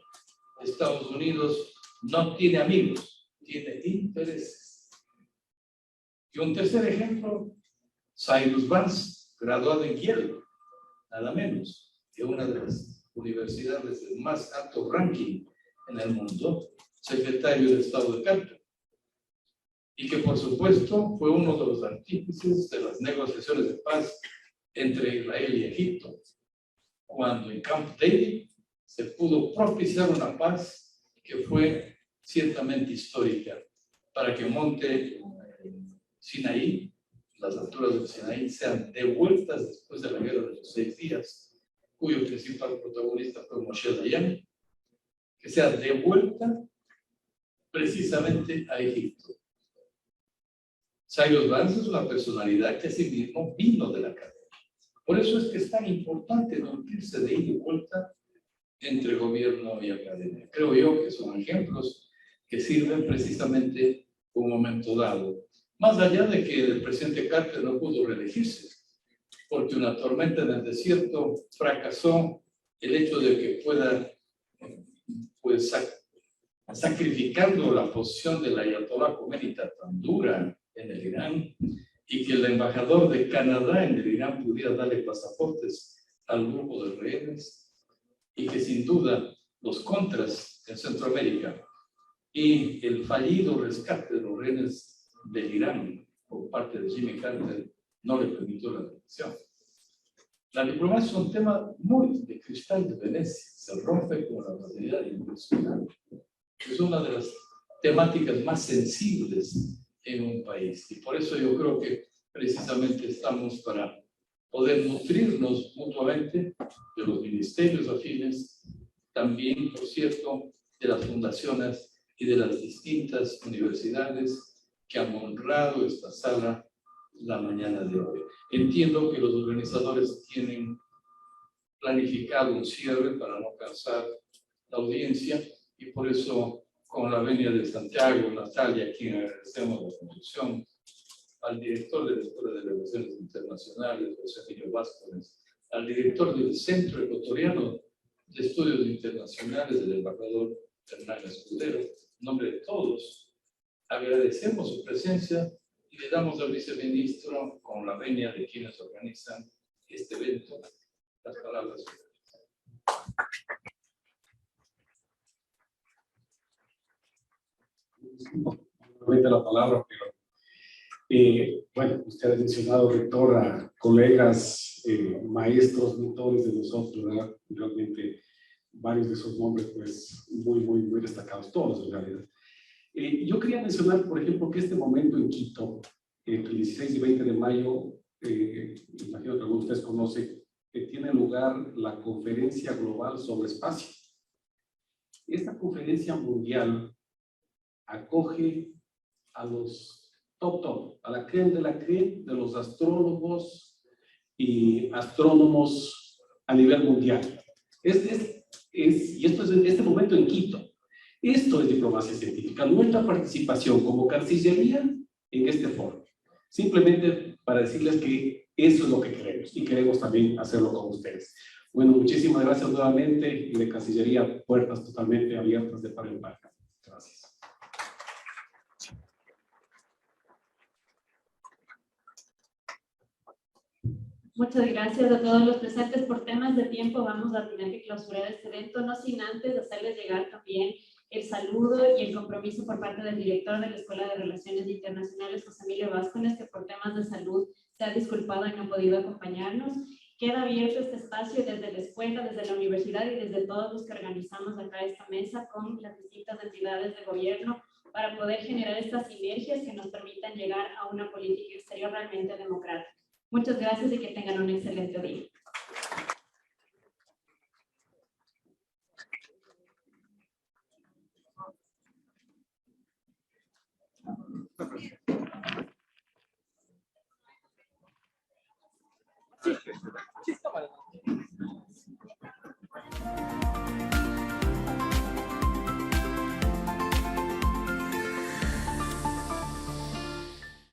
Estados Unidos no tiene amigos, tiene intereses. Y un tercer ejemplo, Cyrus Vance, graduado en Yale, nada menos que una de las universidades de más alto ranking en el mundo, secretario de Estado de Carter, y que por supuesto fue uno de los artífices de las negociaciones de paz entre Israel y Egipto, cuando en Camp David se pudo propiciar una paz que fue ciertamente histórica, para que monte Sinaí, las alturas del Sinaí, sean devueltas después de la guerra de los 6 días, cuyo principal protagonista fue Moshe Dayan, que sea devuelta precisamente a Egipto. Cyrus Vance es una personalidad que asimismo vino de la academia. Por eso es que es tan importante nutrirse de ida y vuelta entre gobierno y academia. Creo yo que son ejemplos que sirven precisamente en un momento dado. Más allá de que el presidente Carter no pudo reelegirse, porque una tormenta en el desierto fracasó el hecho de que pueda, pues, sacrificando la posición del Ayatollah Khomeini tan dura en el Irán, y que el embajador de Canadá en el Irán pudiera darle pasaportes al grupo de rehenes, y que sin duda los contras en Centroamérica y el fallido rescate de los rehenes del Irán por parte de Jimmy Carter no le permitió la elección. La diplomacia es un tema muy de cristal de Venecia, se rompe con la facilidad internacional. Es una de las temáticas más sensibles en un país, y por eso yo creo que precisamente estamos para poder nutrirnos mutuamente de los ministerios afines, también, por cierto, de las fundaciones y de las distintas universidades que han honrado esta sala la mañana de hoy. Entiendo que los organizadores tienen planificado un cierre para no cansar la audiencia, y por eso, con la venia de Santiago, Natalia, a quien agradecemos la conducción, al director de la Escuela de Relaciones Internacionales, José Emilio Vázquez, al director del Centro Ecuatoriano de Estudios Internacionales, del embajador Hernán Escudero, en nombre de todos, agradecemos su presencia y le damos al viceministro, con la venia de quienes organizan este evento, las palabras. Nuevamente la palabra, pero bueno, usted ha mencionado, rectora, colegas, maestros, mentores de nosotros, ¿verdad? Realmente varios de esos nombres, pues, muy destacados, todos en realidad. Yo quería mencionar, por ejemplo, que este momento en Quito, entre el 16 y 20 de mayo, imagino que algunos de ustedes conocen, que tiene lugar la Conferencia Global sobre Espacio. Esta conferencia mundial acoge a los top, a la creme de los astrólogos y astrónomos a nivel mundial. Y esto es en este momento en Quito. Esto es diplomacia científica, nuestra participación como Cancillería en este foro. Simplemente para decirles que eso es lo que queremos, y queremos también hacerlo con ustedes. Bueno, muchísimas gracias nuevamente, y de Cancillería, puertas totalmente abiertas de par en par. Gracias. Muchas gracias a todos los presentes. Por temas de tiempo vamos a tener que clausurar este evento, no sin antes hacerles llegar también el saludo y el compromiso por parte del director de la Escuela de Relaciones Internacionales, José Emilio Vázquez, que por temas de salud se ha disculpado y no ha podido acompañarnos. Queda abierto este espacio desde la escuela, desde la universidad y desde todos los que organizamos acá esta mesa con las distintas entidades de gobierno para poder generar estas sinergias que nos permitan llegar a una política exterior realmente democrática. Muchas gracias y que tengan un excelente día. Sí, está mal.